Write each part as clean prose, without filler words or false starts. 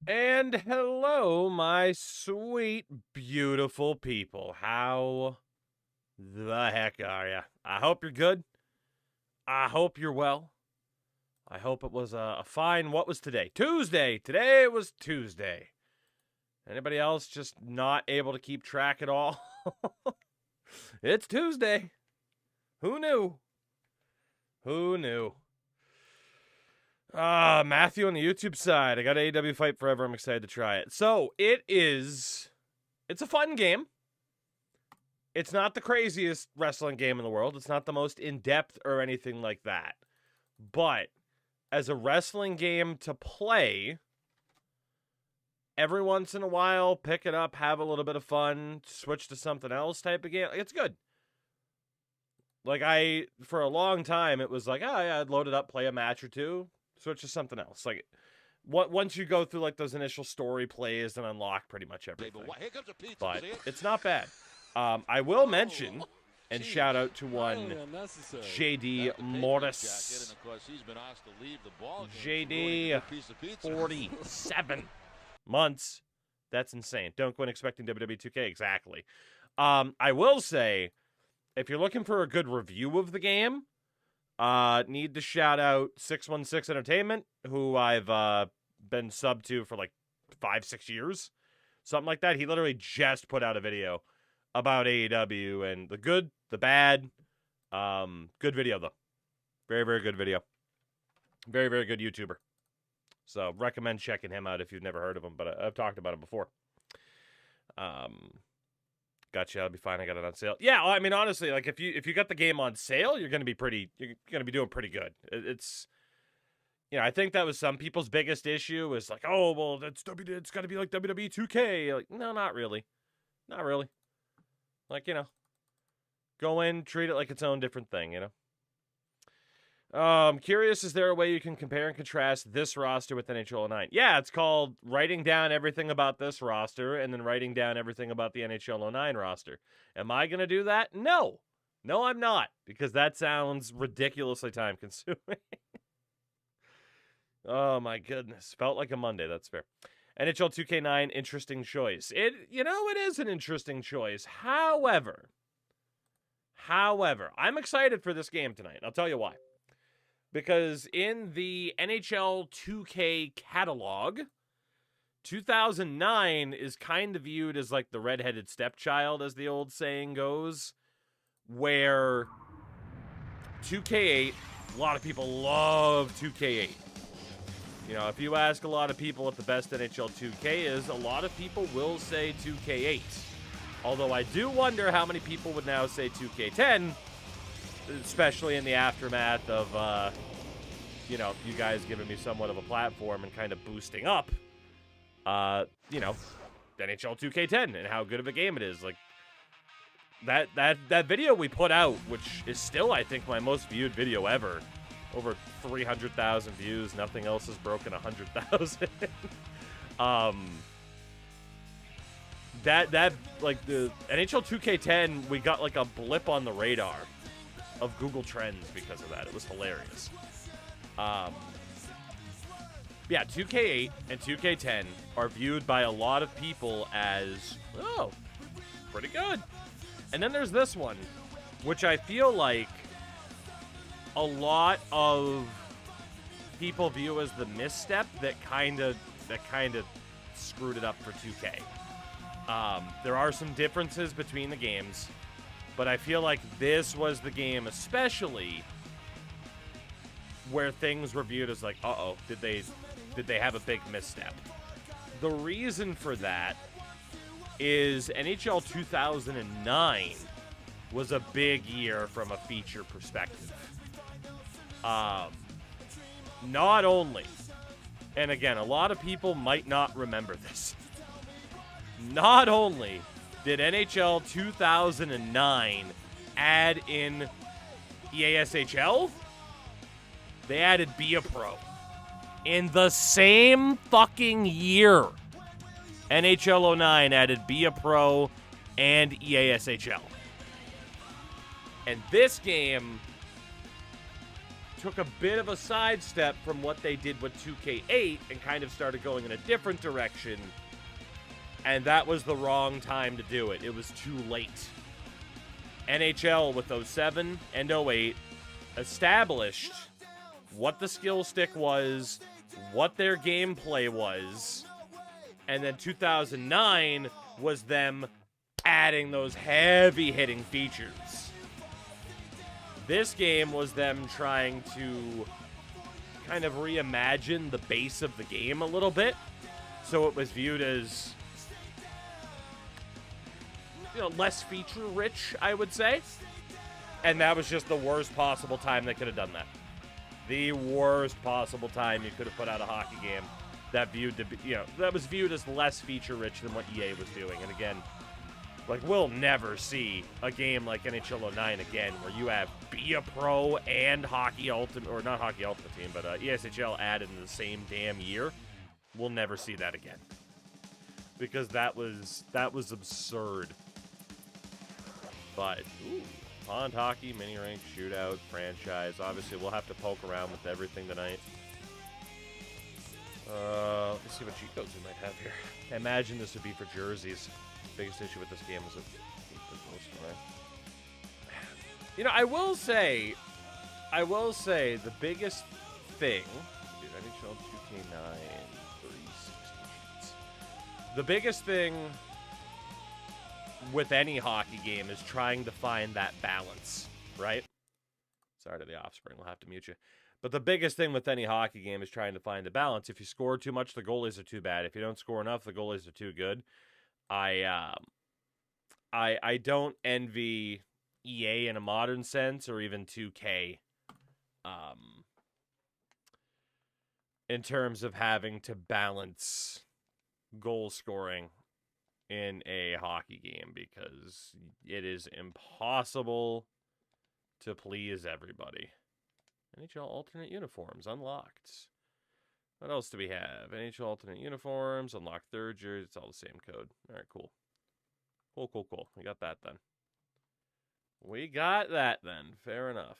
And hello, my sweet, beautiful people. How the heck are ya? I hope you're good. I hope you're well. I hope it was a fine, what was today? Tuesday. Today it was Tuesday. Anybody else just not able to keep track at all? It's Tuesday. Who knew? Who knew? Matthew on the YouTube side. I got AEW Fight Forever. I'm excited to try it. So, it's a fun game. It's not the craziest wrestling game in the world. It's not the most in-depth or anything like that. But, as a wrestling game to play, every once in a while, pick it up, have a little bit of fun, switch to something else type of game. It's good. Like, for a long time, it was like, yeah, I'd load it up, play a match or two, switch to something else. Like, once you go through, like, those initial story plays and unlock pretty much everything. But it's not bad. I will mention and shout out to one JD Morris. JD, 47 months. That's insane. Don't go in expecting WWE 2K. Exactly. I will say, if you're looking for a good review of the game, need to shout out 616 Entertainment, who I've been sub to for like 5-6 years. Something like that. He literally just put out a video about AEW and the good, the bad. Good video, though. Very, very good video. Very, very good YouTuber. So recommend checking him out if you've never heard of him, but I've talked about him before. Gotcha. I'll be fine. I got it on sale. Yeah, I mean, honestly, like if you got the game on sale, you're gonna be doing pretty good. It's, I think that was some people's biggest issue is like, oh well, it's got to be like WWE 2K. Like, no, not really, not really. Like, go in, treat it like its own different thing. Curious, is there a way you can compare and contrast this roster with NHL 09? Yeah, it's called writing down everything about this roster and then writing down everything about the NHL 09 roster. Am I going to do that? No. No, I'm not, because that sounds ridiculously time-consuming. Oh, my goodness. Felt like a Monday, that's fair. NHL 2K9, interesting choice. It is an interesting choice. However, I'm excited for this game tonight. I'll tell you why. Because in the NHL 2K catalog, 2009 is kind of viewed as like the redheaded stepchild, as the old saying goes, where 2K8, a lot of people love 2K8. If you ask a lot of people what the best NHL 2K is, a lot of people will say 2K8. Although I do wonder how many people would now say 2K10, especially in the aftermath of, you guys giving me somewhat of a platform and kind of boosting up, NHL 2K10 and how good of a game it is. Like, that video we put out, which is still, I think, my most viewed video ever, over 300,000 views. Nothing else has broken 100,000. That like the NHL 2K10, we got like a blip on the radar of Google Trends because of that. It was hilarious. Yeah, 2K8 and 2K10 are viewed by a lot of people as, oh, pretty good. And then there's this one, which I feel like a lot of people view as the misstep that kind of screwed it up for 2K. There are some differences between the games, but I feel like this was the game especially where things were viewed as like, uh-oh, did they have a big misstep? The reason for that is NHL 2009 was a big year from a feature perspective. Not only, and again, a lot of people might not remember this, not only did NHL 2009 add in EASHL, they added Be A Pro. In the same fucking year, NHL 09 added Be A Pro and EASHL. And this game took a bit of a sidestep from what they did with 2K8 and kind of started going in a different direction. And that was the wrong time to do it. It was too late. NHL with 07 and 08 established what the skill stick was, what their gameplay was, and then 2009 was them adding those heavy-hitting features. This game was them trying to kind of reimagine the base of the game a little bit, so it was viewed as, you know, less feature-rich, I would say. And that was just the worst possible time they could have done that. The worst possible time you could have put out a hockey game that that was viewed as less feature-rich than what EA was doing. And again, like, we'll never see a game like NHL 09 again where you have Be a Pro and Hockey Ultimate, or not Hockey Ultimate Team, but ESHL added in the same damn year. We'll never see that again. Because that was absurd. But, ooh, pond hockey, mini rink, shootout, franchise. Obviously, we'll have to poke around with everything tonight. Let's see what cheat codes we might have here. I imagine this would be for jerseys. Biggest issue with this game was you know, I will say the biggest thing, dude, NHL 2K9 360. The biggest thing with any hockey game is trying to find that balance, right? Sorry to the offspring, we'll have to mute you. But the biggest thing with any hockey game is trying to find the balance. If you score too much, the goalies are too bad. If you don't score enough, the goalies are too good. I don't envy EA in a modern sense, or even 2K, in terms of having to balance goal scoring in a hockey game, because it is impossible to please everybody. NHL alternate uniforms unlocked. What else do we have? NHL alternate uniforms, unlock third jersey. It's all the same code. All right, cool. Cool. We got that then. Fair enough.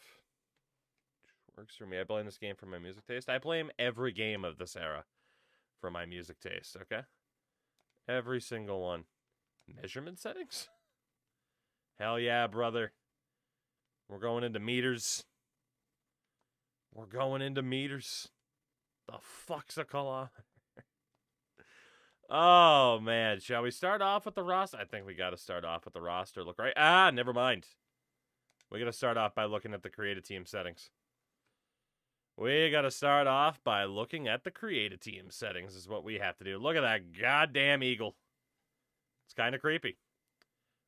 Works for me. I blame this game for my music taste. I blame every game of this era for my music taste, okay? Every single one. Measurement settings? Hell yeah, brother. We're going into meters. The fuck's a kilometer? Oh, man. Shall we start off with the roster? I think we got to start off with the roster. Look right. Never mind. We got to start off by looking at the creative team settings. We got to start off by looking at the creative team settings is what we have to do. Look at that goddamn eagle. It's kind of creepy.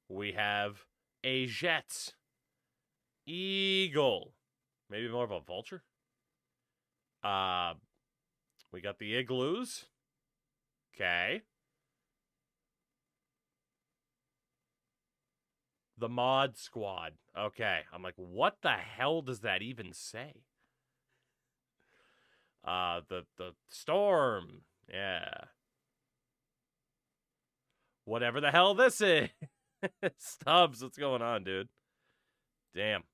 We have a jet. Eagle. Maybe more of a vulture. We got the igloos. Okay. The mod squad. Okay. I'm like, what the hell does that even say? The storm. Yeah. Whatever the hell this is. Stubbs, what's going on, dude? Damn.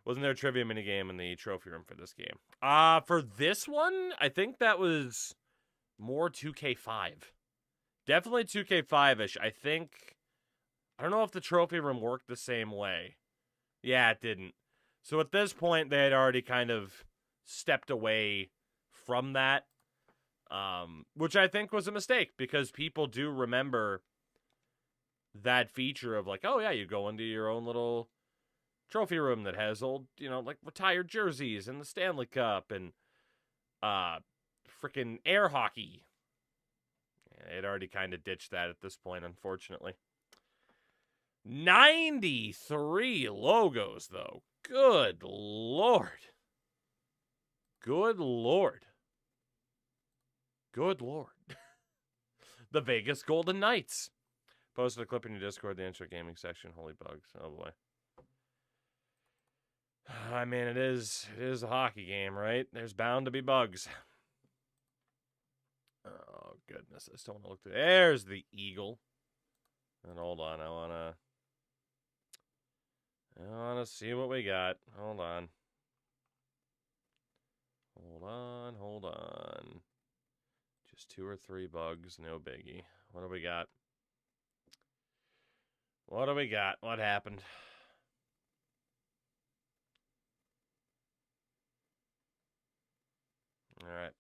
Wasn't there a trivia minigame in the trophy room for this game? For this one, I think that was more 2K5. Definitely 2K5-ish. I don't know if the trophy room worked the same way. Yeah, it didn't. So at this point, they had already kind of stepped away from that, which I think was a mistake, because people do remember that feature of like, oh yeah, you go into your own little trophy room that has old, like retired jerseys and the Stanley Cup and freaking air hockey. It already kind of ditched that at this point, unfortunately. 93 logos, though. Good Lord. Good Lord. The Vegas Golden Knights. Posted a clip in your Discord, the intro gaming section. Holy bugs. Oh, boy. I mean, it is a hockey game, right? There's bound to be bugs. Oh, goodness. I still want to look through. There's the eagle. And hold on. I want to see what we got. Hold on. Hold on. Just 2 or 3 bugs, no biggie. What do we got? What do we got? What happened? All right.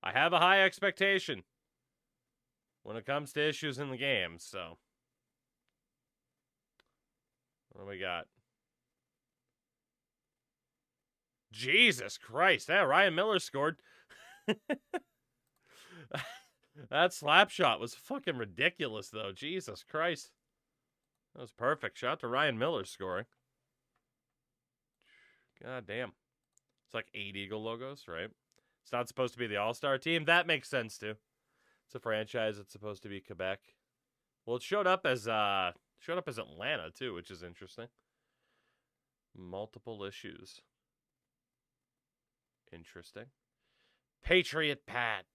I have a high expectation when it comes to issues in the game, so. What do we got? Jesus Christ. Yeah, Ryan Miller scored. That slap shot was fucking ridiculous, though. Jesus Christ. That was perfect. Shout out to Ryan Miller scoring. God damn. It's like 8 Eagle logos, right? It's not supposed to be the All-Star team. That makes sense, too. It's a franchise. It's supposed to be Quebec. Well, it showed up as Atlanta, too, which is interesting. Multiple issues. Interesting. Patriot Pat.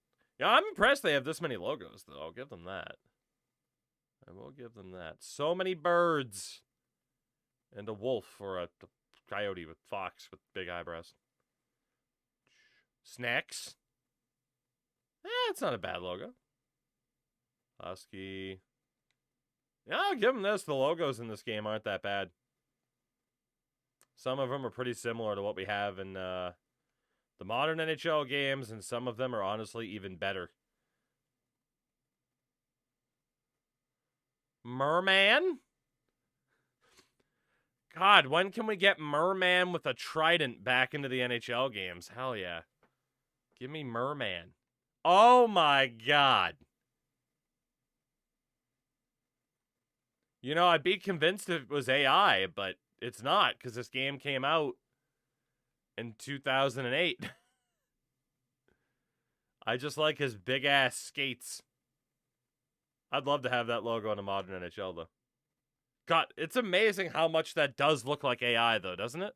Yeah, I'm impressed they have this many logos, though. I'll give them that. I will give them that. So many birds. And a wolf or a coyote with fox with big eyebrows. Snacks. It's not a bad logo. Husky. Yeah, I'll give them this. The logos in this game aren't that bad. Some of them are pretty similar to what we have in the modern NHL games, and some of them are honestly even better. Merman? God, when can we get Merman with a trident back into the NHL games? Hell yeah. Give me Merman. Oh my God. You know, I'd be convinced if it was AI, but it's not, because this game came out in 2008. I just like his big-ass skates. I'd love to have that logo on a modern NHL, though. God, it's amazing how much that does look like AI, though, doesn't it?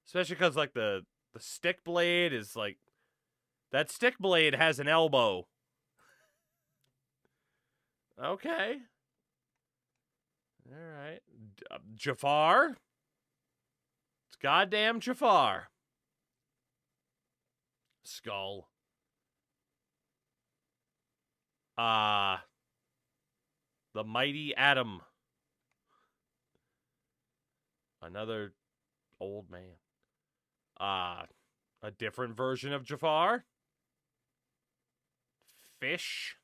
Especially because, like, the stick blade is, like... That stick blade has an elbow. Okay. Alright. Jafar? It's goddamn Jafar. Skull. The Mighty Atom. Another old man. A different version of Jafar. Fish.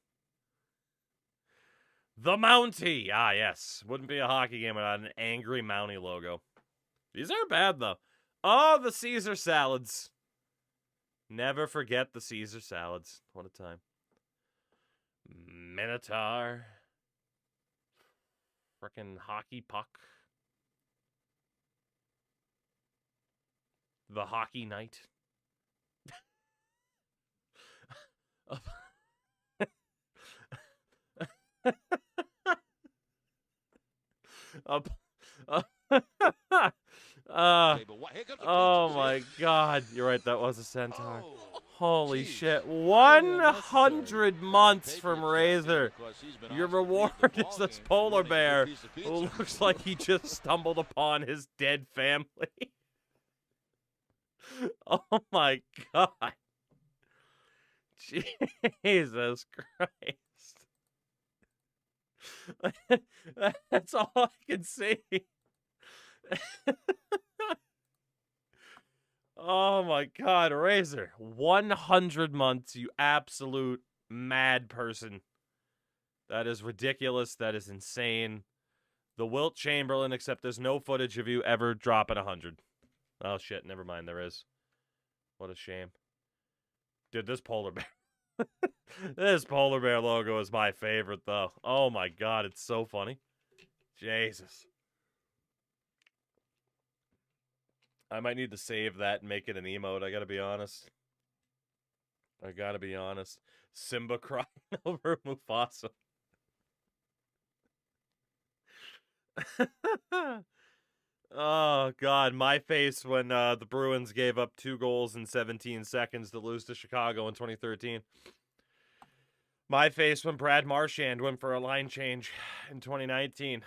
The Mountie. Ah, yes. Wouldn't be a hockey game without an angry Mountie logo. These aren't bad, though. Oh, the Caesar salads. Never forget the Caesar salads. What a time. Minotaur. Frickin' hockey puck. The Hockey Knight. Oh my God. You're right, that was a centaur. Holy shit. 100 months from Razor. Your reward is this polar bear who looks like he just stumbled upon his dead family. Oh my God. Jesus Christ. That's all I can see. Oh my God, Razor. 100 months, you absolute mad person. That is ridiculous. That is insane. The Wilt Chamberlain, except there's no footage of you ever dropping 100. Oh shit, never mind, there is. What a shame. Dude, this polar bear. This polar bear logo is my favorite, though. Oh my God, it's so funny. Jesus. I might need to save that and make it an emote, I gotta be honest. Simba crying over Mufasa. Oh, God, my face when the Bruins gave up 2 goals in 17 seconds to lose to Chicago in 2013. My face when Brad Marchand went for a line change in 2019.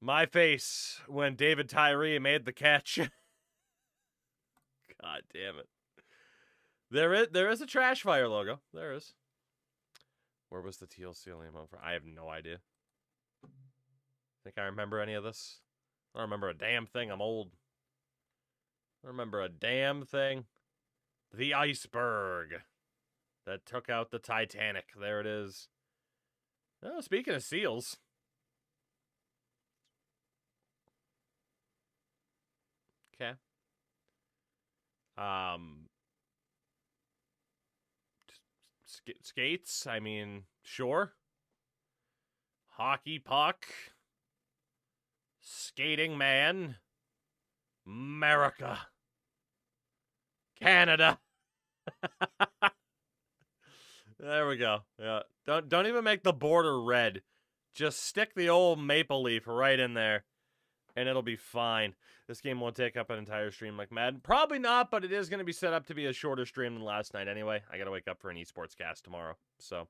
My face when David Tyree made the catch. God damn it. There is a Trash Fire logo. There is. Where was the teal ceiling over? I have no idea. Think I remember any of this? I don't remember a damn thing. I'm old. I don't remember a damn thing. The iceberg that took out the Titanic. There it is. Oh, speaking of seals. Okay. Skates, I mean, sure. Hockey puck. Skating man. America. Canada. There we go. Yeah. Don't even make the border red. Just stick the old maple leaf right in there, and it'll be fine. This game won't take up an entire stream like Madden. Probably not, but it is going to be set up to be a shorter stream than last night anyway. I got to wake up for an esports cast tomorrow. So,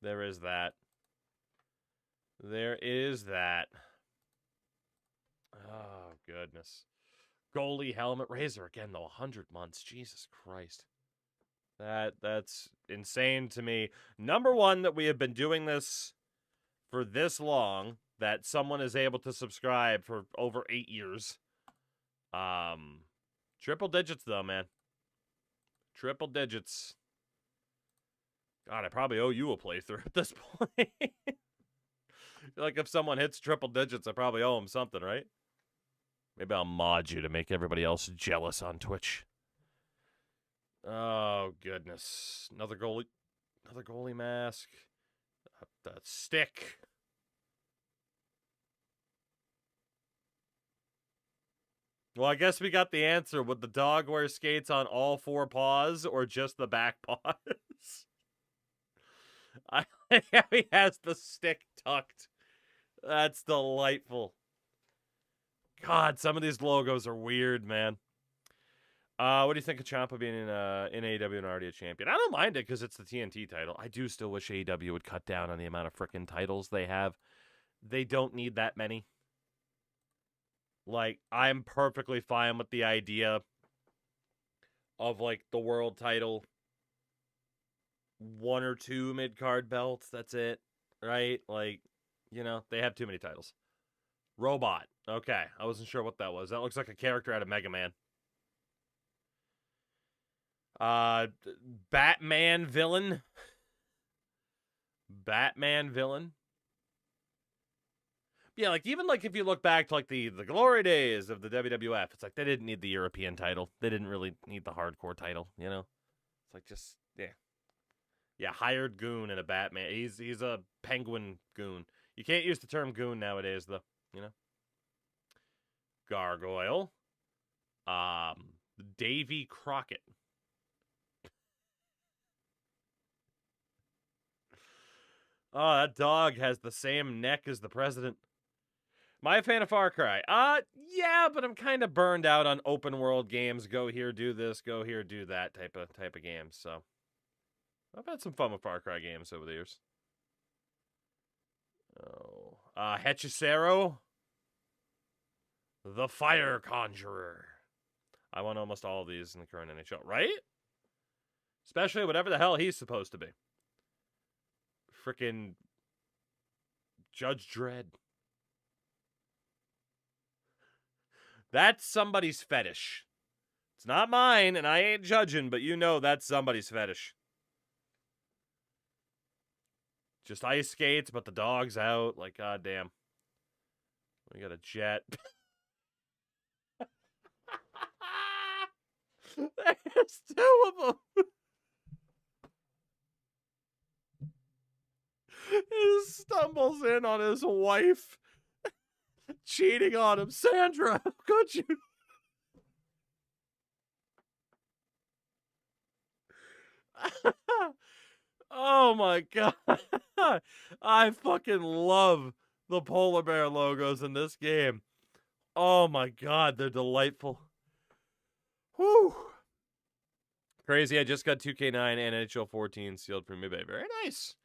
there is that. There is that. Oh, goodness. Goalie helmet. Razor again, though. 100 months. Jesus Christ. That's insane to me. Number one, that we have been doing this for this long, that someone is able to subscribe for over 8 years. Triple digits, though, man. Triple digits. God, I probably owe you a playthrough at this point. Like, if someone hits triple digits, I probably owe them something, right? Maybe I'll mod you to make everybody else jealous on Twitch. Oh, goodness. Another goalie mask. The stick. Well, I guess we got the answer. Would the dog wear skates on all 4 paws or just the back paws? He has the stick tucked. That's delightful. God, some of these logos are weird, man. What do you think of Ciampa being in AEW and already a champion? I don't mind it because it's the TNT title. I do still wish AEW would cut down on the amount of frickin' titles they have. They don't need that many. Like, I'm perfectly fine with the idea of, like, the world title, 1 or 2 mid-card belts, that's it, right? Like, you know, they have too many titles. Robot. Okay, I wasn't sure what that was. That looks like a character out of Mega Man. Batman villain. Batman villain. Yeah, like, even, like, if you look back to, like, the glory days of the WWF, it's like they didn't need the European title. They didn't really need the hardcore title, you know? It's like, just, yeah. Yeah, hired goon in a Batman. He's a penguin goon. You can't use the term goon nowadays, though, you know? Gargoyle. Davy Crockett. Oh, that dog has the same neck as the president. Am I a fan of Far Cry? Yeah, but I'm kind of burned out on open world games. Go here, do this. Go here, do that type of games. So, I've had some fun with Far Cry games over the years. Oh, Hechicero, the Fire Conjurer. I want almost all of these in the current NHL, right? Especially whatever the hell he's supposed to be. Frickin' Judge Dredd. That's somebody's fetish. It's not mine, and I ain't judging, but you know that's somebody's fetish. Just ice skates, but the dog's out. Like, goddamn. We got a jet. There's 2 of them. He stumbles in on his wife cheating on him. Sandra, how could you? Oh my god. I fucking love the polar bear logos in this game. Oh my god, they're delightful. Whew. Crazy, I just got 2K9 and NHL 14 sealed for me, baby. Very nice.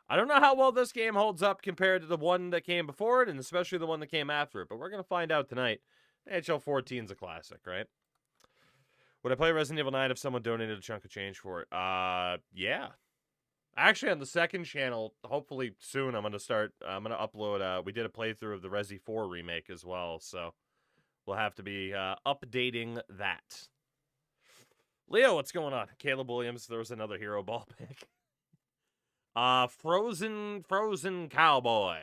I don't know how well this game holds up compared to the one that came before it, and especially the one that came after it, but we're going to find out tonight. NHL 14's a classic, right? Would I play Resident Evil 9 if someone donated a chunk of change for it? Yeah. Actually, on the second channel, hopefully soon, I'm gonna upload. We did a playthrough of the Resi 4 remake as well, so we'll have to be updating that. Leo, what's going on? Caleb Williams, there was another hero ball pick. Frozen Cowboy.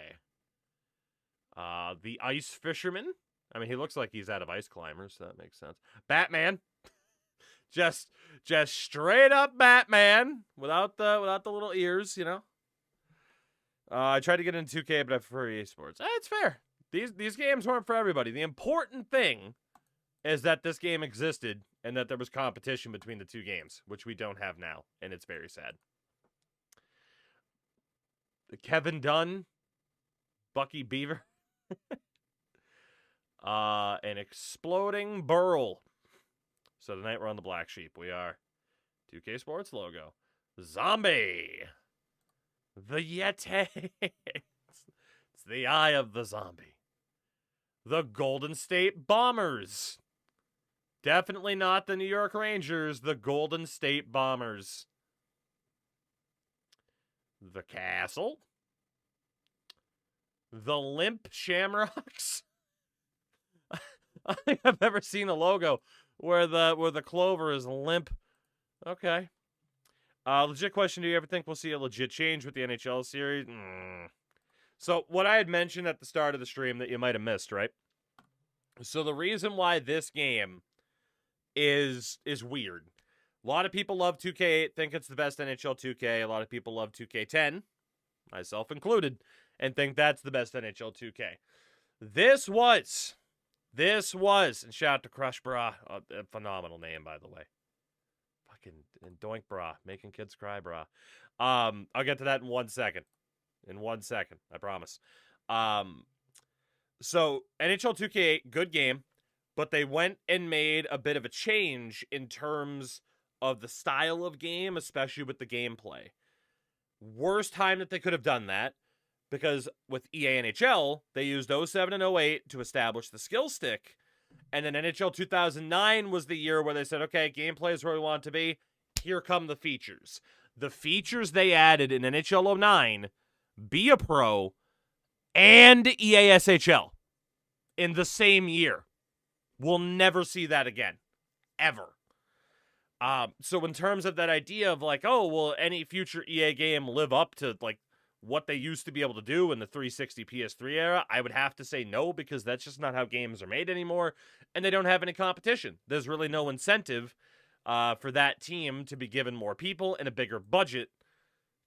The Ice Fisherman. I mean, he looks like he's out of Ice Climbers, so that makes sense. Batman. just straight up Batman without the little ears, you know. I tried to get into 2K, but I prefer EA Sports. It's fair. These games weren't for everybody. The important thing is that this game existed and that there was competition between the two games, which we don't have now, and it's very sad. Kevin Dunn, Bucky Beaver, an exploding burl. So tonight we're on the Black Sheep. We are 2K Sports logo. Zombie. The Yeti. It's the eye of the zombie. The Golden State Bombers. Definitely not the New York Rangers. The Golden State Bombers. The Castle. The Limp Shamrocks. I think I've ever seen a logo where the clover is limp. Okay. Legit question, do you ever think we'll see a legit change with the NHL series? So, what I had mentioned at the start of the stream that you might have missed, right? So, the reason why this game is weird. A lot of people love 2K8, think it's the best NHL 2K. A lot of people love 2K10, myself included, and think that's the best NHL 2K. This was, and shout out to Crush Bra, a phenomenal name, by the way. Fucking Doink Bra, making kids cry, bra. I'll get to that in 1 second. I promise. So, NHL 2K8, good game, but they went and made a bit of a change in terms of the style of game, especially with the gameplay. Worst time that they could have done that, because with EA NHL, they used 07 and 08 to establish the skill stick, and then NHL 2009 was the year where they said, okay, gameplay is where we want it to be, here come the features. The features they added in NHL 09, Be a Pro, and EASHL in the same year. We'll never see that again. Ever. So in terms of that idea of like, oh, will any future EA game live up to like what they used to be able to do in the 360 PS3 era, I would have to say no, because that's just not how games are made anymore, and they don't have any competition. There's really no incentive for that team to be given more people and a bigger budget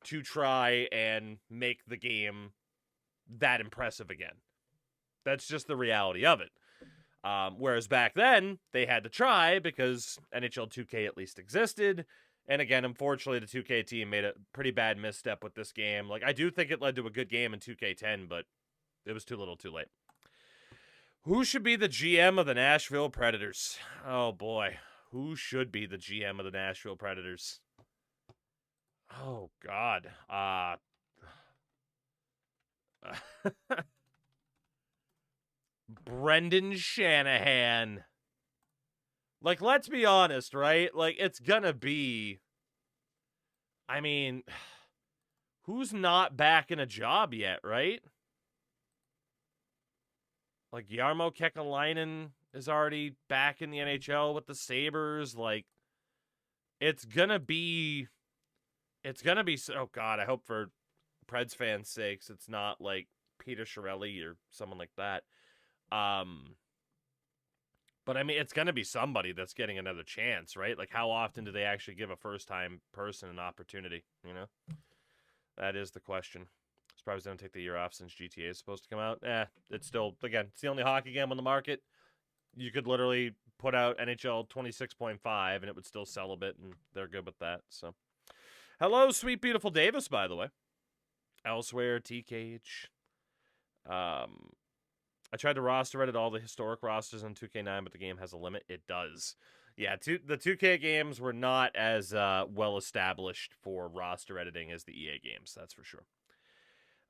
to try and make the game that impressive again. That's just the reality of it. Whereas back then, they had to try because NHL 2K at least existed. And again, unfortunately, the 2K team made a pretty bad misstep with this game. Like, I do think it led to a good game in 2K10, but it was too little too late. Who should be the GM of the Nashville Predators? Oh, boy. Who should be the GM of the Nashville Predators? Oh, God. Brendan Shanahan. Like, let's be honest, right? Like, it's gonna be... I mean, who's not back in a job yet, right? Like, Jarmo Kekalainen is already back in the NHL with the Sabres. Like, it's gonna be... Oh, God, I hope for Preds fans' sakes it's not, like, Peter Chiarelli or someone like that. But I mean, it's going to be somebody that's getting another chance, right? Like, how often do they actually give a first-time person an opportunity, you know? That is the question. Surprised they don't take the year off since GTA is supposed to come out. It's still, again, it's the only hockey game on the market. You could literally put out NHL 26.5 and it would still sell a bit, and they're good with that, so. Hello, sweet, beautiful Davis, by the way. Elsewhere, TKH. I tried to roster edit all the historic rosters on 2K9, but the game has a limit. It does. Yeah, the 2K games were not as well established for roster editing as the EA games, that's for sure.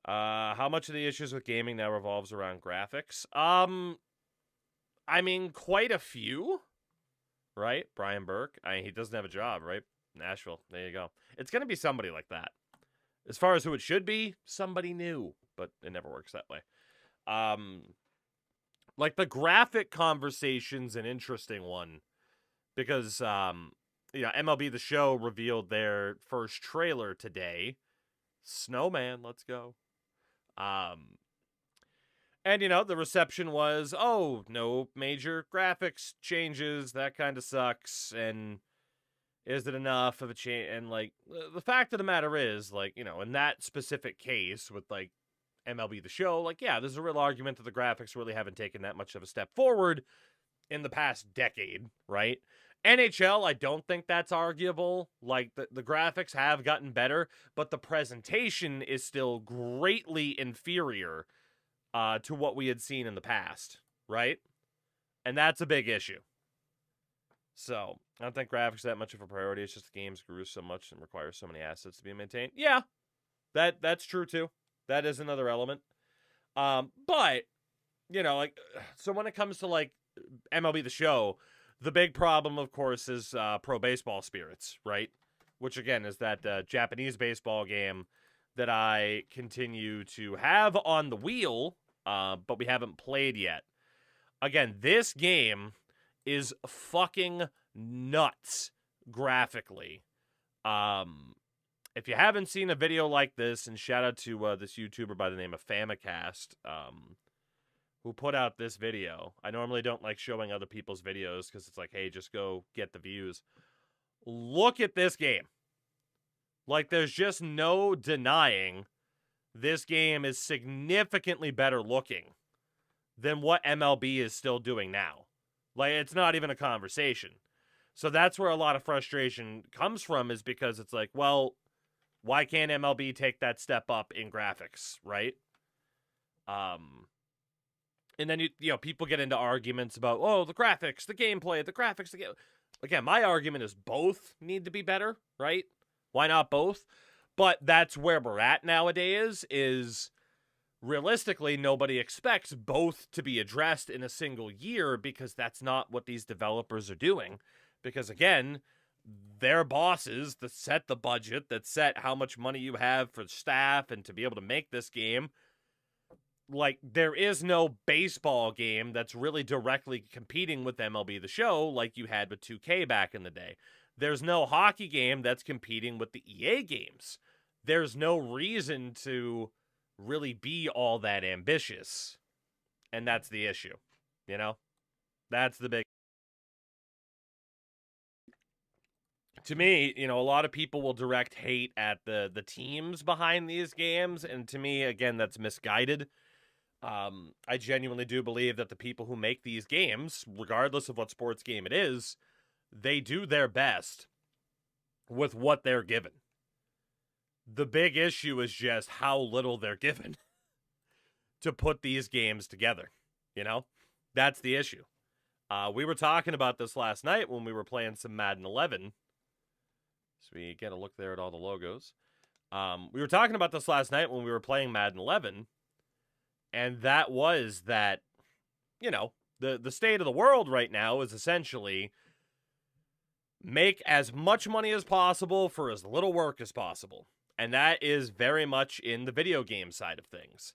How much of the issues with gaming now revolves around graphics? I mean, quite a few, right? Brian Burke. He doesn't have a job, right? Nashville. There you go. It's going to be somebody like that. As far as who it should be, somebody new, but it never works that way. Like the graphic conversation's an interesting one because, MLB The Show revealed their first trailer today. Snowman, let's go. And, the reception was, oh, no major graphics changes. That kind of sucks. And is it enough of a change? And, like, the fact of the matter is, like, in that specific case with, like, MLB The Show, like, yeah, there's a real argument that the graphics really haven't taken that much of a step forward in the past decade, right? NHL, I don't think that's arguable. Like, the graphics have gotten better, but the presentation is still greatly inferior to what we had seen in the past, right? And that's a big issue. So, I don't think graphics are that much of a priority. It's just the games grew so much and require so many assets to be maintained. Yeah, that's true too. That is another element. But, so when it comes to, like, MLB The Show, the big problem, of course, is Pro Baseball Spirits, right? Which, again, is that Japanese baseball game that I continue to have on the wheel, but we haven't played yet. Again, this game is fucking nuts graphically. If you haven't seen a video like this, and shout out to this YouTuber by the name of Famicast, who put out this video. I normally don't like showing other people's videos because it's like, hey, just go get the views. Look at this game. Like, there's just no denying this game is significantly better looking than what MLB is still doing now. Like, it's not even a conversation. So that's where a lot of frustration comes from, is because it's like, well, why can't MLB take that step up in graphics, right? And then, people get into arguments about, oh, the graphics, the gameplay, the graphics, the game. Again, my argument is both need to be better, right? Why not both? But that's where we're at nowadays, is realistically, nobody expects both to be addressed in a single year, because that's not what these developers are doing. Because, again, their bosses that set the budget, that set how much money you have for staff and to be able to make this game, like, there is no baseball game that's really directly competing with MLB The Show like you had with 2K back in the day. There's no hockey game that's competing with the EA games. There's no reason to really be all that ambitious. And that's the issue, That's the big... To me, a lot of people will direct hate at the teams behind these games, and to me, again, that's misguided. I genuinely do believe that the people who make these games, regardless of what sports game it is, they do their best with what they're given. The big issue is just how little they're given to put these games together. That's the issue. We were talking about this last night when we were playing some Madden 11. So we get a look there at all the logos. We were talking about this last night when we were playing Madden 11. And that was that, the state of the world right now is essentially make as much money as possible for as little work as possible. And that is very much in the video game side of things.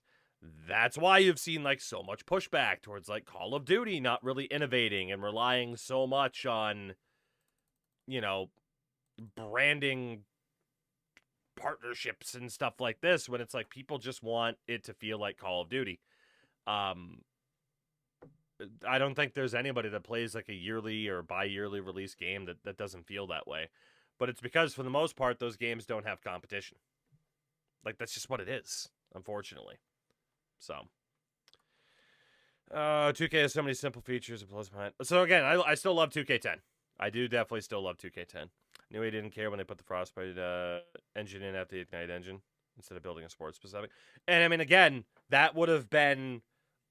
That's why you've seen, like, so much pushback towards, like, Call of Duty not really innovating and relying so much on, branding partnerships and stuff like this, when it's like people just want it to feel like Call of Duty. I don't think there's anybody that plays like a yearly or bi-yearly release game that doesn't feel that way. But it's because, for the most part, those games don't have competition. Like, that's just what it is, unfortunately. So, 2K has so many simple features and plus behind. So again, I still love 2K10. I do definitely still love 2K10. Knew he didn't care when they put the Frostbite engine in after the Ignite engine instead of building a sports specific. And I mean, again, that would have been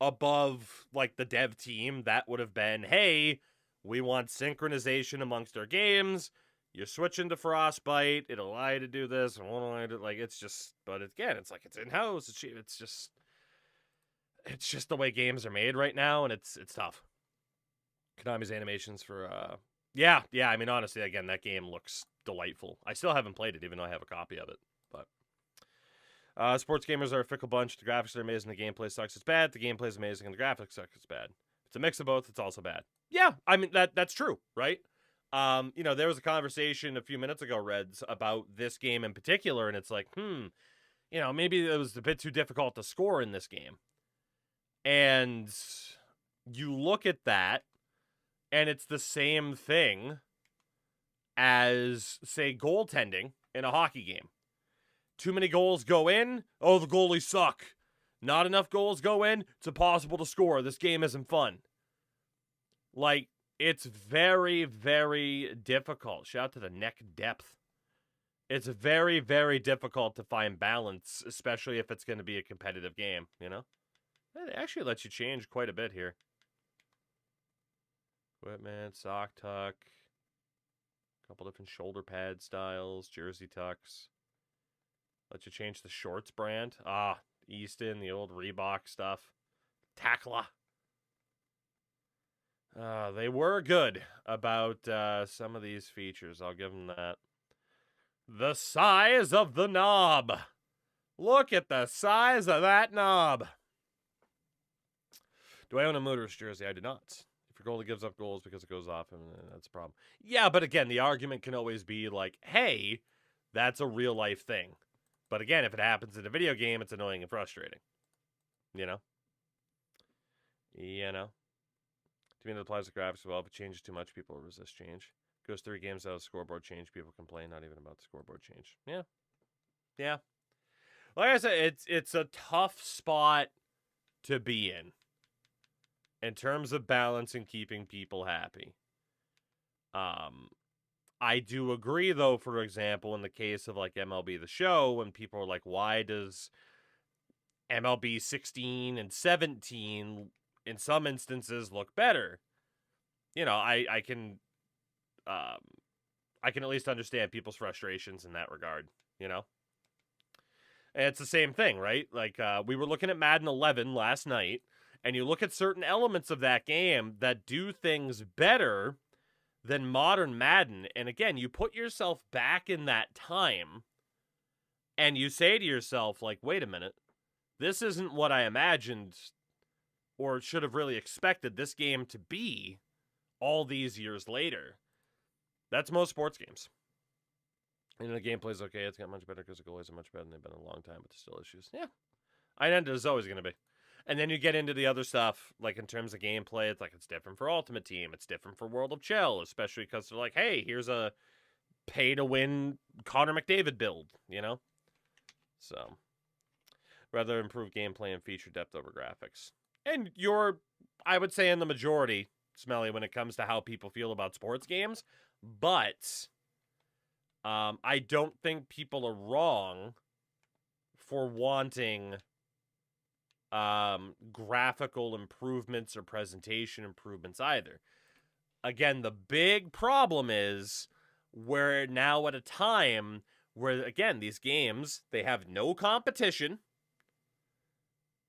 above, like, the dev team. That would have been, hey, we want synchronization amongst our games. You're switching to Frostbite. It'll allow you to do this. And won't allow you to, like, it's just, but again, it's like, it's in-house. It's just the way games are made right now, and it's tough. Konami's animations for Yeah. I mean, honestly, again, that game looks delightful. I still haven't played it, even though I have a copy of it. But sports gamers are a fickle bunch. The graphics are amazing. The gameplay sucks. It's bad. The gameplay is amazing, and the graphics sucks. It's bad. If it's a mix of both, it's also bad. Yeah, I mean that's true, right? There was a conversation a few minutes ago, Reds, about this game in particular, and it's like, maybe it was a bit too difficult to score in this game. And you look at that, and it's the same thing as, say, goaltending in a hockey game. Too many goals go in, oh, the goalies suck. Not enough goals go in, it's impossible to score. This game isn't fun. Like, it's very, very difficult. Shout out to the neck depth. It's very, very difficult to find balance, especially if it's going to be a competitive game, you know? It actually lets you change quite a bit here. Equipment, sock tuck, a couple different shoulder pad styles, jersey tucks. Let you change the shorts brand. Easton, the old Reebok stuff. Tackla. They were good about some of these features. I'll give them that. The size of the knob. Look at the size of that knob. Do I own a Motorist jersey? I do not. If your goalie gives up goals because it goes off, that's a problem. Yeah, but again, the argument can always be like, hey, that's a real life thing. But again, if it happens in a video game, it's annoying and frustrating. You know? To me, that applies to graphics well. If it changes too much, people resist change. Goes 3 games out of scoreboard change, people complain, not even about the scoreboard change. Yeah. Like I said, it's a tough spot to be in terms of balance and keeping people happy. I do agree, though, for example, in the case of like MLB The Show, when people are like, why does MLB 16 and 17 in some instances look better? I can at least understand people's frustrations in that regard, And it's the same thing, right? Like, we were looking at Madden 11 last night, and you look at certain elements of that game that do things better than modern Madden. And again, you put yourself back in that time, and you say to yourself, like, wait a minute, this isn't what I imagined or should have really expected this game to be all these years later. That's most sports games. And the gameplay's okay. It's got much better because the goalies are much better than they've been in a long time, but there's still issues. Yeah. I know there's always going to be. And then you get into the other stuff, like in terms of gameplay, it's like it's different for Ultimate Team. It's different for World of Chill, especially because they're like, hey, here's a pay-to-win Connor McDavid build, So, rather improve gameplay and feature depth over graphics. And I would say in the majority, Smelly, when it comes to how people feel about sports games, but I don't think people are wrong for wanting graphical improvements or presentation improvements either. Again, the big problem is we're now at a time where, again, these games, they have no competition,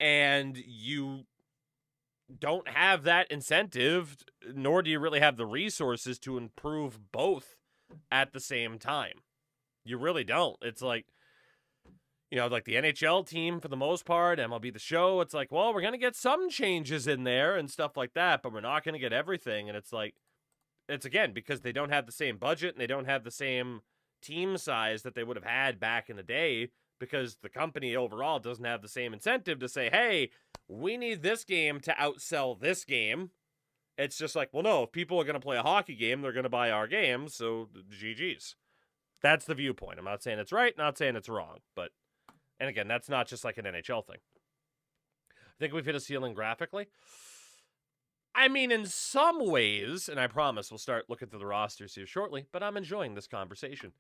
and you don't have that incentive, nor do you really have the resources to improve both at the same time. You really don't. It's like, like the NHL team for the most part, MLB The Show, it's like, well, we're going to get some changes in there and stuff like that, but we're not going to get everything. And it's like, it's again, because they don't have the same budget and they don't have the same team size that they would have had back in the day, because the company overall doesn't have the same incentive to say, hey, we need this game to outsell this game. It's just like, well, no, if people are going to play a hockey game, they're going to buy our game, so GG's. That's the viewpoint. I'm not saying it's right, not saying it's wrong, but, and again, that's not just like an NHL thing. I think we've hit a ceiling graphically. I mean, in some ways, and I promise we'll start looking through the rosters here shortly, but I'm enjoying this conversation.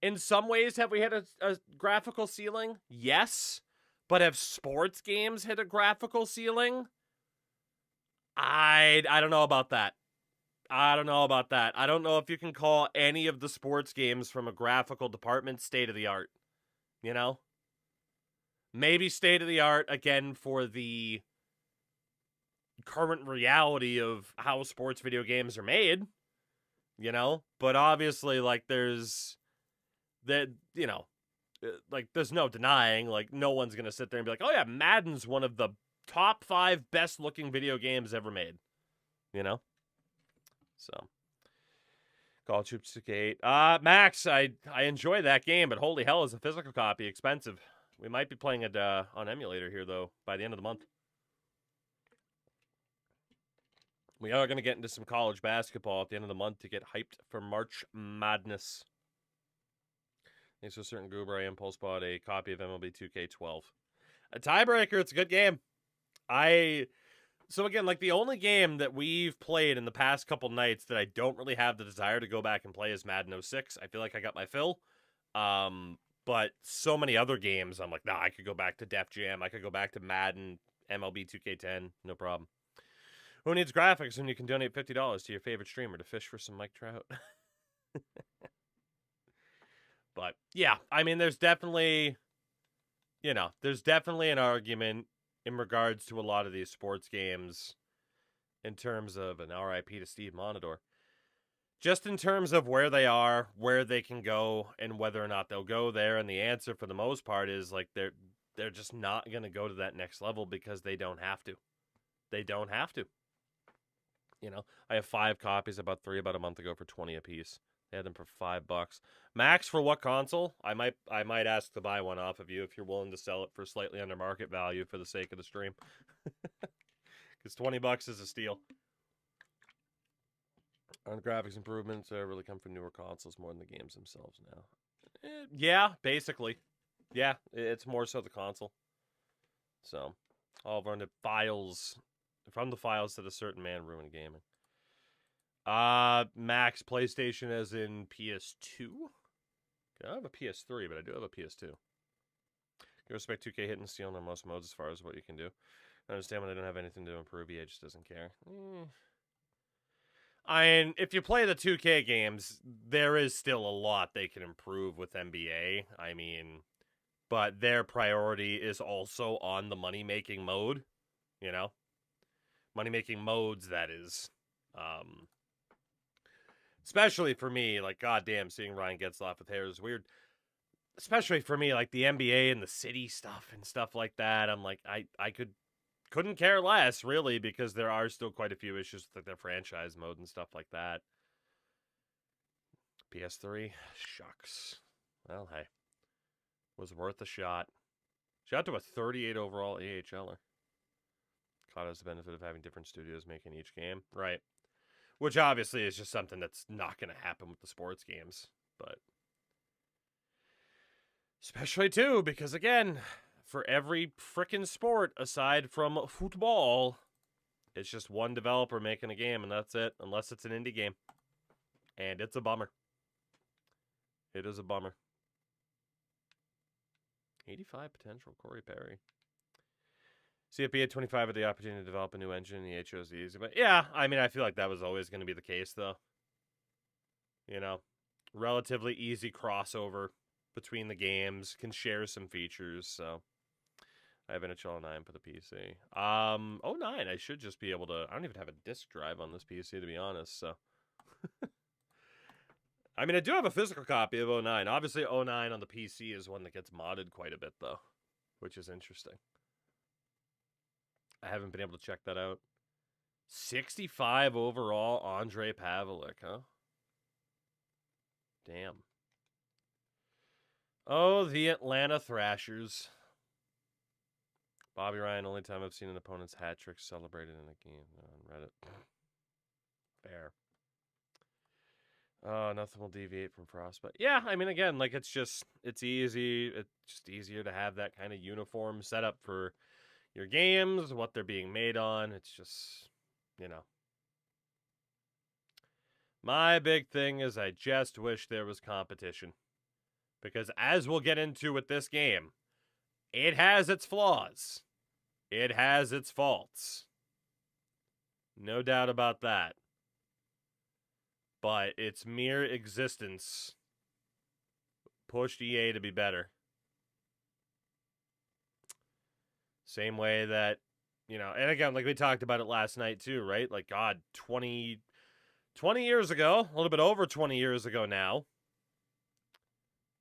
In some ways, have we hit a graphical ceiling? Yes. But have sports games hit a graphical ceiling? I don't know about that. I don't know if you can call any of the sports games from a graphical department state-of-the-art. Maybe state-of-the-art, again, for the current reality of how sports video games are made. you know? But obviously, like, there's that, like, there's no denying, like, no one's going to sit there and be like, oh, yeah, Madden's one of the top 5 best looking video games ever made, you know? So, Call of Duty 8. Max, I enjoy that game, but holy hell, is a physical copy expensive. We might be playing it on emulator here, though, by the end of the month. We are going to get into some college basketball at the end of the month to get hyped for March Madness. Thanks to a certain goober, I impulse bought a copy of MLB 2K12. A tiebreaker, it's a good game. So again, like, the only game that we've played in the past couple nights that I don't really have the desire to go back and play is Madden 06. I feel like I got my fill. But so many other games, I'm like, nah, I could go back to Def Jam. I could go back to Madden, MLB 2K10, no problem. Who needs graphics when you can donate $50 to your favorite streamer to fish for some Mike Trout? But, yeah, I mean, there's definitely an argument in regards to a lot of these sports games in terms of an RIP to Steve Monador. Just in terms of where they are, where they can go, and whether or not they'll go there. And the answer for the most part is, like, they're just not going to go to that next level because they don't have to. They don't have to. I have 5 copies, about 3 about a month ago for 20 apiece. They had them for $5. Max, for what console? I might ask to buy one off of you if you're willing to sell it for slightly under market value for the sake of the stream. Because $20 is a steal. On graphics improvements, really come from newer consoles more than the games themselves now. Yeah, basically. Yeah, it's more so the console. So, all of our files, from the files that a certain man ruined gaming. Max, PlayStation as in PS2? I don't have a PS3, but I do have a PS2. You respect 2K hitting steal in most modes as far as what you can do. I understand when they don't have anything to improve, EA just doesn't care. If you play the 2K games, there is still a lot they can improve with NBA. But their priority is also on the money-making mode, Money-making modes, that is. Especially for me, like, goddamn, seeing Ryan Getzlaf with hair is weird. Especially for me, like, the NBA and the city stuff and stuff like that. I'm like, I couldn't care less, really, because there are still quite a few issues with their franchise mode and stuff like that. PS3, shucks. Well, hey, was worth a shot. Shout out to a 38 overall AHLer. Caught us the benefit of having different studios making each game. Right. Which obviously is just something that's not going to happen with the sports games. But especially, too, because, again, for every frickin' sport aside from football, it's just one developer making a game, and that's it. Unless it's an indie game. And it's a bummer. It is a bummer. 85 potential, Corey Perry. CFB at 25 had the opportunity to develop a new engine, and the chose the easy. But yeah, I feel like that was always going to be the case, though. Relatively easy crossover between the games, can share some features, so. I have NHL 9 for the PC. 09, I should just be able to. I don't even have a disk drive on this PC, to be honest, so. I do have a physical copy of 09. Obviously, 09 on the PC is one that gets modded quite a bit, though, which is interesting. I haven't been able to check that out. 65 overall, Andrei Pavelik, huh? Damn. Oh, the Atlanta Thrashers. Bobby Ryan, only time I've seen an opponent's hat trick celebrated in a game on Reddit. Fair. Oh, nothing will deviate from Frostbite. Yeah, again, like, it's easy. It's just easier to have that kind of uniform setup for your games, what they're being made on. It's just, My big thing is I just wish there was competition. Because as we'll get into with this game, it has its flaws. It has its faults. No doubt about that. But its mere existence pushed EA to be better. Same way that, and again, like we talked about it last night too, right? Like, God, 20 years ago, a little bit over 20 years ago now,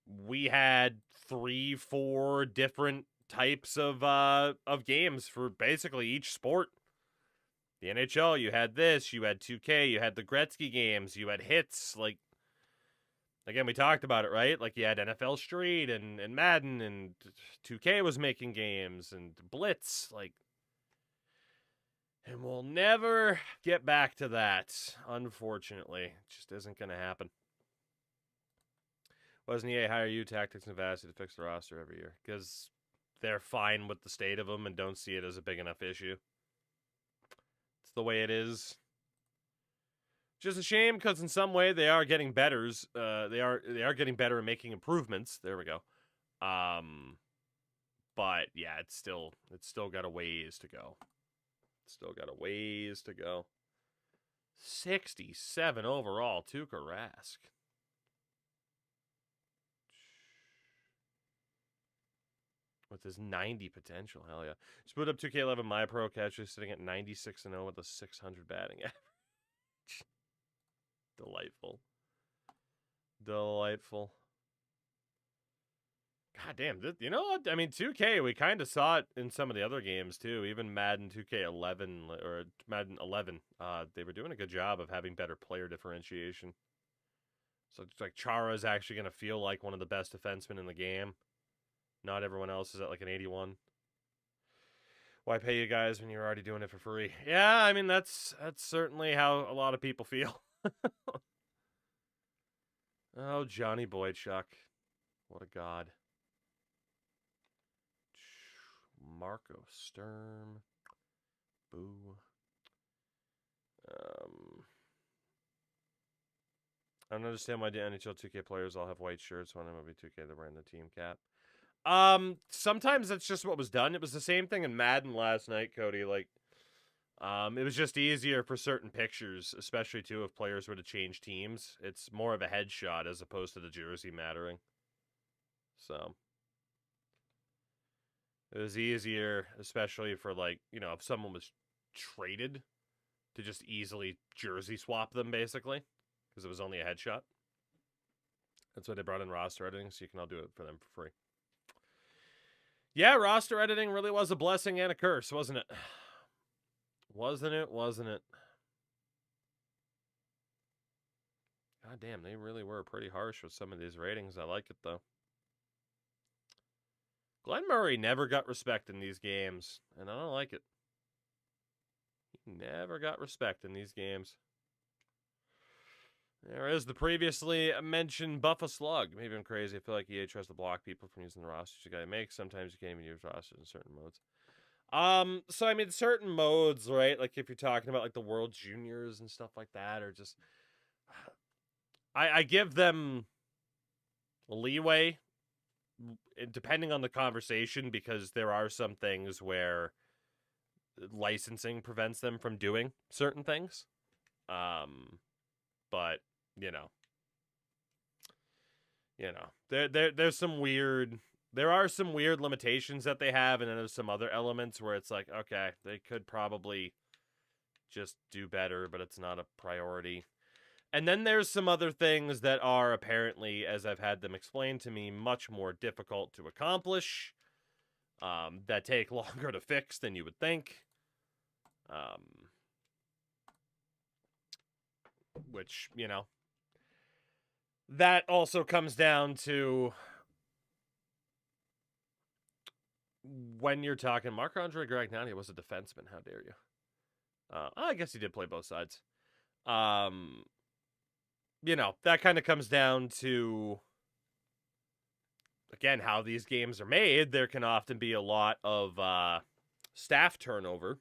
we had 3-4 different types of games for basically each sport. The NHL, you had this, you had 2K, you had the Gretzky games, you had hits, like, again, we talked about it, right? Like, you had NFL Street and Madden, and 2K was making games, and Blitz, like, and we'll never get back to that, unfortunately. It just isn't going to happen. Wasn't EA hire you, Tactics and Vastly, to fix the roster every year? Because they're fine with the state of them and don't see it as a big enough issue. It's the way it is. Just a shame because in some way they are getting better. They are getting better and making improvements. There we go. But yeah, it's still got a ways to go. Still got a ways to go. 67 overall, Tuukka Rask. With his 90 potential, hell yeah. Split up 2K11 My Pro catcher sitting at 96-0 with a 600 batting average. Delightful. Delightful. God damn, you know what? I mean, 2K, we kind of saw it in some of the other games, too. Even Madden 2K11, or Madden 11, they were doing a good job of having better player differentiation. So it's like Chara's actually going to feel like one of the best defensemen in the game. Not everyone else is at like an 81. Why pay you guys when you're already doing it for free? Yeah, I mean, that's certainly how a lot of people feel. Oh, Johnny Boychuk. What a god. Marco Sturm. Boo. I don't understand why the NHL 2K players all have white shirts when MLB 2K they're wearing the team cap. Sometimes that's just what was done. It was the same thing in Madden last night, Cody. Like, it was just easier for certain pictures, especially too if players were to change teams. It's more of a headshot as opposed to the jersey mattering. So it was easier, especially for like, you know, if someone was traded to just easily jersey swap them basically because it was only a headshot. That's why they brought in roster editing, so you can all do it for them for free. Yeah, roster editing really was a blessing and a curse, wasn't it? Wasn't it? God damn, they really were pretty harsh with some of these ratings. I like it, though. Glenn Murray never got respect in these games, and I don't like it. He never got respect in these games. There is the previously mentioned Buffa Slug. Maybe I'm crazy. I feel like EA tries to block people from using the rosters you gotta make. Sometimes you can't even use rosters in certain modes. So I mean, certain modes, right? Like if you're talking about like the World Juniors and stuff like that, or just, I give them leeway depending on the conversation because there are some things where licensing prevents them from doing certain things. But you know, there's some weird. There are some weird limitations that they have, and then there's some other elements where it's like, okay, they could probably just do better, but it's not a priority. And then there's some other things that are apparently, as I've had them explained to me, much more difficult to accomplish, that take longer to fix than you would think. Which, you know, that also comes down to when you're talking, Marc-Andre Gragnani was a defenseman. How dare you? I guess he did play both sides. You know, that kind of comes down to, again, how these games are made. There can often be a lot of staff turnover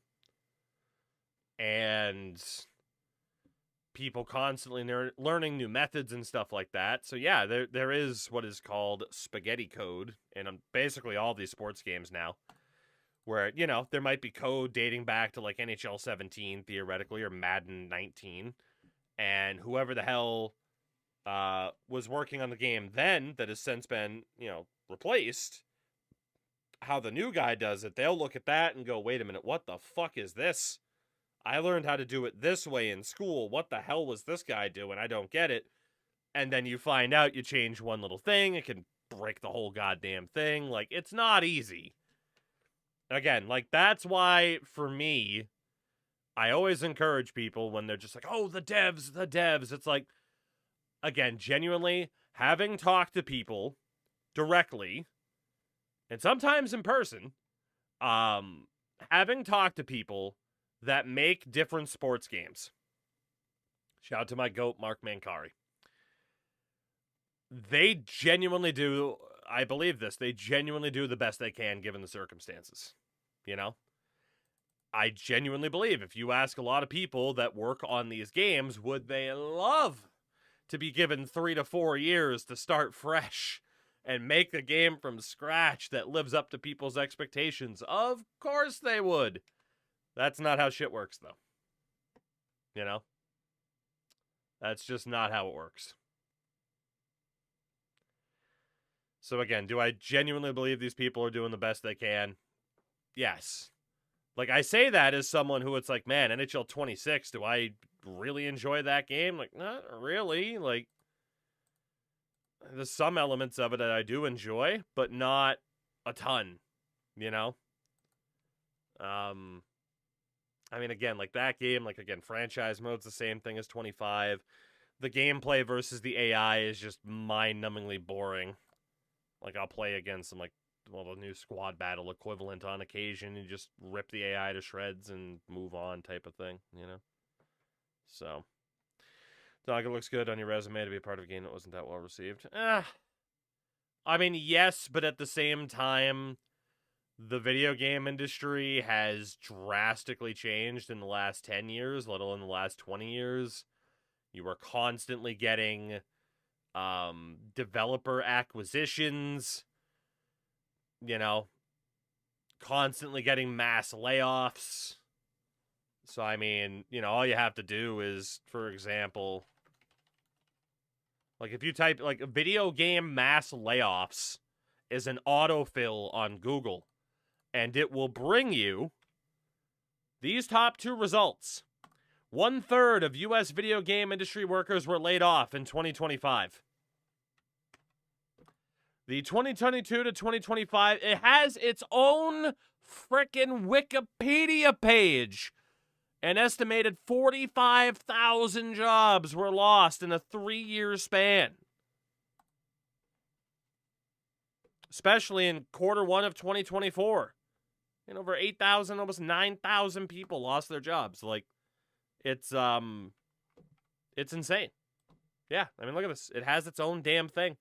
and people constantly learning new methods and stuff like that. So yeah, there is what is called spaghetti code in basically all these sports games now, where, you know, there might be code dating back to like NHL 17 theoretically or Madden 19, and whoever the hell was working on the game then that has since been, you know, replaced, how the new guy does it, they'll look at that and go, wait a minute, what the fuck is this? I learned how to do it this way in school. What the hell was this guy doing? I don't get it. And then you find out you change one little thing, it can break the whole goddamn thing. Like, it's not easy. Again, like, that's why, for me, I always encourage people when they're just like, oh, the devs. It's like, again, genuinely, having talked to people directly, and sometimes in person, having talked to people that make different sports games. Shout out to my GOAT, Mark Mancari. They genuinely do, I believe this, they genuinely do the best they can given the circumstances. You know? I genuinely believe if you ask a lot of people that work on these games, would they love to be given 3 to 4 years to start fresh and make a game from scratch that lives up to people's expectations? Of course they would. That's not how shit works, though. You know? That's just not how it works. So again, do I genuinely believe these people are doing the best they can? Yes. Like, I say that as someone who it's like, man, NHL 26, do I really enjoy that game? Like, not really. Like, there's some elements of it that I do enjoy, but not a ton, you know? I mean, again, like that game, like, again, franchise mode's the same thing as 25. The gameplay versus the AI is just mind-numbingly boring. Like, I'll play against some, like, well, the new squad battle equivalent on occasion. You just rip the AI to shreds and move on type of thing, you know? So, Dog, it looks good on your resume to be a part of a game that wasn't that well received. I mean, yes, but at the same time, the video game industry has drastically changed in the last 10 years, let alone the last 20 years. You are constantly getting developer acquisitions, you know, constantly getting mass layoffs. So, I mean, you know, all you have to do is, for example, like if you type, like, video game mass layoffs is an autofill on Google, and it will bring you these top 2 results. 1/3 of U.S. video game industry workers were laid off in 2025. The 2022 to 2025, it has its own frickin' Wikipedia page. An estimated 45,000 jobs were lost in a 3-year span. Especially in Q1 of 2024. And over 8,000, almost 9,000 people lost their jobs. Like, it's insane. Yeah, I mean, look at this. It has its own damn thing.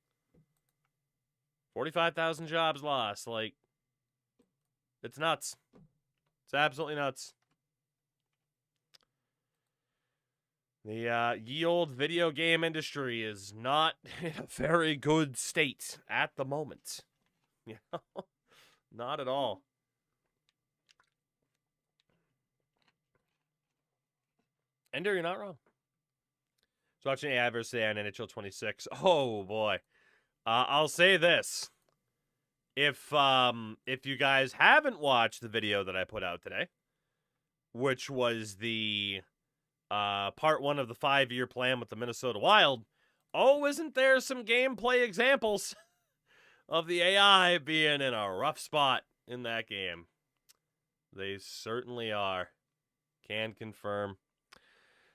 45,000 jobs lost. Like, it's nuts. It's absolutely nuts. The ye old video game industry is not in a very good state at the moment. You know? Not at all. Ender, you're not wrong. So watching AI versus AI on NHL 26. Oh boy. I'll say this. If you guys haven't watched the video that I put out today, which was the part 1 of the 5-year plan with the Minnesota Wild, oh, isn't there some gameplay examples of the AI being in a rough spot in that game? They certainly are. Can confirm.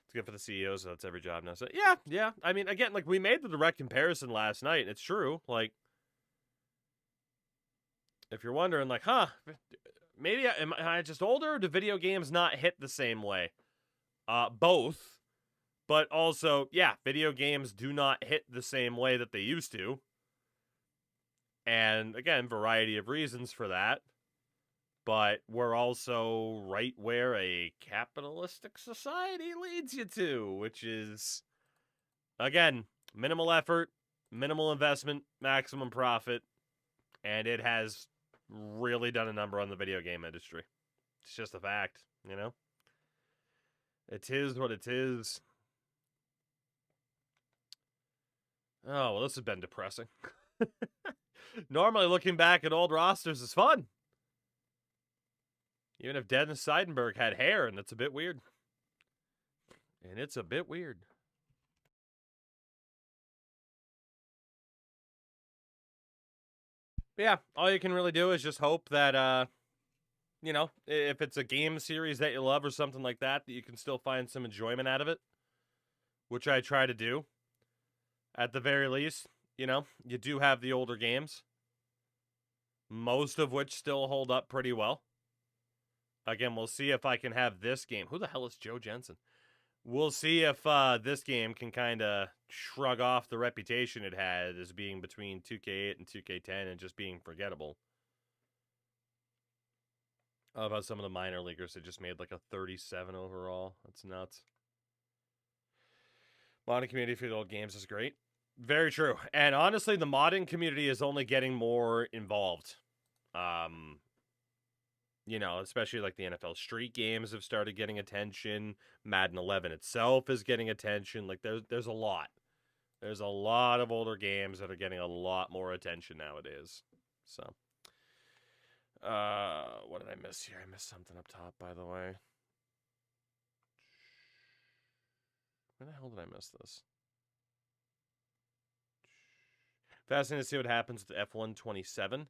It's good for the CEOs, so that's every job now. So yeah. I mean, again, like, we made the direct comparison last night, and it's true. Like, if you're wondering, like, maybe am I just older, or do video games not hit the same way? Both. But also, yeah, video games do not hit the same way that they used to. And, again, variety of reasons for that. But we're also right where a capitalistic society leads you to, which is, again, minimal effort, minimal investment, maximum profit, and it has really done a number on the video game industry. It's just a fact, you know? It is what it is. Oh, well, this has been depressing. Normally, looking back at old rosters is fun. Even if Dennis Seidenberg had hair, and that's a bit weird. And it's a bit weird. But yeah, all you can really do is just hope that, you know, if it's a game series that you love or something like that, that you can still find some enjoyment out of it, which I try to do. At the very least, you know, you do have the older games, most of which still hold up pretty well. Again, we'll see if I can have this game. Who the hell is Joe Jensen? We'll see if this game can kind of shrug off the reputation it had as being between 2K8 and 2K10 and just being forgettable. How about some of the minor leaguers that just made like a 37 overall? That's nuts. Modding community for the old games is great. Very true. And honestly, the modding community is only getting more involved. You know, especially like the NFL Street games have started getting attention. Madden 11 itself is getting attention. Like there's a lot. There's a lot of older games that are getting a lot more attention nowadays. So, what did I miss here? I missed something up top, by the way. Where the hell did I miss this? Fascinating to see what happens with F127.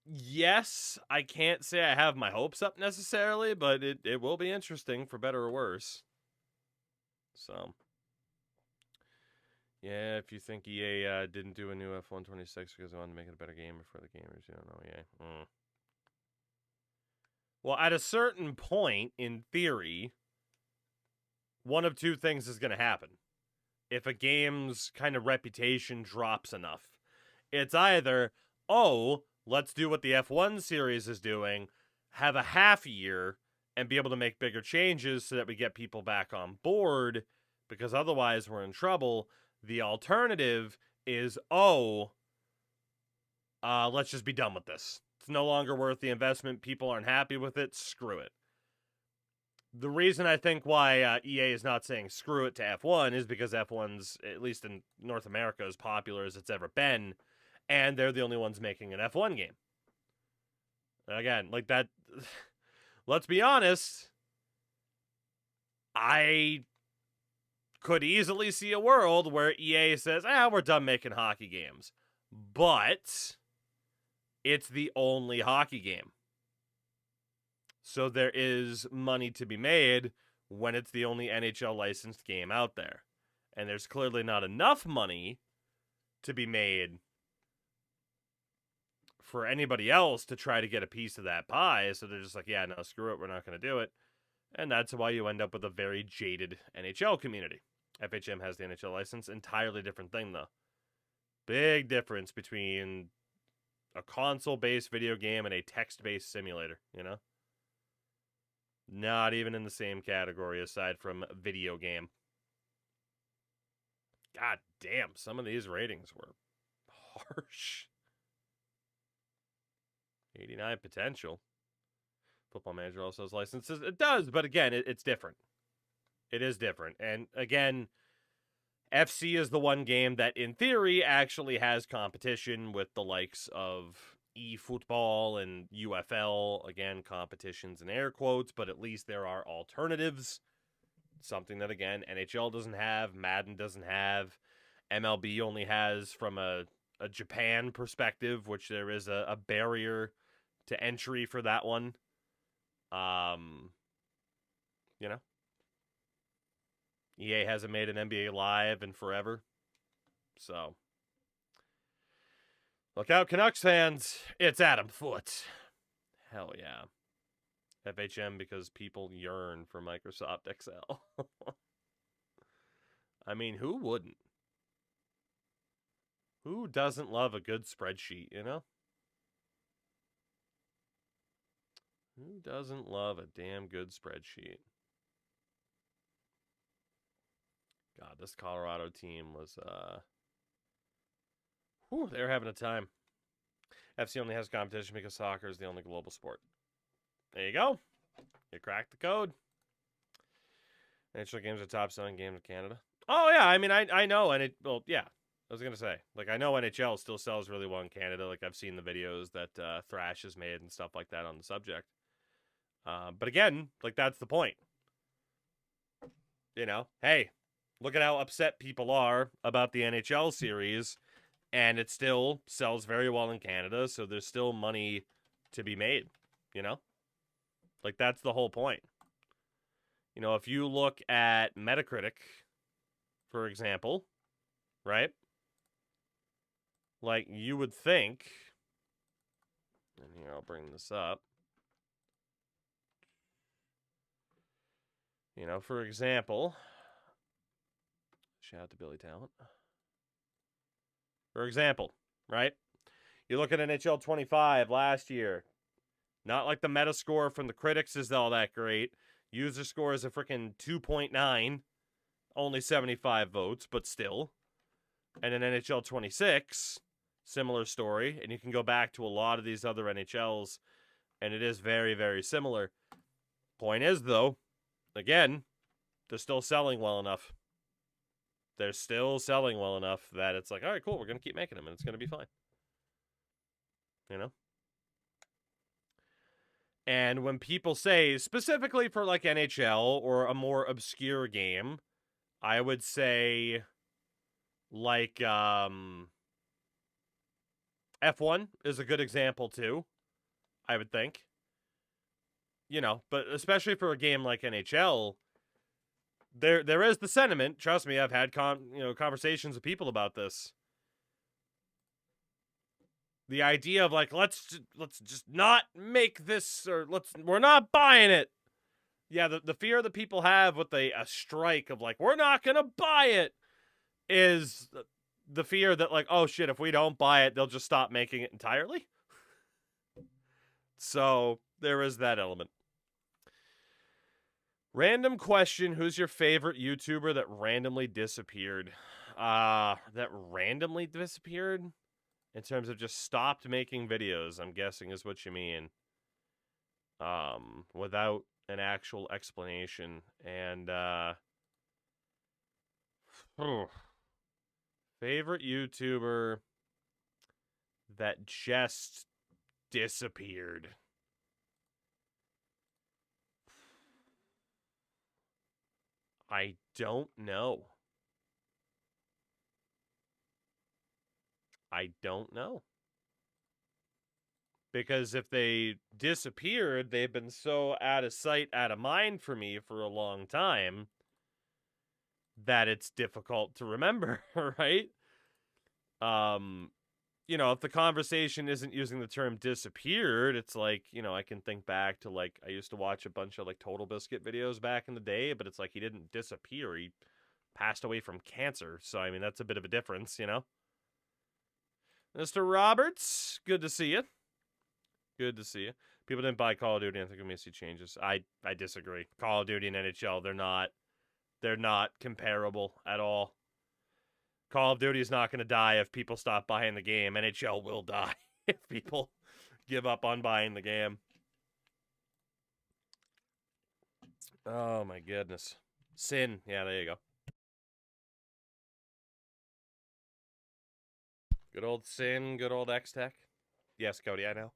Yes, I can't say I have my hopes up necessarily, but it will be interesting for better or worse. So, yeah, if you think EA didn't do a new F126 because they wanted to make it a better game for the gamers, you don't know EA. Well, at a certain point, in theory, one of two things is going to happen. If a game's kind of reputation drops enough, it's either, oh, let's do what the F1 series is doing, have a half year, and be able to make bigger changes so that we get people back on board, because otherwise we're in trouble. The alternative is, let's just be done with this. It's no longer worth the investment. People aren't happy with it. Screw it. The reason I think why EA is not saying screw it to F1 is because F1's, at least in North America, as popular as it's ever been, and they're the only ones making an F1 game. Again, like that, let's be honest, I could easily see a world where EA says, we're done making hockey games. But it's the only hockey game. So there is money to be made when it's the only NHL licensed game out there. And there's clearly not enough money to be made for anybody else to try to get a piece of that pie. So they're just like, yeah, no, screw it. We're not going to do it. And that's why you end up with a very jaded NHL community. FHM has the NHL license. Entirely different thing, though. Big difference between a console-based video game and a text-based simulator, you know? Not even in the same category aside from video game. God damn, some of these ratings were harsh. 89 potential. Football Manager also has licenses. It does, but again, it's different. It is different. And again, FC is the one game that, in theory, actually has competition with the likes of eFootball and UFL. Again, competitions in air quotes, but at least there are alternatives. Something that, again, NHL doesn't have, Madden doesn't have. MLB only has from a Japan perspective, which there is a barrier to entry for that one. You know, EA hasn't made an NBA Live in forever. So, look out, Canucks fans. It's Adam Foote. Hell yeah. FHM because people yearn for Microsoft Excel. I mean, who wouldn't? Who doesn't love a good spreadsheet, you know? Who doesn't love a damn good spreadsheet? God, this Colorado team was, they were having a time. FC only has competition because soccer is the only global sport. There you go. You cracked the code. NHL games are top selling games in Canada. Oh, yeah. I mean, I know. And yeah. I was going to say, like, I know NHL still sells really well in Canada. Like, I've seen the videos that Thrash has made and stuff like that on the subject. But again, like, that's the point. You know, hey, look at how upset people are about the NHL series, and it still sells very well in Canada, so there's still money to be made, you know? Like, that's the whole point. You know, if you look at Metacritic, for example, right? Like, you would think, and here, I'll bring this up. You know, for example, shout out to Billy Talent. For example, right? You look at NHL 25 last year. Not like the Metascore from the critics is all that great. User score is a freaking 2.9. Only 75 votes, but still. And in NHL 26, similar story. And you can go back to a lot of these other NHLs, and it is very, very similar. Point is, though, again, they're still selling well enough. They're still selling well enough that it's like, all right, cool, we're going to keep making them, and it's going to be fine. You know? And when people say, specifically for like NHL or a more obscure game, I would say like F1 is a good example too, I would think. You know, but especially for a game like NHL, there is the sentiment. Trust me, I've had conversations with people about this. The idea of like let's just not make this, or we're not buying it. Yeah, the fear that people have with a strike of like we're not gonna buy it is the fear that like, oh shit, if we don't buy it, they'll just stop making it entirely. So there is that element. Random question: who's your favorite YouTuber that randomly disappeared? That randomly disappeared? In terms of just stopped making videos, I'm guessing is what you mean. Without an actual explanation. And favorite YouTuber that just disappeared. I don't know. I don't know. Because if they disappeared, they've been so out of sight, out of mind for me for a long time that it's difficult to remember, right? You know, if the conversation isn't using the term disappeared, it's like, you know, I can think back to like, I used to watch a bunch of like Total Biscuit videos back in the day, but it's like he didn't disappear. He passed away from cancer. So, I mean, that's a bit of a difference, you know? Mr. Roberts, good to see you. Good to see you. People didn't buy Call of Duty. I think we may see changes. I disagree. Call of Duty and NHL, they're not comparable at all. Call of Duty is not going to die if people stop buying the game. NHL will die if people give up on buying the game. Oh my goodness. Sin. Yeah, there you go. Good old Sin, good old X-Tech. Yes, Cody, I know.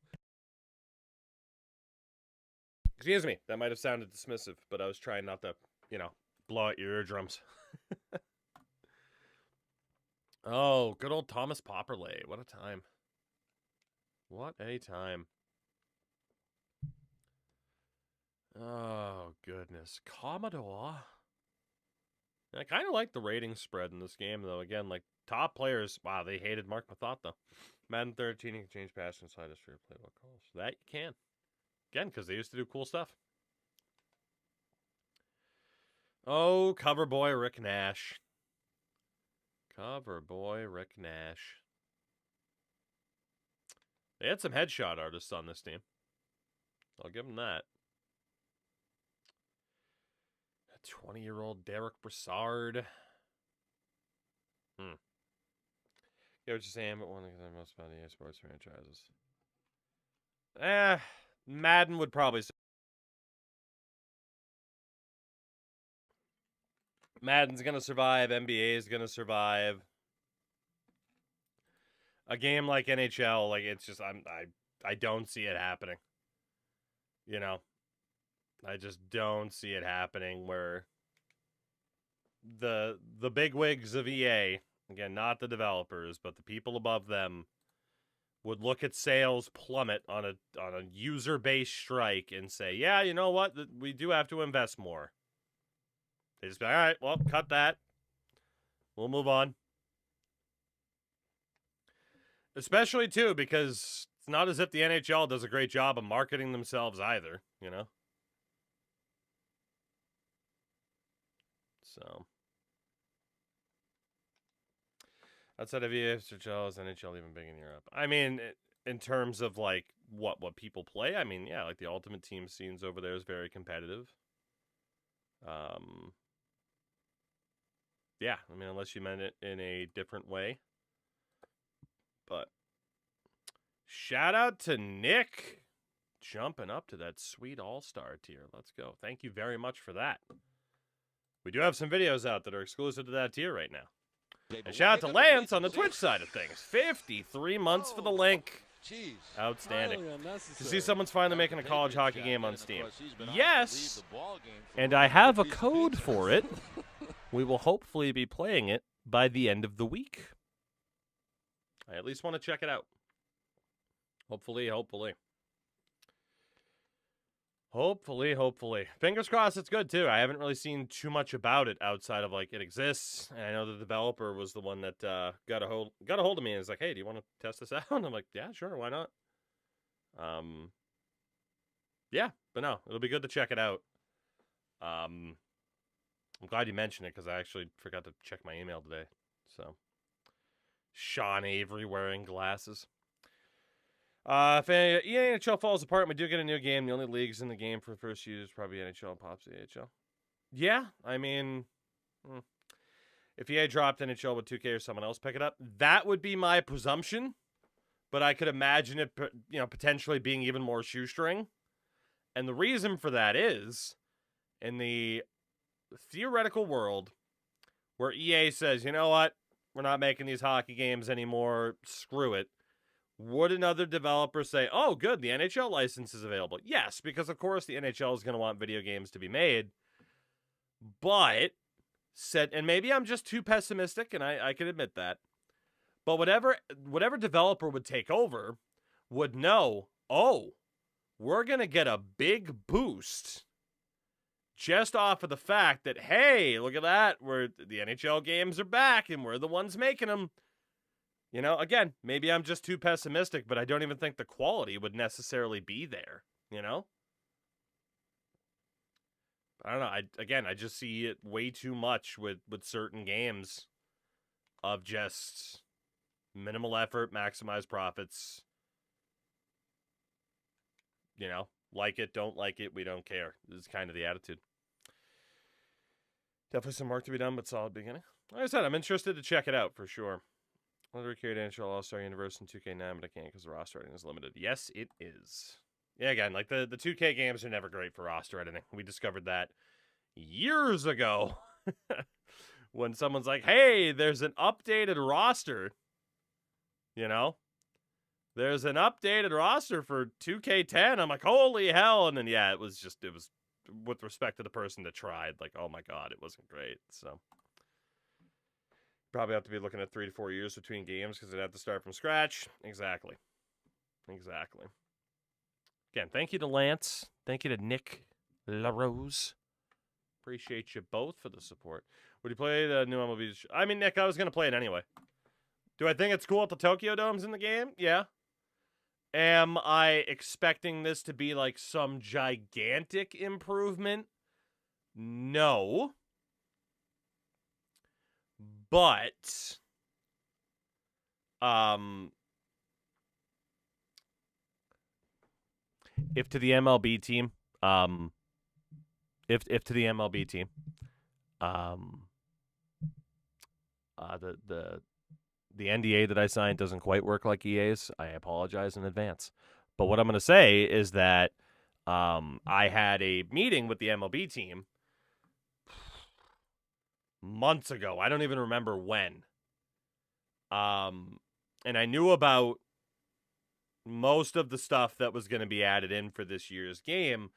Excuse me, that might have sounded dismissive, but I was trying not to, you know, blow out your eardrums. Oh, good old Thomas Popperley. What a time. What a time. Oh, goodness. Commodore. I kind of like the rating spread in this game, though. Again, like, top players, wow, they hated Mark Mathot, though. Madden 13, you can change pass inside history or playbook calls. That you can. Again, because they used to do cool stuff. Oh, cover boy Rick Nash. Cover boy Rick Nash. They had some headshot artists on this team. I'll give them that. 20-year-old Derek Brassard. Yeah, what you're saying, but one of the most about the sports franchises. Madden would probably say. Madden's gonna survive. NBA is gonna survive. A game like NHL, like it's just I don't see it happening. You know, I just don't see it happening where the bigwigs of EA, again, not the developers, but the people above them, would look at sales plummet on a user-based strike and say, yeah, you know what? We do have to invest more. They just be like, all right, well, cut that. We'll move on. Especially, too, because it's not as if the NHL does a great job of marketing themselves either, you know? So, outside of ESHL, is NHL even big in Europe? I mean, in terms of, like, what people play, I mean, yeah, like, the Ultimate Team scenes over there is very competitive. Yeah, I mean, unless you meant it in a different way. But shout out to Nick jumping up to that sweet all-star tier. Let's go. Thank you very much for that. We do have some videos out that are exclusive to that tier right now. And shout out to Lance on the Twitch side of things. 53 months for the link. Outstanding. To see someone's finally making a college hockey game on Steam. Yes, and I have a code for it. We will hopefully be playing it by the end of the week. I at least want to check it out. Hopefully. Fingers crossed it's good, too. I haven't really seen too much about it outside of, like, it exists. And I know the developer was the one that got a hold of me and was like, hey, do you want to test this out? And I'm like, yeah, sure, why not? Yeah, but no, it'll be good to check it out. I'm glad you mentioned it because I actually forgot to check my email today. So, Sean Avery wearing glasses. If EA NHL falls apart and we do get a new game, the only leagues in the game for the first use probably NHL and Pops AHL. Yeah, I mean, if EA dropped NHL, would 2K or someone else pick it up? That would be my presumption, but I could imagine it, potentially being even more shoestring. And the reason for that is, in the theoretical world where EA says, you know what, we're not making these hockey games anymore, screw it. Would another developer say, oh, good, the NHL license is available? Yes, because, of course, the NHL is going to want video games to be made. But, and maybe I'm just too pessimistic, and I can admit that. But whatever developer would take over would know, oh, we're going to get a big boost just off of the fact that, hey, look at that, the NHL games are back, and we're the ones making them. Again, maybe I'm just too pessimistic, but I don't even think the quality would necessarily be there, I don't know. I just see it way too much with certain games of just minimal effort, maximize profits. Like it, don't like it, we don't care. This is kind of the attitude. Definitely some work to be done, but solid beginning. Like I said, I'm interested to check it out for sure. I want to recreate NHL All-Star Universe in 2K9, but I can't because the roster editing is limited. Yes, it is. Yeah, again, like the 2K games are never great for roster editing. We discovered that years ago when someone's like, hey, there's an updated roster. There's an updated roster for 2K10. I'm like, holy hell. And then, yeah, it was with respect to the person that tried, like, oh my God, it wasn't great. So probably have to be looking at 3 to 4 years between games because they'd have to start from scratch. Exactly. Again, thank you to Lance. Thank you to Nick LaRose. Appreciate you both for the support. Would you play the new MLB? I mean, Nick, I was going to play it anyway. Do I think it's cool if the Tokyo Dome's in the game? Yeah. Am I expecting this to be like some gigantic improvement? No. But, if to the MLB team, if to the MLB team, the NDA that I signed doesn't quite work like EA's, I apologize in advance. But what I'm going to say is that I had a meeting with the MLB team months ago. I don't even remember when. And I knew about most of the stuff that was going to be added in for this year's game.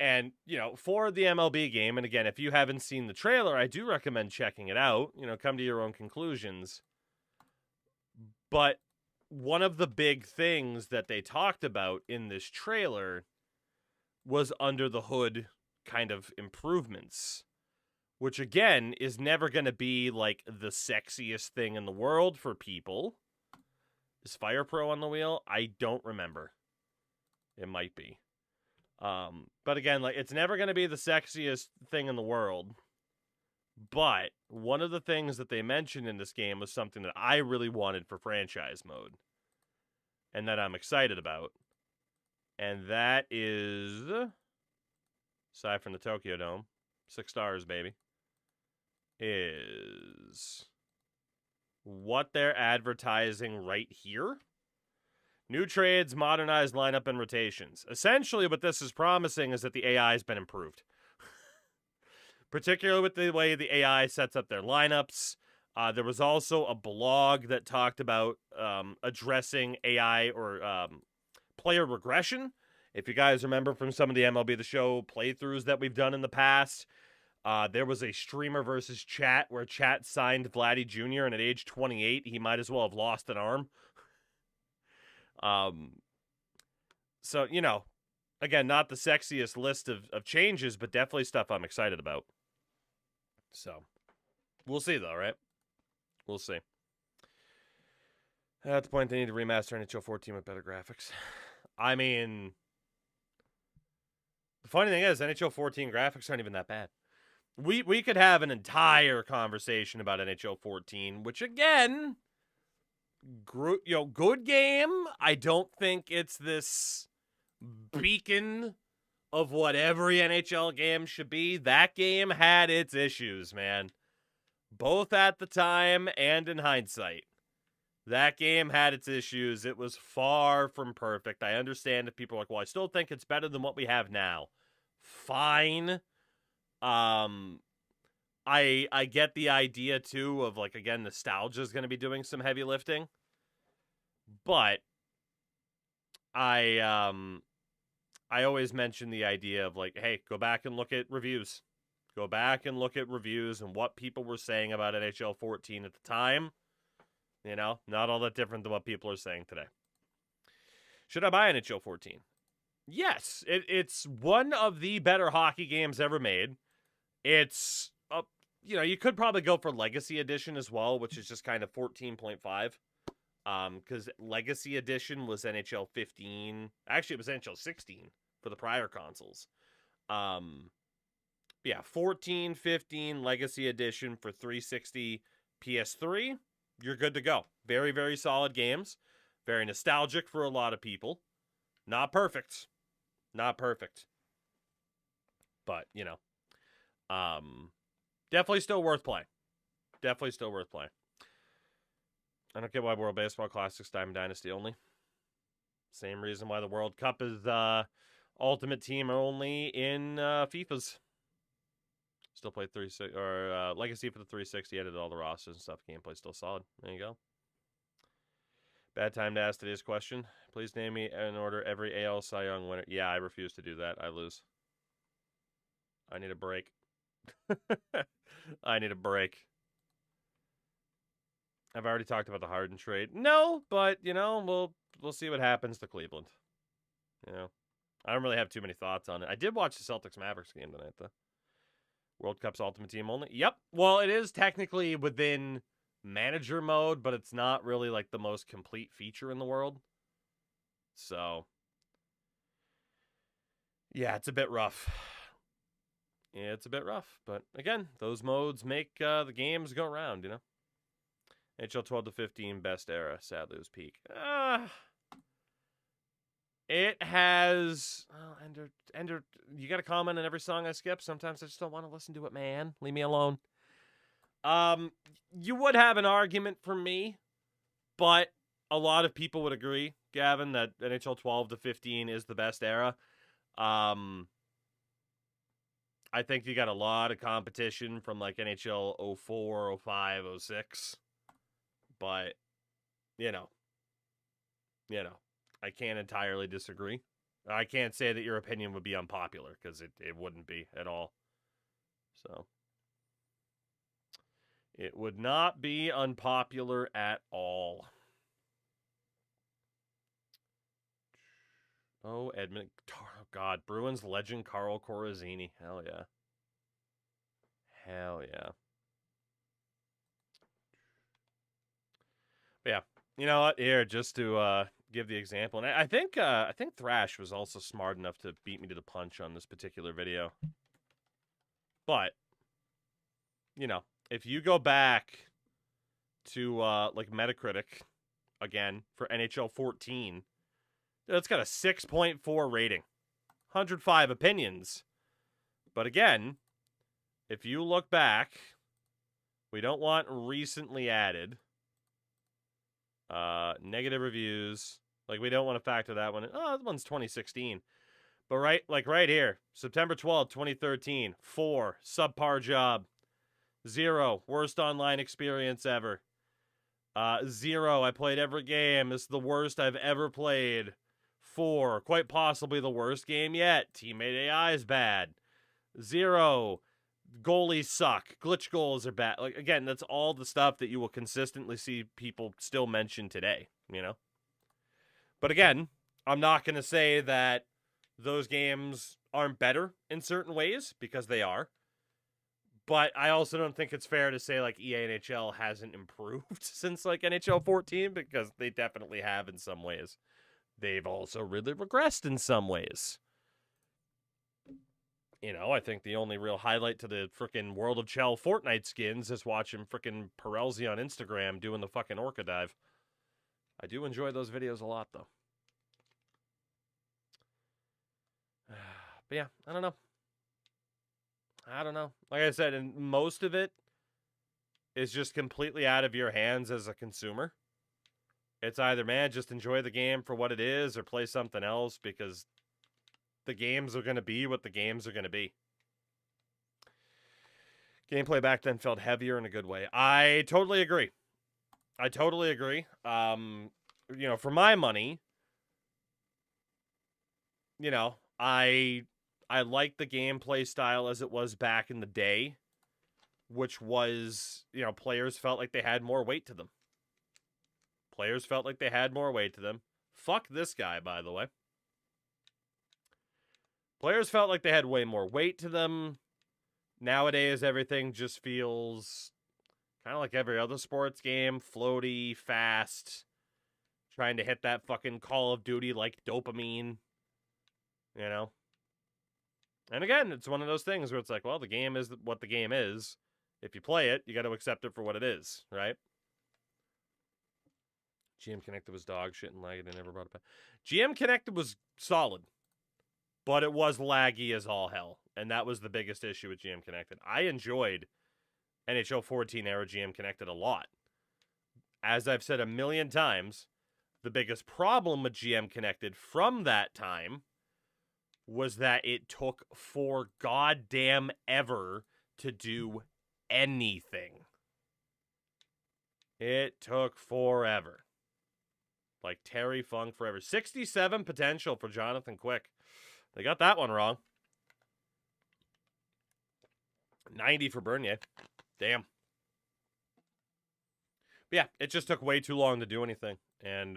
And, for the MLB game, and again, if you haven't seen the trailer, I do recommend checking it out. Come to your own conclusions. But one of the big things that they talked about in this trailer was under the hood kind of improvements, which again is never going to be like the sexiest thing in the world for people. Is Fire Pro on the wheel? I don't remember. It might be. But again, like, it's never going to be the sexiest thing in the world. But one of the things that they mentioned in this game was something that I really wanted for franchise mode. And that I'm excited about. And that is, aside from the Tokyo Dome, 6 stars, baby, is what they're advertising right here. New trades, modernized lineup, and rotations. Essentially, what this is promising is that the AI has been improved. Particularly with the way the AI sets up their lineups. There was also a blog that talked about addressing AI or player regression. If you guys remember from some of the MLB The Show playthroughs that we've done in the past, there was a streamer versus chat where chat signed Vladdy Jr. and at age 28, he might as well have lost an arm. So, again, not the sexiest list of changes, but definitely stuff I'm excited about. So, we'll see though, right? We'll see. At the point, they need to remaster NHL 14 with better graphics. I mean, the funny thing is, NHL 14 graphics aren't even that bad. We could have an entire conversation about NHL 14, which again, good game. I don't think it's this beacon of what every NHL game should be. That game had its issues, man. Both at the time and in hindsight. That game had its issues. It was far from perfect. I understand if people are like, well, I still think it's better than what we have now. Fine. I get the idea too of, like, again, nostalgia is going to be doing some heavy lifting. But I always mention the idea of, like, hey, go back and look at reviews. Go back and look at reviews and what people were saying about NHL 14 at the time. Not all that different than what people are saying today. Should I buy NHL 14? Yes, it's one of the better hockey games ever made. It's, you could probably go for Legacy Edition as well, which is just kind of 14.5. Because Legacy Edition was NHL 15. Actually, it was NHL 16 for the prior consoles. 14, 15, Legacy Edition for 360 PS3. You're good to go. Very, very solid games. Very nostalgic for a lot of people. Not perfect. Not perfect. But, definitely still worth playing. Definitely still worth playing. I don't get why World Baseball Classics Diamond Dynasty only. Same reason why the World Cup is Ultimate Team only in FIFA's. Still played Legacy for the 360. Edited all the rosters and stuff. Gameplay still solid. There you go. Bad time to ask today's question. Please name me in order every AL Cy Young winner. Yeah, I refuse to do that. I lose. I need a break. I need a break. I've already talked about the Harden trade. No, but, we'll see what happens to Cleveland. I don't really have too many thoughts on it. I did watch the Celtics-Mavericks game tonight, though. World Cup's Ultimate Team only? Yep. Well, it is technically within manager mode, but it's not really, like, the most complete feature in the world. So, yeah, it's a bit rough. Yeah, it's a bit rough. But, again, those modes make the games go round, NHL 12 to 15, best era. Sadly, it was peak. It has... Ender, you got to comment on every song I skip. Sometimes I just don't want to listen to it, man. Leave me alone. You would have an argument for me, but a lot of people would agree, Gavin, that NHL 12 to 15 is the best era. I think you got a lot of competition from, like, NHL 04, 05, 06. But, I can't entirely disagree. I can't say that your opinion would be unpopular, because it wouldn't be at all. So, it would not be unpopular at all. Oh, Edmund. Oh, God. Bruins legend Carl Corazzini. Hell yeah. Hell yeah. But yeah. You know what? Here, just to give the example. And I think Thrash was also smart enough to beat me to the punch on this particular video. But, you know, if you go back to like Metacritic again for NHL 14, it's got a 6.4 rating. 105 opinions. But again, if you look back, we don't want recently added negative reviews. Like, we don't want to factor that one in. Oh, that one's 2016. But right here, September 12th, 2013, 4, subpar job. 0, worst online experience ever. 0, I played every game. This is the worst I've ever played. 4, quite possibly the worst game yet. Teammate AI is bad. 0, goalies suck. Glitch goals are bad. Like, again, that's all the stuff that you will consistently see people still mention today, you know? But again, I'm not going to say that those games aren't better in certain ways, because they are. But I also don't think it's fair to say, like, EA NHL hasn't improved since, like, NHL 14, because they definitely have in some ways. They've also really regressed in some ways. You know, I think the only real highlight to the frickin' World of Chell Fortnite skins is watching frickin' Perelzi on Instagram doing the fucking Orca dive. I do enjoy those videos a lot, though. But yeah, I don't know. Like I said, and most of it is just completely out of your hands as a consumer. It's either, man, just enjoy the game for what it is, or play something else, because the games are going to be what the games are going to be. Gameplay back then felt heavier in a good way. I totally agree. You know, for my money, you know, I like the gameplay style as it was back in the day, which was, you know, players felt like they had more weight to them. Fuck this guy, by the way. Players felt like they had way more weight to them. Nowadays, everything just feels kind of like every other sports game. Floaty, fast, trying to hit that fucking Call of Duty like dopamine, you know? And again, it's one of those things where it's like, well, the game is what the game is. If you play it, you got to accept it for what it is, right? GM Connected was dog shit and laggy. They never brought it back. GM Connected was solid, but it was laggy as all hell. And that was the biggest issue with GM Connected. I enjoyed NHL 14 era GM Connected a lot. As I've said a million times, the biggest problem with GM Connected from that time was that it took for goddamn ever to do anything. It took forever. Like Terry Funk forever. 67 potential for Jonathan Quick. They got that one wrong. 90 for Bernier. Damn. But yeah, it just took way too long to do anything. And,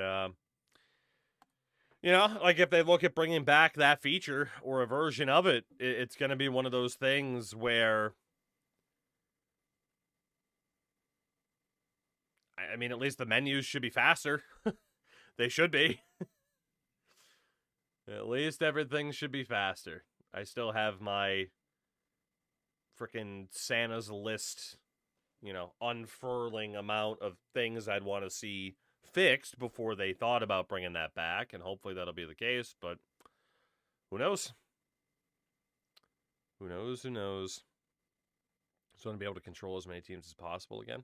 you know, like if they look at bringing back that feature or a version of it, it's going to be one of those things where, I mean, at least the menus should be faster. They should be. At least everything should be faster. I still have my frickin' Santa's list, you know, unfurling amount of things I'd want to see fixed before they thought about bringing that back, and hopefully that'll be the case, but who knows? Who knows? Just want to be able to control as many teams as possible again.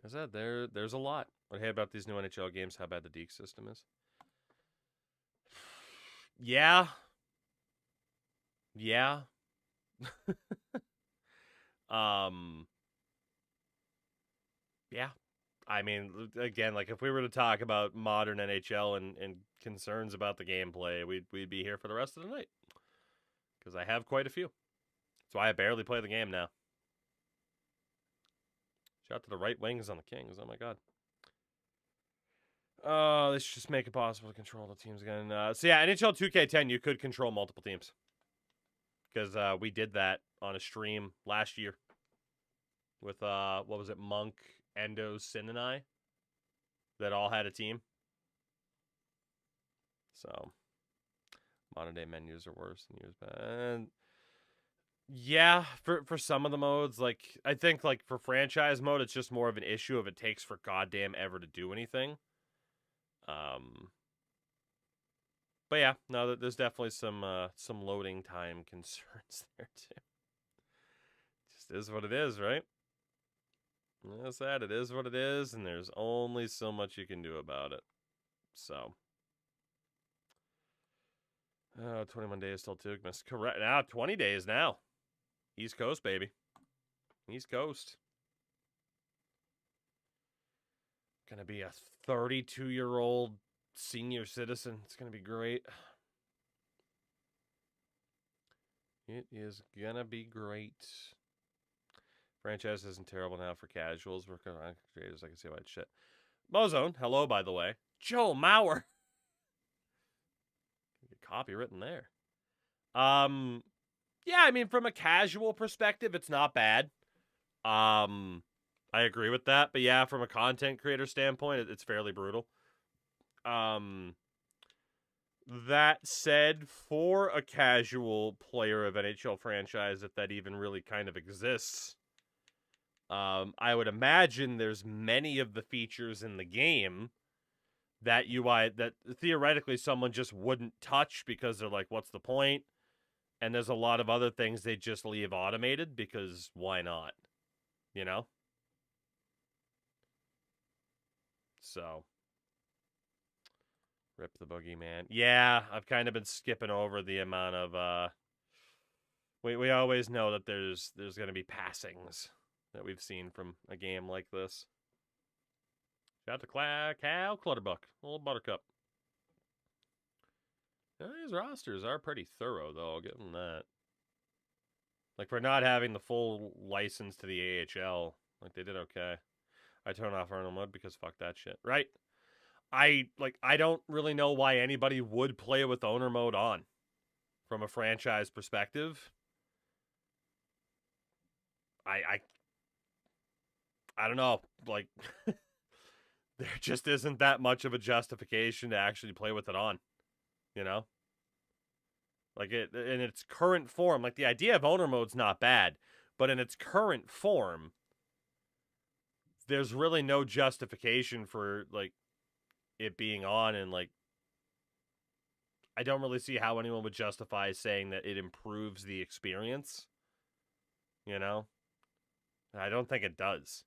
As I said, there's a lot. What I hate about these new NHL games, how bad the Deke system is. Yeah. Yeah. Yeah. I mean, again, like if we were to talk about modern NHL and concerns about the gameplay, we'd be here for the rest of the night. Because I have quite a few. That's why I barely play the game now. Shout out to the right wings on the Kings. Oh my god. They should just make it possible to control the teams again. So yeah, NHL 2K10, you could control multiple teams. Because we did that on a stream last year. With, what was it, Monk, Endo, Sin, and I. That all had a team. So, modern day menus are worse than years back. And yeah, for some of the modes, like, I think, like, for franchise mode, it's just more of an issue if it takes for goddamn ever to do anything. But yeah, no, there's definitely some loading time concerns there, too. Just is what it is, right? That's that. It is what it is, and there's only so much you can do about it. So. 21 days till Tugmas. Correct. Now, 20 days now. East Coast, baby. East Coast. Gonna be a 32-year-old senior citizen. It's gonna be great. It is gonna be great. Franchise isn't terrible now for casuals. We're on creators. I can see why it's shit. Mozone, hello, by the way. Joe Mauer. Get copywritten there. Yeah, I mean, from a casual perspective, it's not bad. I agree with that. But yeah, from a content creator standpoint, it's fairly brutal. That said, for a casual player of NHL franchise, if that even really kind of exists, I would imagine there's many of the features in the game that that theoretically someone just wouldn't touch because they're like, what's the point? And there's a lot of other things they just leave automated because why not? You know? So, rip the boogeyman. Yeah, I've kind of been skipping over the amount of, we always know that there's going to be passings that we've seen from a game like this. Shout out to Cal Clutterbuck, little buttercup. These rosters are pretty thorough, though. I'll give them that. Like, for not having the full license to the AHL, like, they did okay. I turn off Earnal mode because fuck that shit, right? I don't really know why anybody would play with owner mode on from a franchise perspective. I don't know, like, there just isn't that much of a justification to actually play with it on, you know? Like, it in its current form, like, the idea of owner mode's not bad, but in its current form, there's really no justification for, like, it being on, and, like, I don't really see how anyone would justify saying that it improves the experience, you know? I don't think it does.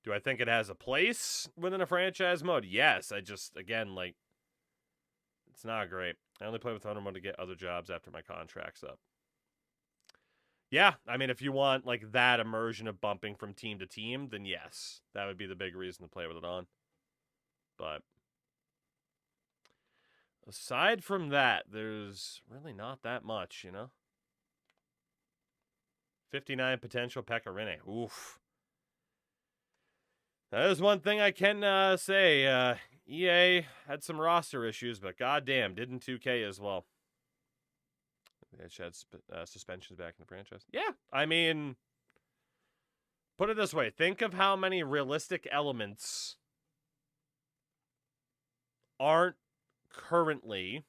Do I think it has a place within a franchise mode? Yes. I just, again, like, it's not great. I only play with owner mode to get other jobs after my contract's up. Yeah, I mean, if you want, like, that immersion of bumping from team to team, then yes. That would be the big reason to play with it on. But aside from that, there's really not that much, you know? 59 potential Pecorine. Oof. That is one thing I can say. EA had some roster issues, but goddamn, didn't 2K as well. They had suspensions back in the franchise. Yeah, I mean, put it this way. Think of how many realistic elements aren't currently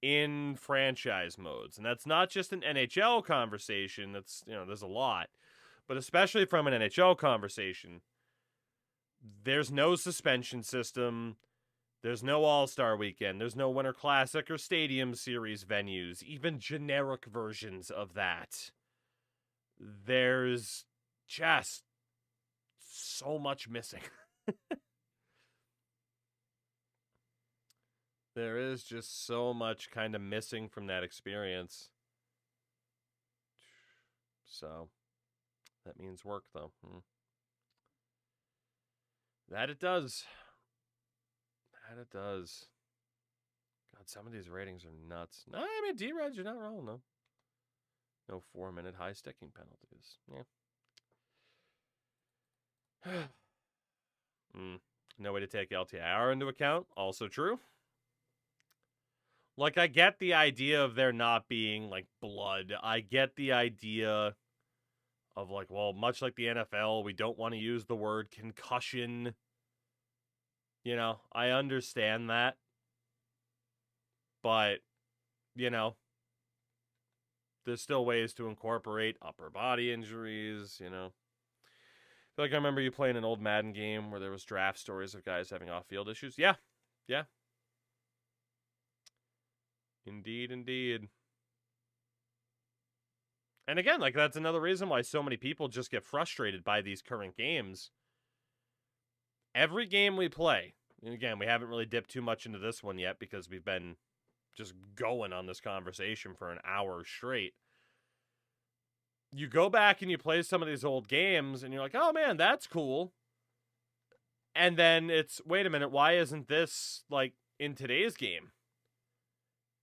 in franchise modes. And that's not just an NHL conversation. That's, you know, there's a lot. But especially from an NHL conversation, there's no suspension system. There's no All-Star Weekend. There's no Winter Classic or Stadium Series venues, even generic versions of that. There's just so much missing. There is just so much kind of missing from that experience. So, that means work, though. That it does. That it does. God, some of these ratings are nuts. No, I mean, D-Reg, you're not wrong, though. No 4-minute high sticking penalties. Yeah. No way to take LTIR into account. Also true. Like, I get the idea of there not being, like, blood. I get the idea of, like, well, much like the NFL, we don't want to use the word concussion. You know, I understand that. But, you know, there's still ways to incorporate upper body injuries, you know. I feel like I remember you playing an old Madden game where there was draft stories of guys having off-field issues. Yeah. Yeah. Indeed, indeed. And again, like, that's another reason why so many people just get frustrated by these current games. Every game we play, and again, we haven't really dipped too much into this one yet because we've been just going on this conversation for an hour straight. You go back and you play some of these old games and you're like, oh man, that's cool. And then it's, wait a minute, why isn't this, like, in today's game?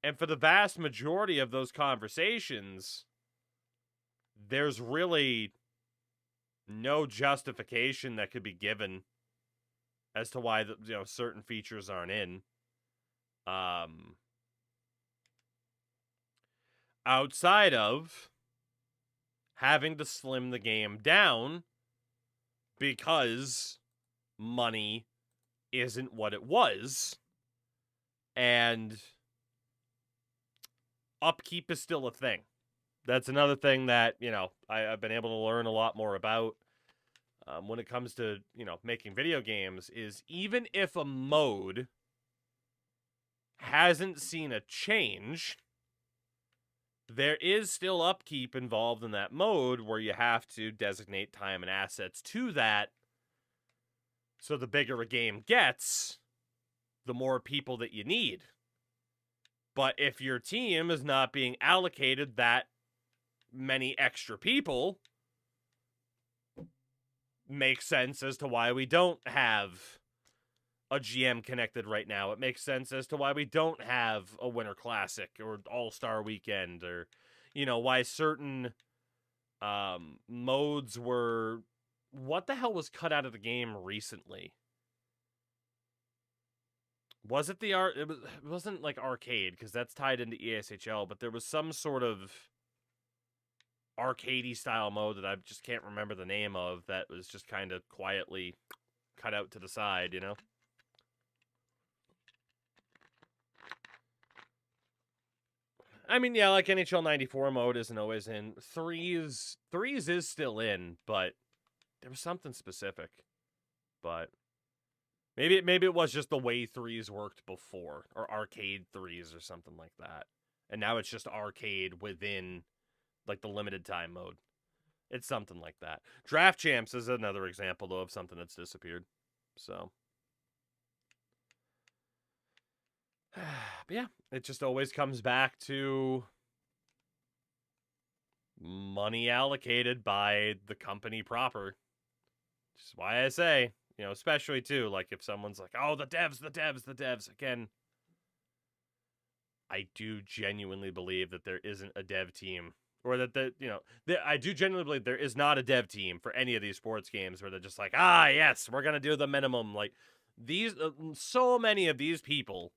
And for the vast majority of those conversations, there's really no justification that could be given as to why certain features aren't in. Outside of having to slim the game down because money isn't what it was, and upkeep is still a thing. That's another thing that, I've been able to learn a lot more about when it comes to, making video games, is even if a mode hasn't seen a change, there is still upkeep involved in that mode where you have to designate time and assets to that. So the bigger a game gets, the more people that you need. But if your team is not being allocated that many extra people, makes sense as to why we don't have a GM connected right now. It makes sense as to why we don't have a Winter Classic or All-Star Weekend, or, why certain modes were... What the hell was cut out of the game recently? Was it it wasn't like arcade, because that's tied into ESHL, but there was some sort of arcadey style mode that I just can't remember the name of that was just kind of quietly cut out to the side, I mean, yeah, like NHL 94 mode isn't always in. Threes is still in, but there was something specific. But maybe it was just the way threes worked before, or arcade threes or something like that. And now it's just arcade within, like, the limited time mode. It's something like that. Draft Champs is another example, though, of something that's disappeared. So... But yeah, it just always comes back to money allocated by the company proper. Which is why I say, especially too, like if someone's like, oh, the devs. Again, I do genuinely believe that there isn't a dev team, or that I do genuinely believe there is not a dev team for any of these sports games where they're just like, yes, we're going to do the minimum. Like, these, so many of these people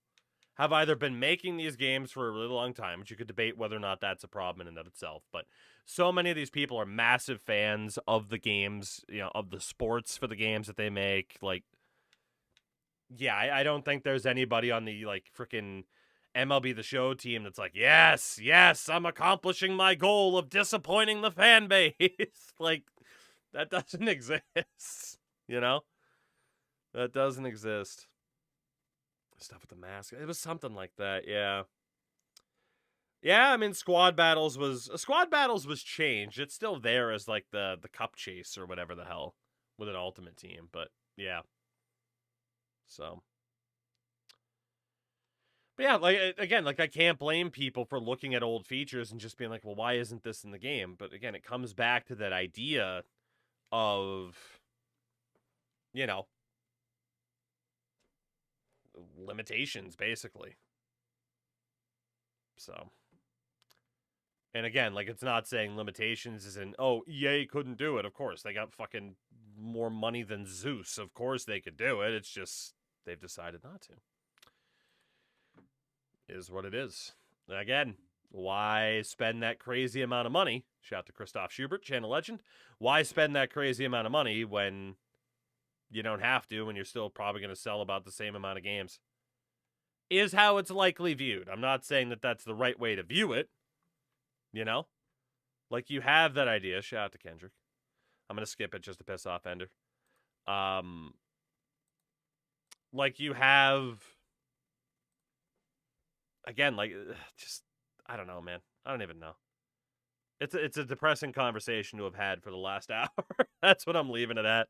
have either been making these games for a really long time, which you could debate whether or not that's a problem in and of itself, but so many of these people are massive fans of the games, of the sports for the games that they make. Like, yeah, I don't think there's anybody on the, like, freaking MLB The Show team that's like, yes, I'm accomplishing my goal of disappointing the fan base. Like, that doesn't exist, That doesn't exist. Stuff with the mask. It was something like that, yeah. Yeah, I mean, Squad Battles was changed. It's still there as, like, the cup chase or whatever the hell with an Ultimate Team, but yeah. So. But yeah, like, again, like, I can't blame people for looking at old features and just being like, well, why isn't this in the game? But again, it comes back to that idea of, limitations, basically. So, and again, like, it's not saying limitations is in, oh, EA couldn't do it. Of course, they got fucking more money than Zeus. Of course they could do it. It's just they've decided not to. Is what it is. Again, why spend that crazy amount of money? Shout out to Christoph Schubert, channel legend. Why spend that crazy amount of money when you don't have to, and you're still probably going to sell about the same amount of games? Is how it's likely viewed. I'm not saying that that's the right way to view it. You know? Like, you have that idea. Shout out to Kendrick. I'm going to skip it just to piss off Ender. Like, you have... Again, like, just... I don't know, man. I don't even know. It's a depressing conversation to have had for the last hour. That's what I'm leaving it at.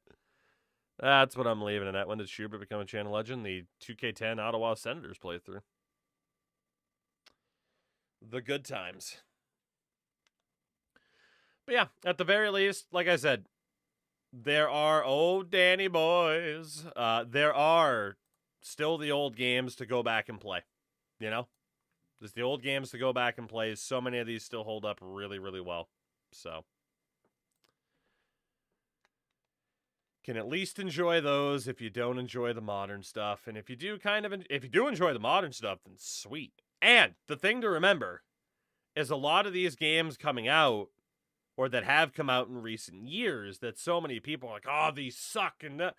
That's what I'm leaving it at. When did Schubert become a channel legend? The 2K10 Ottawa Senators playthrough. The good times. But yeah, at the very least, like I said, there are, oh, Danny boys, there are still the old games to go back and play, you know? There's the old games to go back and play. So many of these still hold up really, really well. So, can at least enjoy those if you don't enjoy the modern stuff. And if you do if you do enjoy the modern stuff, then sweet. And the thing to remember is a lot of these games coming out, or that have come out in recent years, that so many people are like, oh, these suck. And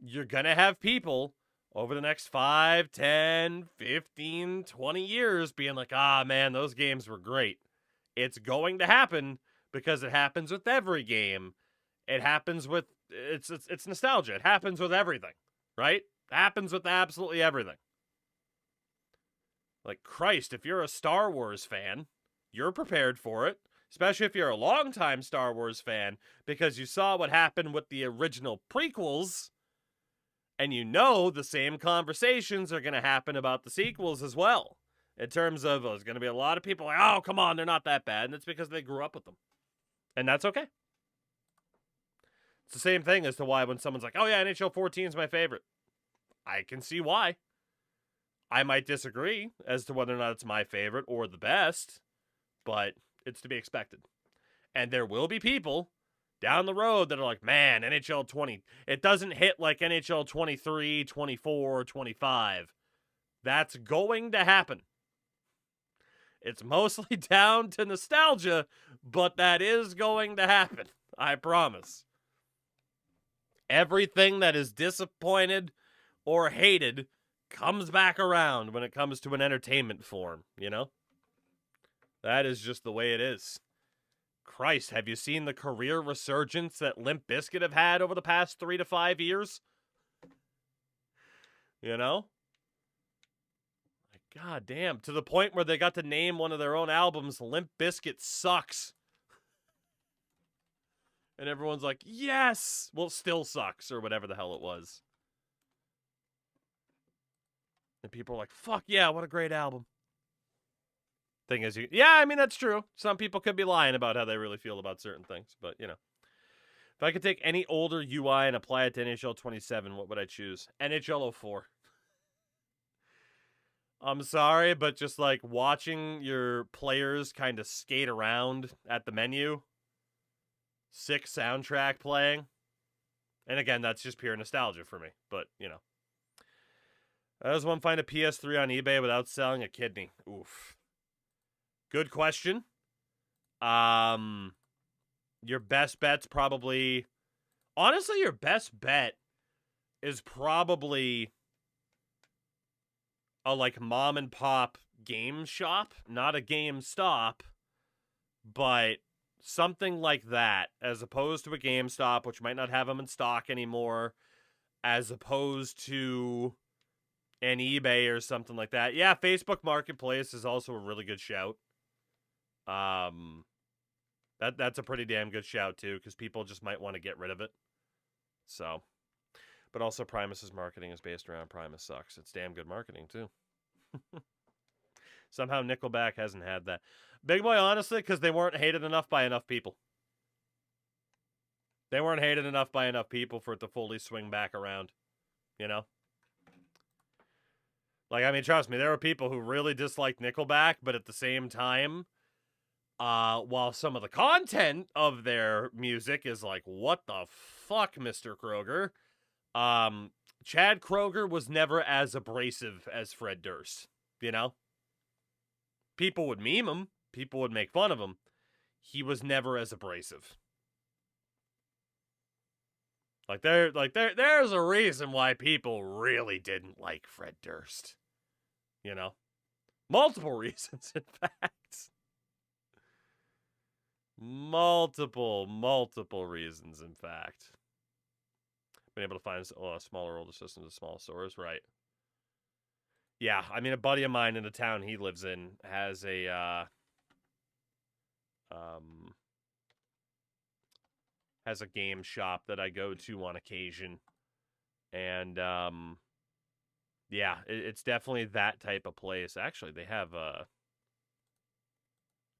you're going to have people over the next 5, 10, 15, 20 years being like, ah, man, those games were great. It's going to happen because it happens with every game. It happens with, it's nostalgia. It happens with everything, right? It happens with absolutely everything. Like, Christ, if you're a Star Wars fan, you're prepared for it. Especially if you're a longtime Star Wars fan, because you saw what happened with the original prequels, and you know the same conversations are going to happen about the sequels as well. In terms of, there's going to be a lot of people like, oh, come on, they're not that bad. And it's because they grew up with them. And that's okay. It's the same thing as to why when someone's like, oh yeah, NHL 14 is my favorite. I can see why. I might disagree as to whether or not it's my favorite or the best, but it's to be expected. And there will be people down the road that are like, man, NHL 20, it doesn't hit like NHL 23, 24, 25. That's going to happen. It's mostly down to nostalgia, but that is going to happen. I promise. Everything that is disappointed or hated comes back around when it comes to an entertainment form, you know? That is just the way it is. Christ, have you seen the career resurgence that Limp Bizkit have had over the past 3 to 5 years? You know? God damn, to the point where they got to name one of their own albums Limp Bizkit Sucks. And everyone's like, yes! Well, it still sucks, or whatever the hell it was. And people are like, fuck yeah, what a great album. Thing is, yeah, I mean, that's true. Some people could be lying about how they really feel about certain things, but, you know. If I could take any older UI and apply it to NHL 27, what would I choose? NHL 04. I'm sorry, but just like watching your players kind of skate around at the menu, sick soundtrack playing. And again, that's just pure nostalgia for me, but, you know. Does one find a PS3 on eBay without selling a kidney? Oof. Good question. Your best bet's probably... Honestly, your best bet is probably a, like, mom-and-pop game shop. Not a GameStop, but something like that, as opposed to a GameStop, which might not have them in stock anymore, as opposed to an eBay or something like that. Yeah, Facebook Marketplace is also a really good shout. That's a pretty damn good shout, too, because people just might want to get rid of it. So, but also Primus's marketing is based around Primus sucks. It's damn good marketing, too. Somehow Nickelback hasn't had that. Big Boy, honestly, because they weren't hated enough by enough people. They weren't hated enough by enough people for it to fully swing back around. You know? Like, I mean, trust me, there are people who really dislike Nickelback, but at the same time, while some of the content of their music is like, what the fuck, Mr. Kroger? Chad Kroger was never as abrasive as Fred Durst, you know? People would meme him, people would make fun of him. He was never as abrasive. There's a reason why people really didn't like Fred Durst. You know? Multiple reasons, in fact. Multiple reasons, in fact. Been able to find smaller, older systems with small stores, right? Yeah, I mean, a buddy of mine in the town he lives in has a game shop that I go to on occasion, and yeah, it's definitely that type of place. Actually, they have a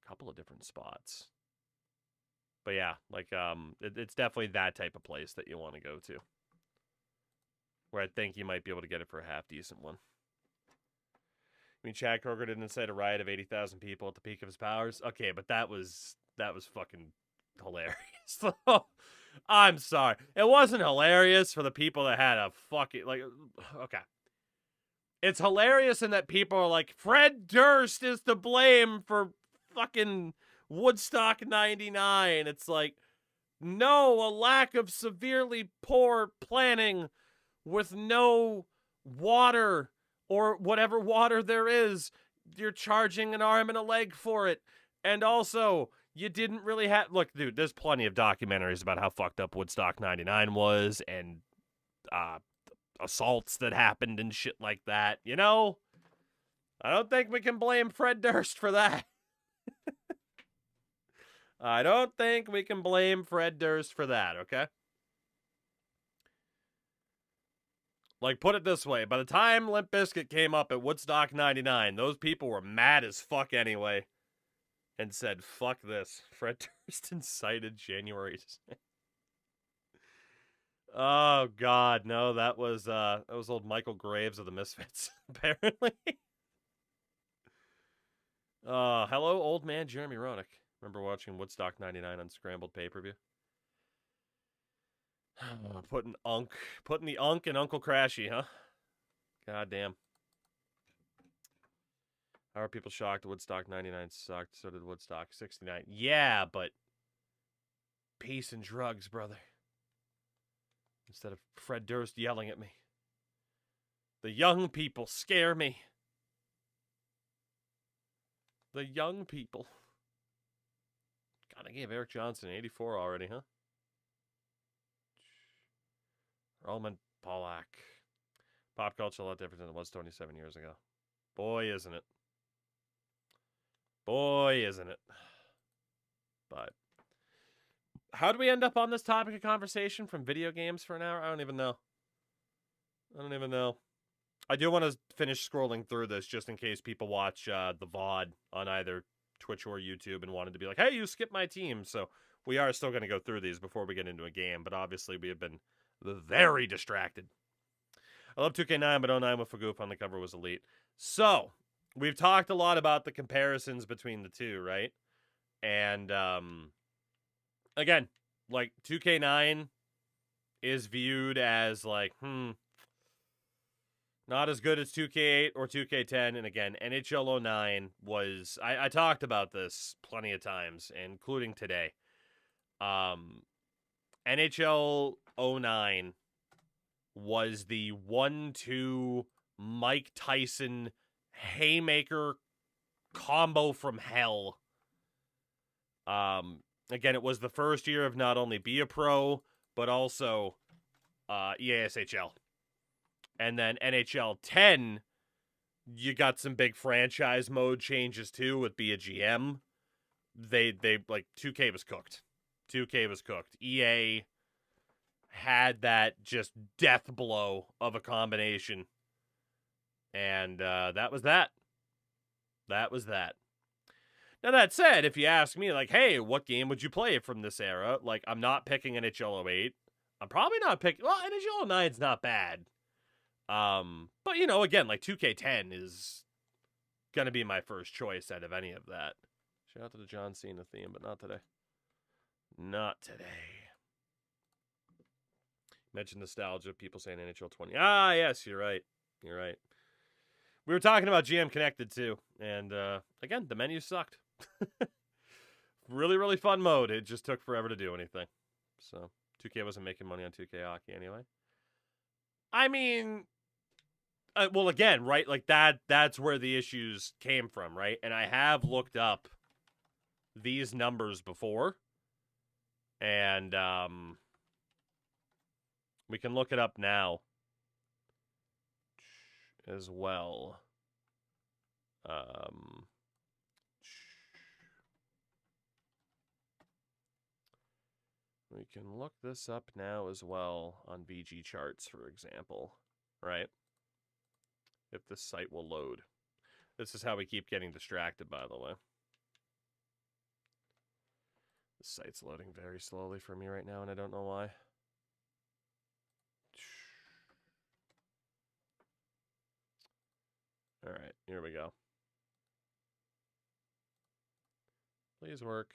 couple of different spots, but yeah, like it's definitely that type of place that you want to go to, where I think you might be able to get it for a half decent one. I mean, Chad Kroger didn't incite a riot of 80,000 people at the peak of his powers. Okay, but that was fucking hilarious. I'm sorry. It wasn't hilarious for the people that had a fucking, like, okay. It's hilarious in that people are like, Fred Durst is to blame for fucking Woodstock 99. It's like, no, a lack of severely poor planning with no water or whatever water there is. You're charging an arm and a leg for it. And also, you didn't really have... Look, dude, there's plenty of documentaries about how fucked up Woodstock 99 was and assaults that happened and shit like that. You know? I don't think we can blame Fred Durst for that. I don't think we can blame Fred Durst for that, okay? Like, put it this way. By the time Limp Bizkit came up at Woodstock 99, those people were mad as fuck anyway. And said, fuck this. Fred Durst incited January. Oh, God. No, that was old Michael Graves of the Misfits, apparently. Hello, old man Jeremy Roenick. Remember watching Woodstock 99 on Scrambled pay-per-view? Putting the Unk in Uncle Crashy, huh? God damn. How are people shocked? Woodstock 99 sucked. So did Woodstock 69. Yeah, but peace and drugs, brother. Instead of Fred Durst yelling at me. The young people scare me. The young people. God, I gave Eric Johnson 84 already, huh? Roman Pollack. Pop culture a lot different than it was 27 years ago. Boy, isn't it. Boy, isn't it. But how do we end up on this topic of conversation from video games for an hour? I don't even know. I do want to finish scrolling through this just in case people watch the VOD on either Twitch or YouTube and wanted to be like, hey, you skipped my team. So we are still going to go through these before we get into a game. But obviously we have been very distracted. I love 2K9, but 09 with Fagoof on the cover was elite. So we've talked a lot about the comparisons between the two, right? And again, like 2K9 is viewed as like, not as good as 2K8 or 2K10. And again, NHL 09 was, I talked about this plenty of times, including today. NHL 09 was the 1-2 Mike Tyson haymaker combo from hell. Again, it was the first year of not only Be a Pro, but also EASHL. And then NHL 10, you got some big franchise mode changes too with Be a GM. They like 2K was cooked. 2K was cooked. EA had that just death blow of a combination. And that was that. That was that. Now, that said, if you ask me, like, hey, what game would you play from this era? Like, I'm not picking NHL 08. I'm probably not picking... Well, NHL 09's not bad. But, you know, again, like 2K10 is going to be my first choice out of any of that. Shout out to the John Cena theme, but not today. Not today. Mentioned nostalgia, people saying NHL 20. Ah, yes, you're right. You're right. We were talking about GM Connected, too. And, again, the menu sucked. Really, really fun mode. It just took forever to do anything. So, 2K wasn't making money on 2K hockey anyway. I mean, well, again, right? Like, that's where the issues came from, right? And I have looked up these numbers before. And, we can look it up now as well. We can look this up now as well on VG Charts, for example, right? If this site will load. This is how we keep getting distracted, by the way. The site's loading very slowly for me right now, and I don't know why. All right, here we go. Please work.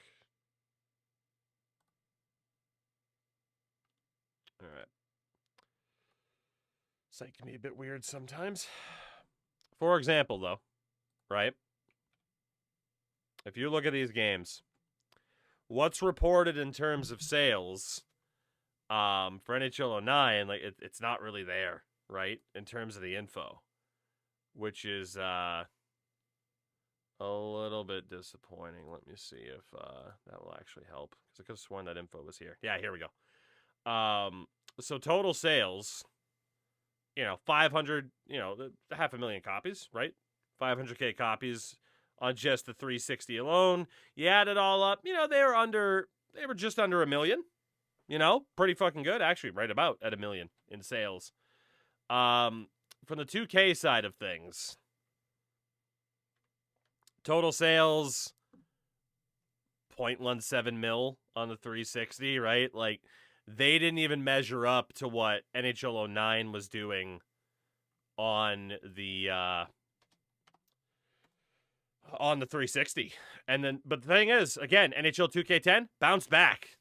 All right. Site can be a bit weird sometimes. For example, though, right? If you look at these games, what's reported in terms of sales for NHL 09, like it's not really there, right? In terms of the info, which is a little bit disappointing. Let me see if that will actually help, because I could have sworn that info was here. Yeah, here we go. So total sales, 500, 500,000 copies, right? 500K copies on just the 360 alone. You add it all up, they were just under 1 million. Pretty fucking good, actually, right about at 1 million in sales. From the 2K side of things, total sales 0.17 mil on the 360, right? Like, they didn't even measure up to what NHL 09 was doing on the 360. And then, but the thing is, again, NHL 2K10 bounced back.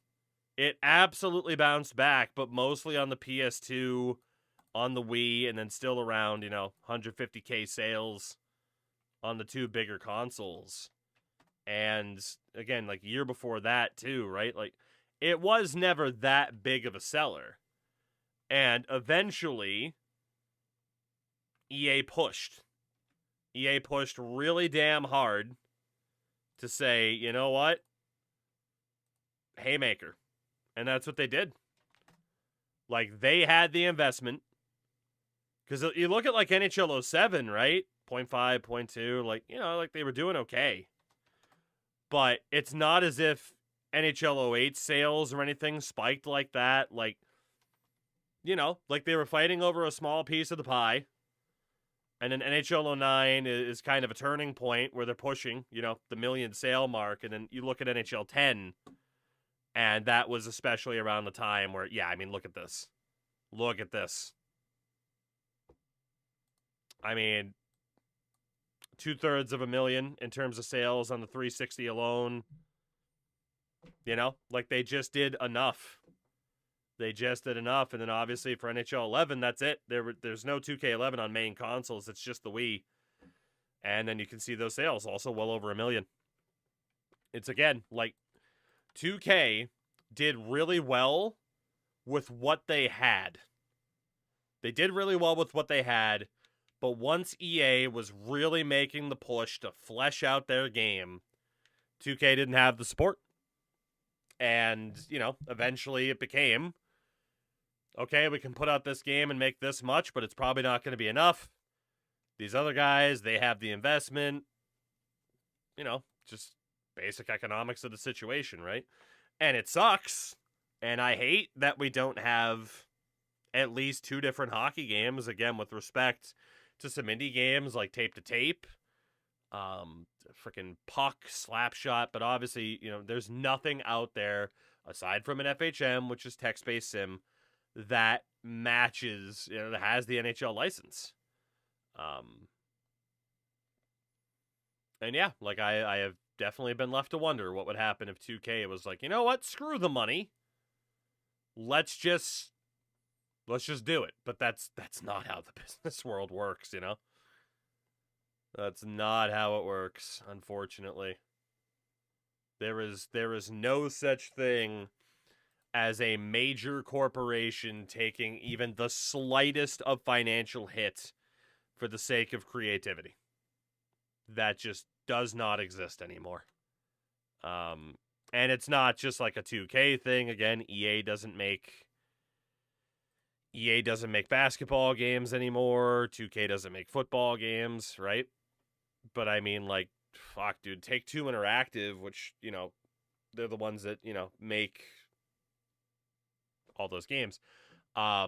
It absolutely bounced back, but mostly on the PS2, on the Wii, and then still around, 150K sales on the two bigger consoles. And again, like year before that too, right? Like, it was never that big of a seller. And eventually, EA pushed. EA pushed really damn hard to say, you know what? Haymaker. And that's what they did. Like, they had the investment. Because you look at, like, NHL 07, right? 0.5, 0.2, like they were doing okay. But it's not as if NHL 08 sales or anything spiked like that. Like, like they were fighting over a small piece of the pie. And then NHL 09 is kind of a turning point where they're pushing, the 1 million sale mark. And then you look at NHL 10, and that was especially around the time where, look at this. Look at this. I mean, 2/3 of 1 million in terms of sales on the 360 alone. Like they just did enough. They just did enough. And then obviously for NHL 11, that's it. There's no 2K11 on main consoles. It's just the Wii. And then you can see those sales also well over 1 million. It's again, like 2K did really well with what they had. They did really well with what they had. But once EA was really making the push to flesh out their game, 2K didn't have the support. And, eventually it became, okay, we can put out this game and make this much, but it's probably not going to be enough. These other guys, they have the investment. Just basic economics of the situation, right? And it sucks. And I hate that we don't have at least 2 different hockey games, again, with respect to some indie games like Tape to Tape, freaking Puck, Slapshot, but obviously, there's nothing out there aside from an FHM, which is text-based sim, that matches, that has the NHL license. And yeah, like I have definitely been left to wonder what would happen if 2K was like, you know what, screw the money. Let's just do it. But that's not how the business world works, That's not how it works, unfortunately. There is no such thing as a major corporation taking even the slightest of financial hit for the sake of creativity. That just does not exist anymore. And it's not just like a 2K thing. Again, EA doesn't make basketball games anymore. 2K doesn't make football games, right? But I mean, like, fuck, dude, Take-Two Interactive, which, they're the ones that, make all those games. Their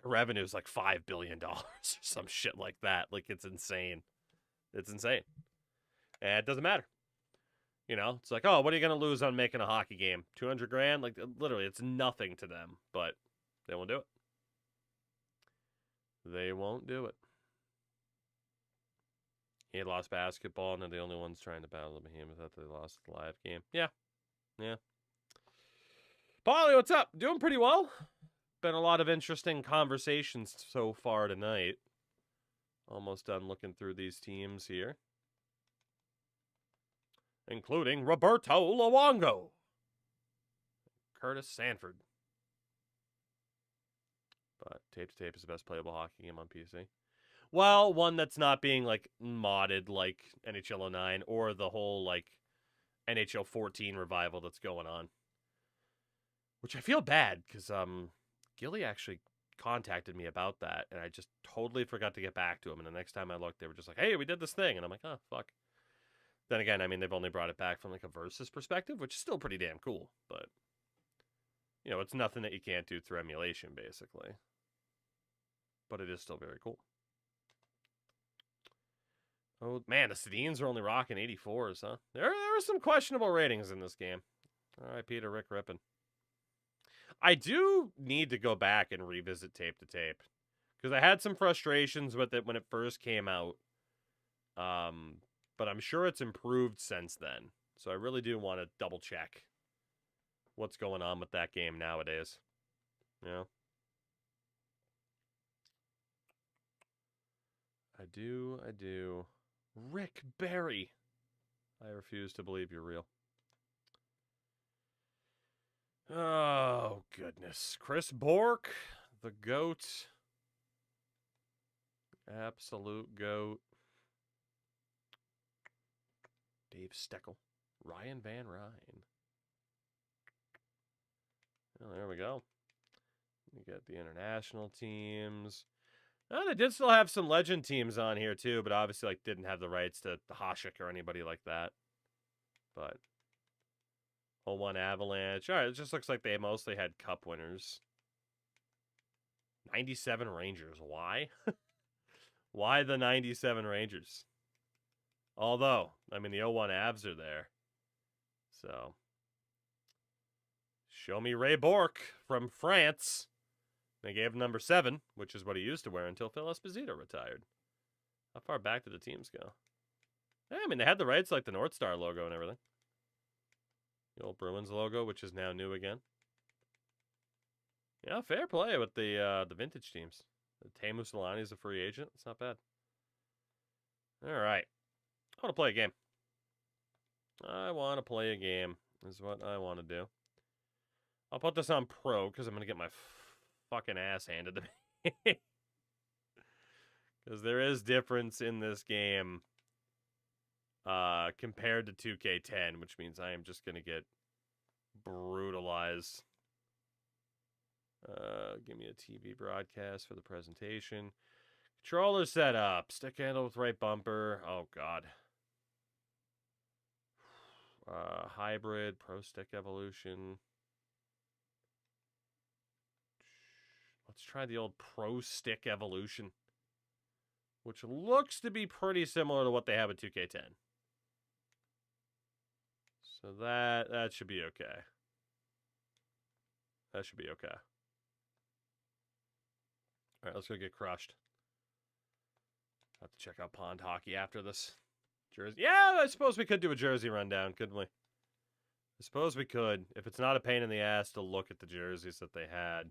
revenue is like $5 billion or some shit like that. Like, it's insane. It's insane. And it doesn't matter. It's like, oh, what are you going to lose on making a hockey game? 200 grand? Like, literally, it's nothing to them, but they won't do it. They won't do it. He had lost basketball, and they're the only ones trying to battle the behemoth after they lost the live game. Yeah. Paulie, what's up? Doing pretty well. Been a lot of interesting conversations so far tonight. Almost done looking through these teams here. Including Roberto Luongo. Curtis Sanford. But Tape to Tape is the best playable hockey game on PC. Well, one that's not being, like, modded like NHL 09 or the whole, like, NHL 14 revival that's going on. Which I feel bad, because Gilly actually contacted me about that, and I just totally forgot to get back to him, and the next time I looked, they were just like, hey, we did this thing, and I'm like, oh, fuck. Then again, I mean, they've only brought it back from, like, a versus perspective, which is still pretty damn cool, but, it's nothing that you can't do through emulation, basically. But it is still very cool. Oh, man, the Sedins are only rocking 84s, huh? There are some questionable ratings in this game. R.I.P. to Rick Rippon. I do need to go back and revisit Tape to Tape, because I had some frustrations with it when it first came out. But I'm sure it's improved since then. So I really do want to double check what's going on with that game nowadays. I do. Rick Barry. I refuse to believe you're real. Oh, goodness. Chris Bork, the GOAT. Absolute GOAT. Dave Steckel. Ryan Van Ryn. Well, there we go. You got the international teams. Oh, they did still have some legend teams on here, too, but obviously, like, didn't have the rights to Hasek or anybody like that. But 01 Avalanche. All right, it just looks like they mostly had cup winners. 97 Rangers. Why? Why the 97 Rangers? Although, I mean, the 01 Avs are there. So, show me Ray Bourque from France. They gave him number 7, which is what he used to wear until Phil Esposito retired. How far back did the teams go? Yeah, I mean, they had the rights, like the North Star logo and everything. The old Bruins logo, which is now new again. Yeah, fair play with the vintage teams. Teemu Selanne is a free agent. It's not bad. All right. I want to play a game. Is what I want to do. I'll put this on Pro because I'm going to get my fucking ass handed to me. Because there is difference in this game compared to 2K10, which means I am just going to get brutalized. Give me a TV broadcast for the presentation. Controller setup. Stick handle with right bumper. Oh, God. Hybrid. Pro Stick Evolution. Let's try the old Pro Stick Evolution, which looks to be pretty similar to what they have at 2K10. So that should be okay. That should be okay. All right, let's go get crushed. Have to check out Pond Hockey after this. Jersey. Yeah, I suppose we could do a jersey rundown, couldn't we? I suppose we could, if it's not a pain in the ass to look at the jerseys that they had.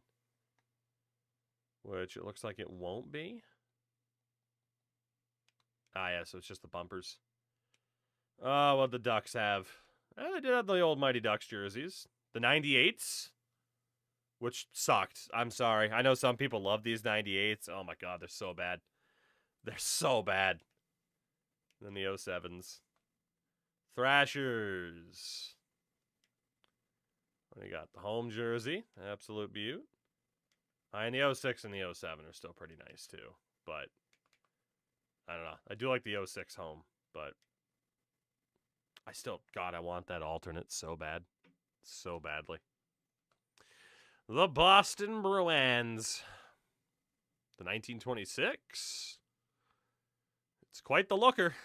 Which it looks like it won't be. Ah, yeah, so it's just the bumpers. Oh, what the Ducks have. They did have the old Mighty Ducks jerseys. The 98s, which sucked. I'm sorry. I know some people love these 98s. Oh, my God, they're so bad. They're so bad. Then the 07s. Thrashers. We got the home jersey. Absolute beaut. And the 06 and the 07 are still pretty nice, too. But, I don't know. I do like the 06 home, but I still, God, I want that alternate so bad. So badly. The Boston Bruins. The 1926. It's quite the looker.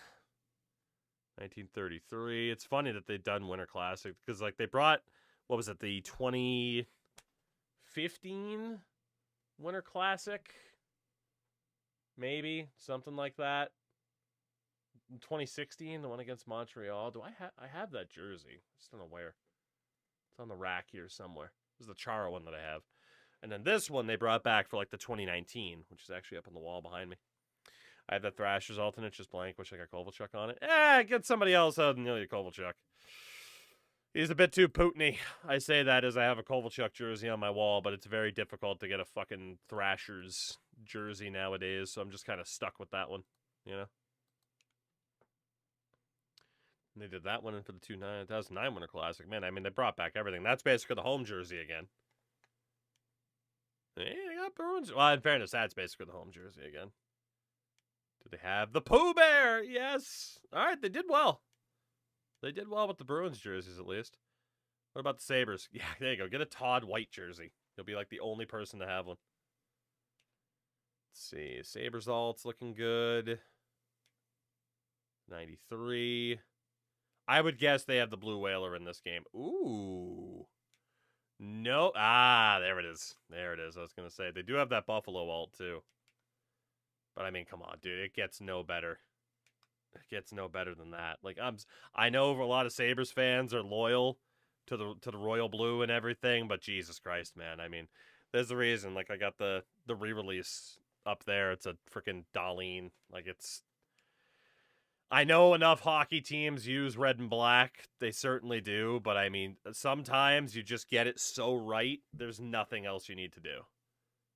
1933. It's funny that they've done Winter Classic because, like, they brought, what was it, the 2015 Winter Classic? Maybe something like that. 2016, the one against Montreal. Do I have that jersey? I just don't know where. It's on the rack here somewhere. This is the Chara one that I have. And then this one they brought back for like the 2019, which is actually up on the wall behind me. I have that Thrashers alternate, just blank, which I got Kovalchuk on it. Get somebody else out than Ilya Kovalchuk. He's a bit too Putin-y. I say that as I have a Kovalchuk jersey on my wall, but it's very difficult to get a fucking Thrashers jersey nowadays, so I'm just kind of stuck with that one, you know? And they did that one for the 2009 Winter Classic. Man, I mean, they brought back everything. That's basically the home jersey again. Yeah, they got Bruins. Well, in fairness, that's basically the home jersey again. Did they have the Pooh Bear? Yes. All right, they did well. They did well with the Bruins jerseys, at least. What about the Sabres? Yeah, there you go. Get a Todd White jersey. You'll be like the only person to have one. Let's see. Sabres alt's looking good. 93. I would guess they have the Blue Whaler in this game. Ooh. No. Ah, there it is. There it is. I was going to say. They do have that Buffalo alt, too. But, I mean, come on, dude. It gets no better. It gets no better than that. Like, I know a lot of Sabres fans are loyal to the Royal Blue and everything, but Jesus Christ, man. I mean, there's a reason. Like, I got the re-release up there. It's a freaking Darlene. Like, it's... I know enough hockey teams use red and black. They certainly do. But, I mean, sometimes you just get it so right, there's nothing else you need to do.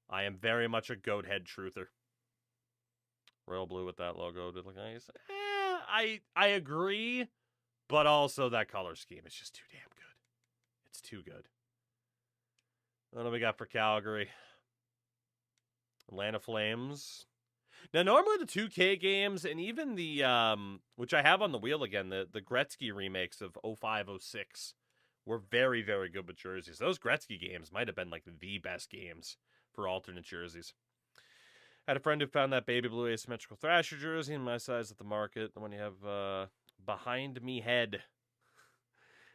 I am very much a goat head truther. Royal blue with that logo did look nice. I agree. But also that color scheme is just too damn good. It's too good. What do we got for Calgary? Atlanta Flames. Now, normally the 2K games, and even the, which I have on the wheel again, the Gretzky remakes of 05, 06 were very, very good with jerseys. Those Gretzky games might have been like the best games for alternate jerseys. Had a friend who found that baby blue asymmetrical Thrasher jersey in my size at the market. The one you have behind me head.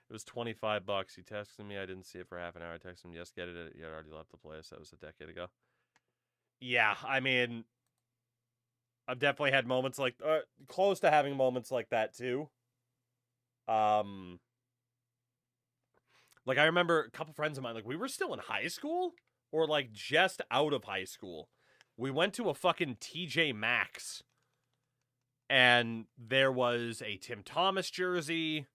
It was $25. He texted me. I didn't see it for half an hour. I texted him, yes, get it. He had already left the place. That was a decade ago. Yeah, I mean... I've definitely had moments like, close to having moments like that too. Like I remember a couple friends of mine, like we were still in high school or like just out of high school. We went to a fucking TJ Maxx and there was a Tim Thomas jersey.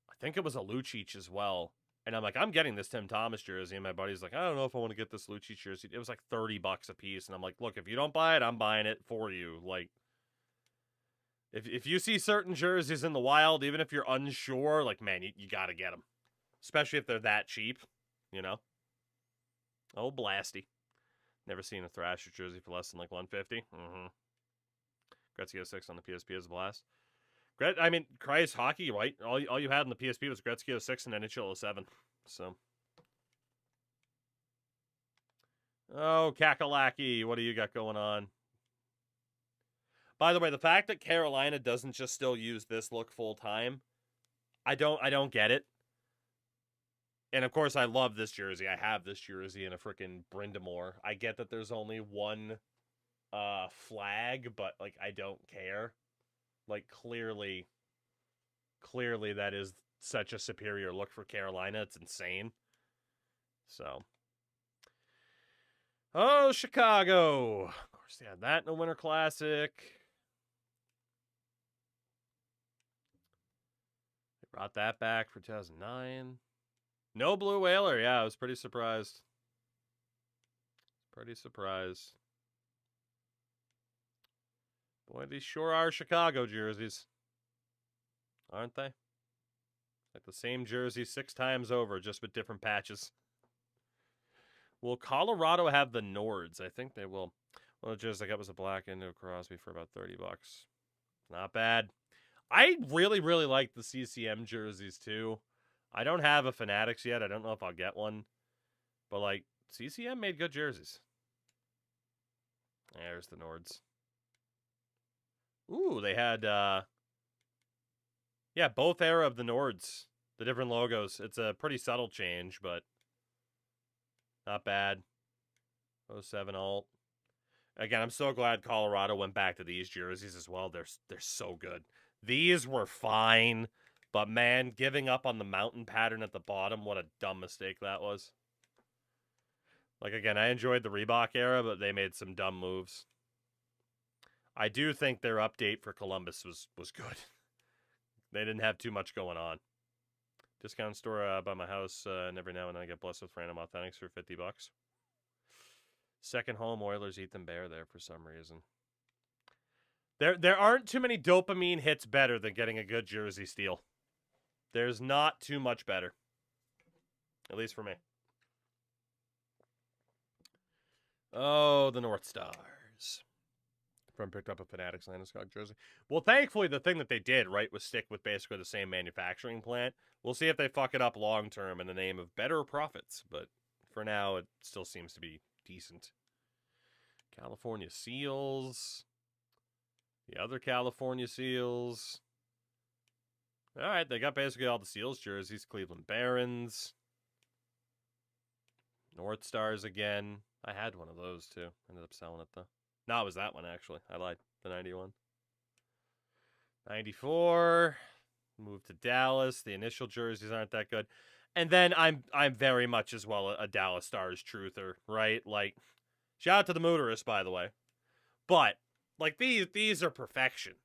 I think it was a Lucic as well. And I'm like, I'm getting this Tim Thomas jersey. And my buddy's like, I don't know if I want to get this Lucic jersey. It was like $30 a piece. And I'm like, look, if you don't buy it, I'm buying it for you. Like, if you see certain jerseys in the wild, even if you're unsure, like, man, you got to get them. Especially if they're that cheap, you know? Oh, blasty. Never seen a Thrasher jersey for less than like $150. Gretzky 06 on the PSP is a blast. I mean, Christ, hockey, right? All you had on the PSP was Gretzky 06 and NHL 07. So. Oh, Kakalaki, what do you got going on? By the way, the fact that Carolina doesn't just still use this look full time, I don't get it. And of course, I love this jersey. I have this jersey in a freaking Brindamore. I get that there's only one flag, but like I don't care. Like clearly that is such a superior look for Carolina. It's insane. So, oh, Chicago. Of course, they had that in the Winter Classic. They brought that back for 2009. No Blue Whaler. Yeah, I was pretty surprised. Boy, these sure are Chicago jerseys. Aren't they? Like the same jersey 6 times over, just with different patches. Will Colorado have the Nords? I think they will. Well, the jersey I got was a black into Crosby for about $30. Not bad. I really, really like the CCM jerseys, too. I don't have a Fanatics yet. I don't know if I'll get one. But, like, CCM made good jerseys. There's the Nords. Ooh, they had, yeah, both era of the Nords. The different logos. It's a pretty subtle change, but not bad. 07 alt. Again, I'm so glad Colorado went back to these jerseys as well. They're so good. These were fine, but man, giving up on the mountain pattern at the bottom, what a dumb mistake that was. Like, again, I enjoyed the Reebok era, but they made some dumb moves. I do think their update for Columbus was good. They didn't have too much going on. Discount store by my house, and every now and then I get blessed with random authentics for $50. Second home, Oilers, Ethan Bear there for some reason. There aren't too many dopamine hits better than getting a good jersey steal. There's not too much better. At least for me. Oh, the North Stars. From picked up a Fanatics Landeskog jersey. Well, thankfully, the thing that they did, right, was stick with basically the same manufacturing plant. We'll see if they fuck it up long term in the name of better profits. But for now, it still seems to be decent. California Seals. The other California Seals. All right, they got basically all the Seals jerseys. Cleveland Barons. North Stars again. I had one of those, too. Ended up selling it, though. No, it was that one, actually. I lied. The 91. 94. Moved to Dallas. The initial jerseys aren't that good. And then I'm very much as well a Dallas Stars truther, right? Like, shout out to the motorist, by the way. But, like, these are perfection.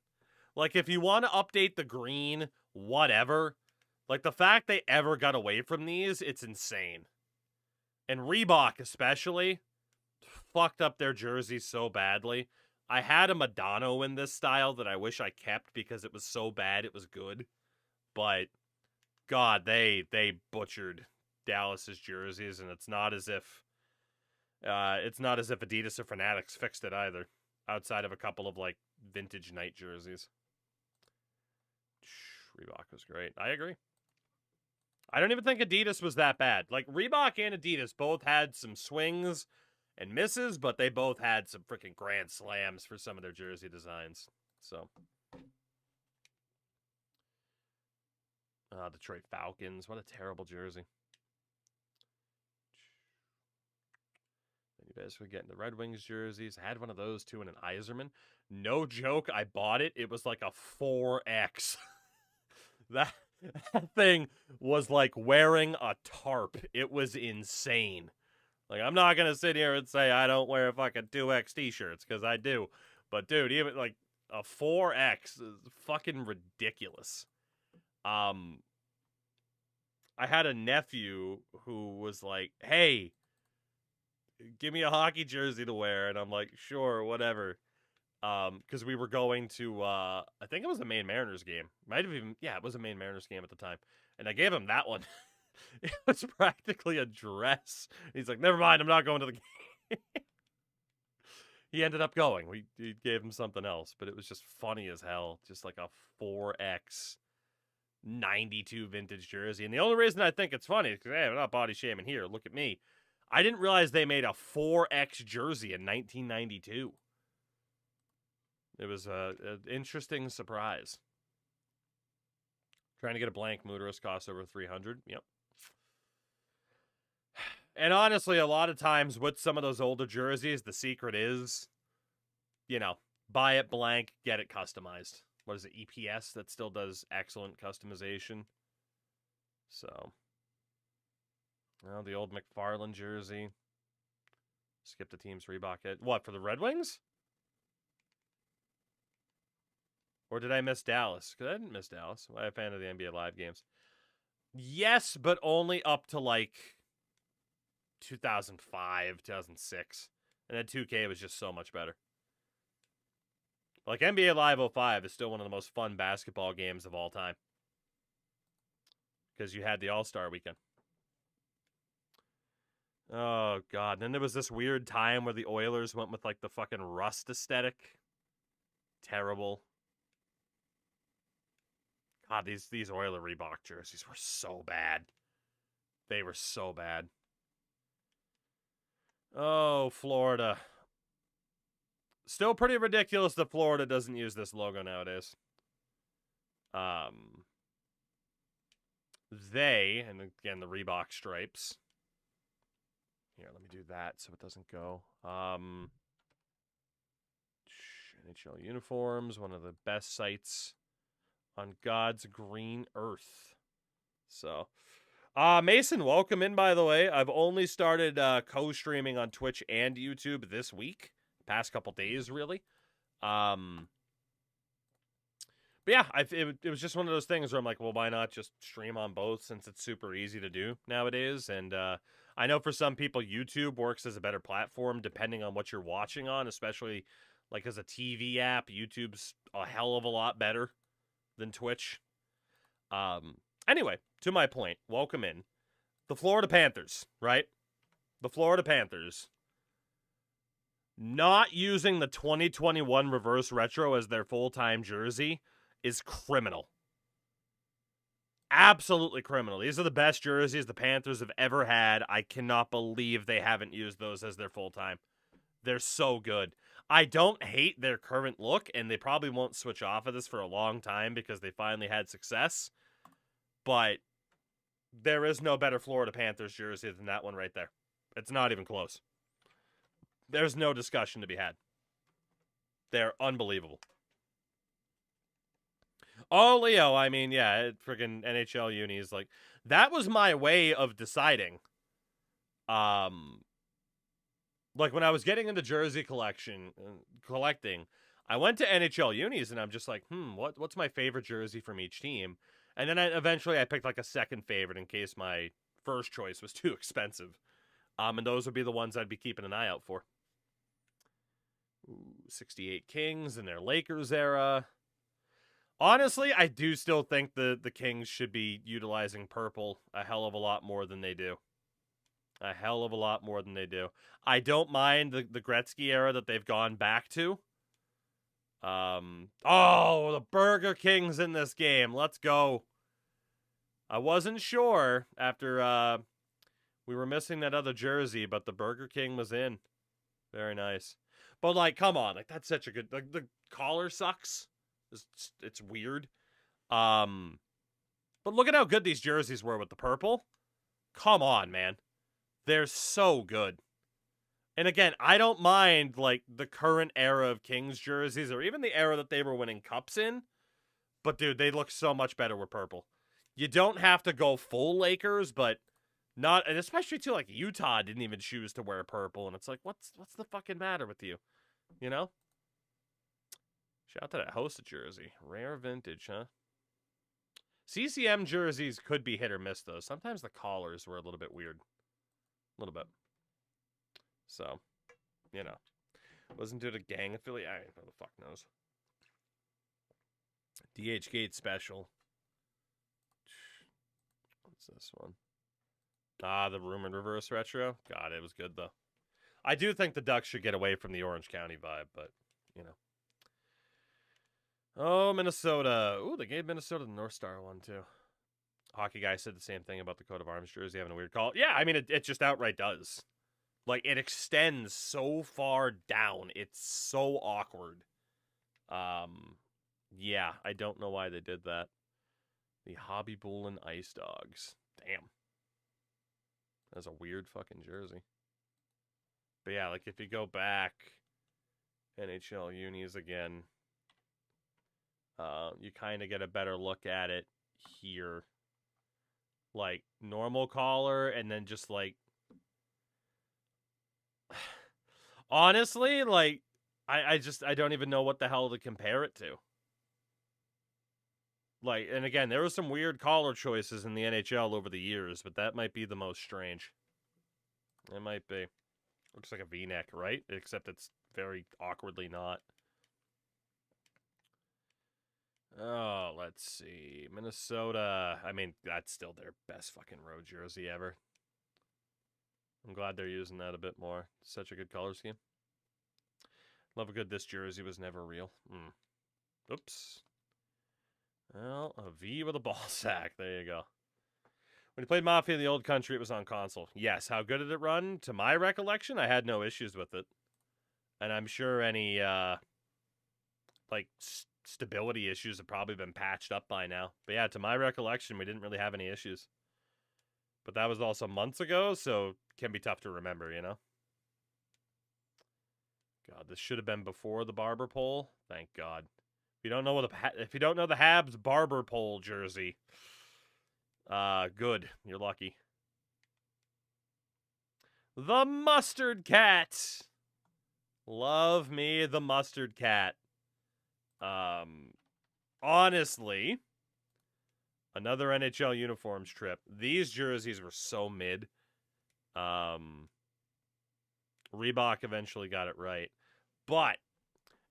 Like, if you want to update the green, whatever. Like, the fact they ever got away from these, it's insane. And Reebok, especially, fucked up their jerseys so badly. I had a Madonna in this style that I wish I kept because it was so bad it was good. But, God, they butchered Dallas's jerseys, and it's not as if Adidas or Fanatics fixed it either, outside of a couple of, like, vintage night jerseys. Reebok was great. I agree. I don't even think Adidas was that bad. Like, Reebok and Adidas both had some swings and misses, but they both had some freaking grand slams for some of their jersey designs. So, Detroit Falcons. What a terrible jersey. Then you basically get into Red Wings jerseys. I had one of those, too, in an Iserman. No joke, I bought it. It was like a 4X. That thing was like wearing a tarp. It was insane. Like, I'm not going to sit here and say I don't wear fucking 2X t-shirts, because I do. But, dude, even, like, a 4X is fucking ridiculous. I had a nephew who was like, hey, give me a hockey jersey to wear. And I'm like, sure, whatever. Because we were going to, I think it was a Maine Mariners game. Might have even, yeah, it was a Maine Mariners game at the time. And I gave him that one. It was practically a dress. He's like, never mind, I'm not going to the game. He ended up going. We gave him something else, but it was just funny as hell. Just like a 4X 92 vintage jersey. And the only reason I think it's funny is because, hey, I'm not body shaming here. Look at me. I didn't realize they made a 4X jersey in 1992. It was an interesting surprise. Trying to get a blank motorist costs over $300. Yep. And honestly, a lot of times with some of those older jerseys, the secret is, buy it blank, get it customized. What is it, EPS that still does excellent customization? So, well, the old McFarland jersey. Skip the team's Reebok. What, for the Red Wings? Or did I miss Dallas? Because I didn't miss Dallas. I'm a fan of the NBA Live games. Yes, but only up to like 2005, 2006. And then 2K was just so much better. Like NBA Live 05 is still one of the most fun basketball games of all time. Because you had the All-Star weekend. Oh, God. And then there was this weird time where the Oilers went with like the fucking rust aesthetic. Terrible. God, these Oiler Reebok jerseys were so bad. They were so bad. Oh, Florida. Still pretty ridiculous that Florida doesn't use this logo nowadays. They, and again, the Reebok stripes. Here, let me do that so it doesn't go. NHL uniforms, one of the best sites on God's green earth. So, Mason, welcome in, by the way. I've only started co-streaming on Twitch and YouTube this week. Past couple days, really. But yeah, it was just one of those things where I'm like, well, why not just stream on both since it's super easy to do nowadays? And I know for some people, YouTube works as a better platform depending on what you're watching on, especially like as a TV app. YouTube's a hell of a lot better than Twitch. Anyway, to my point, welcome in. The Florida Panthers, right? The Florida Panthers. Not using the 2021 reverse retro as their full-time jersey is criminal. Absolutely criminal. These are the best jerseys the Panthers have ever had. I cannot believe they haven't used those as their full-time. They're so good. I don't hate their current look, and they probably won't switch off of this for a long time because they finally had success. But there is no better Florida Panthers jersey than that one right there. It's not even close. There's no discussion to be had. They're unbelievable. Oh, Leo, I mean, yeah, freaking NHL unis. Like, that was my way of deciding. Like, when I was getting into jersey collecting, I went to NHL unis, and I'm just like, what's my favorite jersey from each team? And then eventually I picked, like, a second favorite in case my first choice was too expensive. And those would be the ones I'd be keeping an eye out for. Ooh, 68 Kings in their Lakers era. Honestly, I do still think the Kings should be utilizing purple a hell of a lot more than they do. A hell of a lot more than they do. I don't mind the Gretzky era that they've gone back to. Oh, the Burger King's in this game. Let's go. I wasn't sure after we were missing that other jersey, but the Burger King was in. Very nice. But, like, come on. Like, that's such a good... Like, the collar sucks. It's weird. But look at how good these jerseys were with the purple. Come on, man. They're so good. And again, I don't mind, like, the current era of Kings jerseys or even the era that they were winning cups in. But, dude, they look so much better with purple. You don't have to go full Lakers, but not... And especially, too, like, Utah didn't even choose to wear purple. And it's like, what's the fucking matter with you? You know? Shout out to that Hosta jersey. Rare vintage, huh? CCM jerseys could be hit or miss, though. Sometimes the collars were a little bit weird. A little bit. So, you know. Wasn't it a gang affiliate? I don't know, the fuck knows. DH Gate special. What's this one? The rumored reverse retro. God, it was good, though. I do think the Ducks should get away from the Orange County vibe, but, you know. Oh, Minnesota. Ooh, they gave Minnesota the North Star one, too. Hockey guy said the same thing about the coat of arms jersey having a weird call. Yeah, I mean, it just outright does. Like, it extends so far down. It's so awkward. Yeah, I don't know why they did that. The Hobby Bull and Ice Dogs. Damn. That's a weird fucking jersey. But yeah, like if you go back, NHL unis again, you kind of get a better look at it here. Like normal collar and then just like honestly, like I don't even know what the hell to compare it to. Like, and again, there were some weird collar choices in the NHL over the years, but that might be the most strange. It might be. Looks like a V-neck, right? Except it's very awkwardly not. Oh, let's see. Minnesota. I mean, that's still their best fucking road jersey ever. I'm glad they're using that a bit more. Such a good color scheme. Love a good this jersey was never real. Oops. Well, a V with a ball sack. There you go. When you played Mafia in the old country, it was on console. Yes, how good did it run? To my recollection, I had no issues with it. And I'm sure any, stability issues have probably been patched up by now. But yeah, to my recollection, we didn't really have any issues. But that was also months ago, so it can be tough to remember, you know? God, this should have been before the barber pole. Thank God. If you don't know the Habs barber pole jersey, good. You're lucky. The Mustard Cat. Love me the Mustard Cat. Honestly, another NHL uniforms trip. These jerseys were so mid. Reebok eventually got it right. But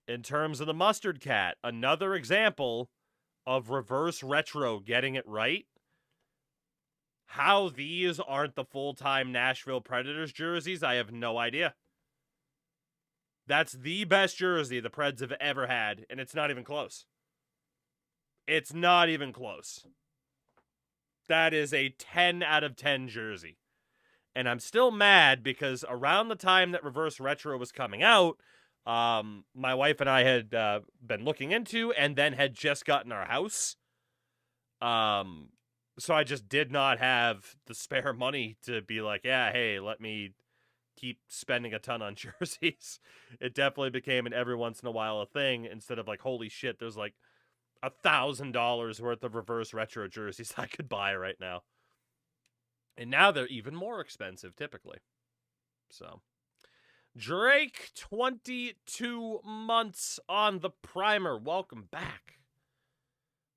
in terms of the Mustard Cat, another example of reverse retro getting it right. How these aren't the full-time Nashville Predators jerseys, I have no idea. That's the best jersey the Preds have ever had, and it's not even close. It's not even close. That is a 10 out of 10 jersey. And I'm still mad because around the time that Reverse Retro was coming out, my wife and I had been looking into and then had just gotten our house. So I just did not have the spare money to be like, yeah, hey, let me keep spending a ton on jerseys. It definitely became an every once in a while a thing instead of like, holy shit, there's like $1,000 worth of Reverse Retro jerseys I could buy right now. And now they're even more expensive typically. So Drake, 22 months on the primer. Welcome back.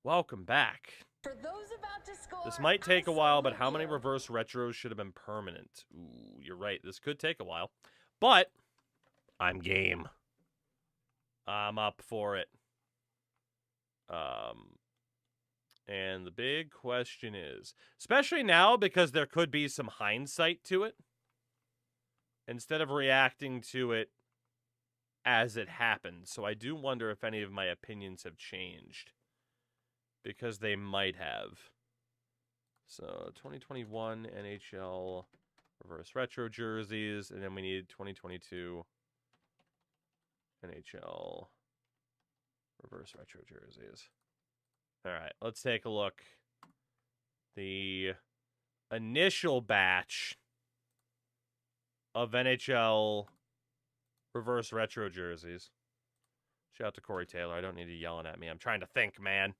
Welcome back. For those about to score, this might take a while, but how many reverse retros should have been permanent? Ooh, you're right. This could take a while. But I'm game. I'm up for it. And the big question is, especially now because there could be some hindsight to it, instead of reacting to it as it happened. So I do wonder if any of my opinions have changed. Because they might have. So 2021 NHL reverse retro jerseys, and then we need 2022 NHL reverse retro jerseys. All right, let's take a look. The initial batch of NHL reverse retro jerseys. Shout out to Corey Taylor. I don't need you yelling at me. I'm trying to think, man.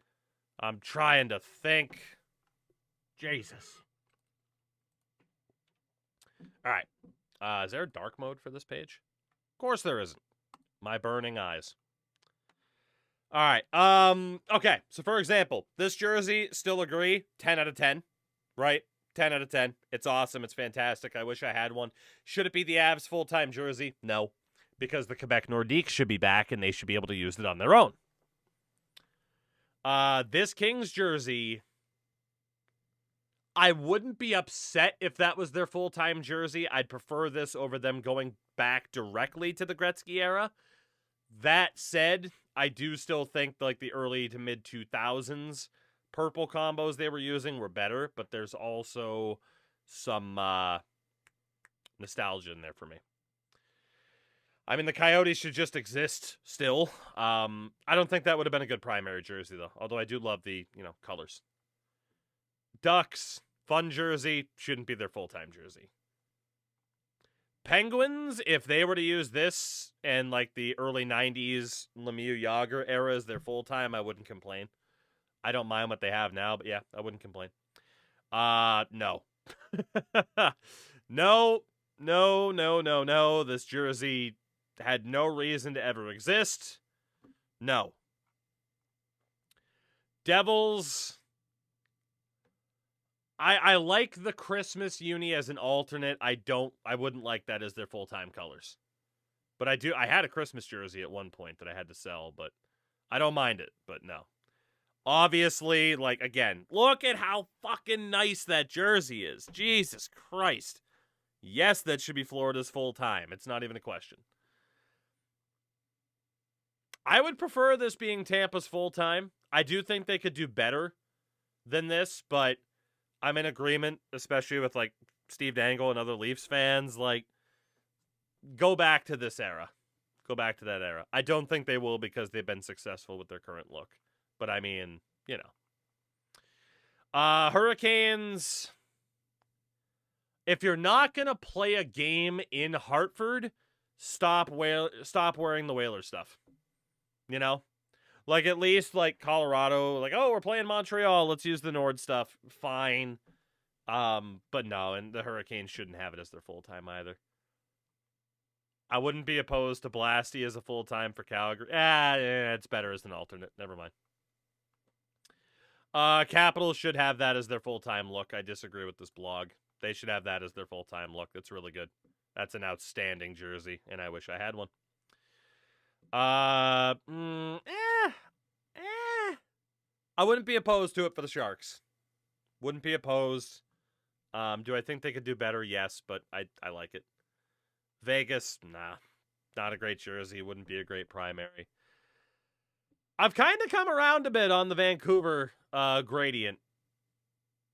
I'm trying to think. Jesus. All right. Is there a dark mode for this page? Of course there isn't. My burning eyes. All right. Okay. So, for example, this jersey, still agree, 10 out of 10, right? 10 out of 10. It's awesome. It's fantastic. I wish I had one. Should it be the Avs full-time jersey? No. Because the Quebec Nordiques should be back, and they should be able to use it on their own. This Kings jersey, I wouldn't be upset if that was their full-time jersey. I'd prefer this over them going back directly to the Gretzky era. That said, I do still think like the early to mid 2000s purple combos they were using were better, but there's also some nostalgia in there for me. I mean, the Coyotes should just exist still. I don't think that would have been a good primary jersey, though. Although I do love the, colors. Ducks, Fun jersey, shouldn't be their full-time jersey. Penguins, if they were to use this and like the early 90s Lemieux Yager era as their full-time, I wouldn't complain. I don't mind what they have now, but yeah, I wouldn't complain. No. No. This jersey had no reason to ever exist. No. Devils. I like the Christmas uni as an alternate. I wouldn't like that as their full-time colors. But I had a Christmas jersey at one point that I had to sell, but I don't mind it, but no. Obviously, like, again, look at how fucking nice that jersey is. Jesus Christ. Yes, that should be Florida's full-time. It's not even a question. I would prefer this being Tampa's full-time. I do think they could do better than this, but I'm in agreement, especially with, like, Steve Dangle and other Leafs fans. Like, go back to this era. Go back to that era. I don't think they will because they've been successful with their current look. But, I mean, you know. Hurricanes. If you're not going to play a game in Hartford, stop wearing the Whalers stuff. You know? Like, at least, like, Colorado, like, oh, we're playing Montreal, let's use the Nord stuff. Fine. But no, and the Hurricanes shouldn't have it as their full-time either. I wouldn't be opposed to Blasty as a full-time for Calgary. It's better as an alternate. Never mind. Capitals should have that as their full-time look. I disagree with this blog. They should have that as their full-time look. That's really good. That's an outstanding jersey, and I wish I had one. I wouldn't be opposed to it for the Sharks. Wouldn't be opposed. Do I think they could do better? Yes, but I like it. Vegas, nah. Not a great jersey. Wouldn't be a great primary. I've kind of come around a bit on the Vancouver gradient.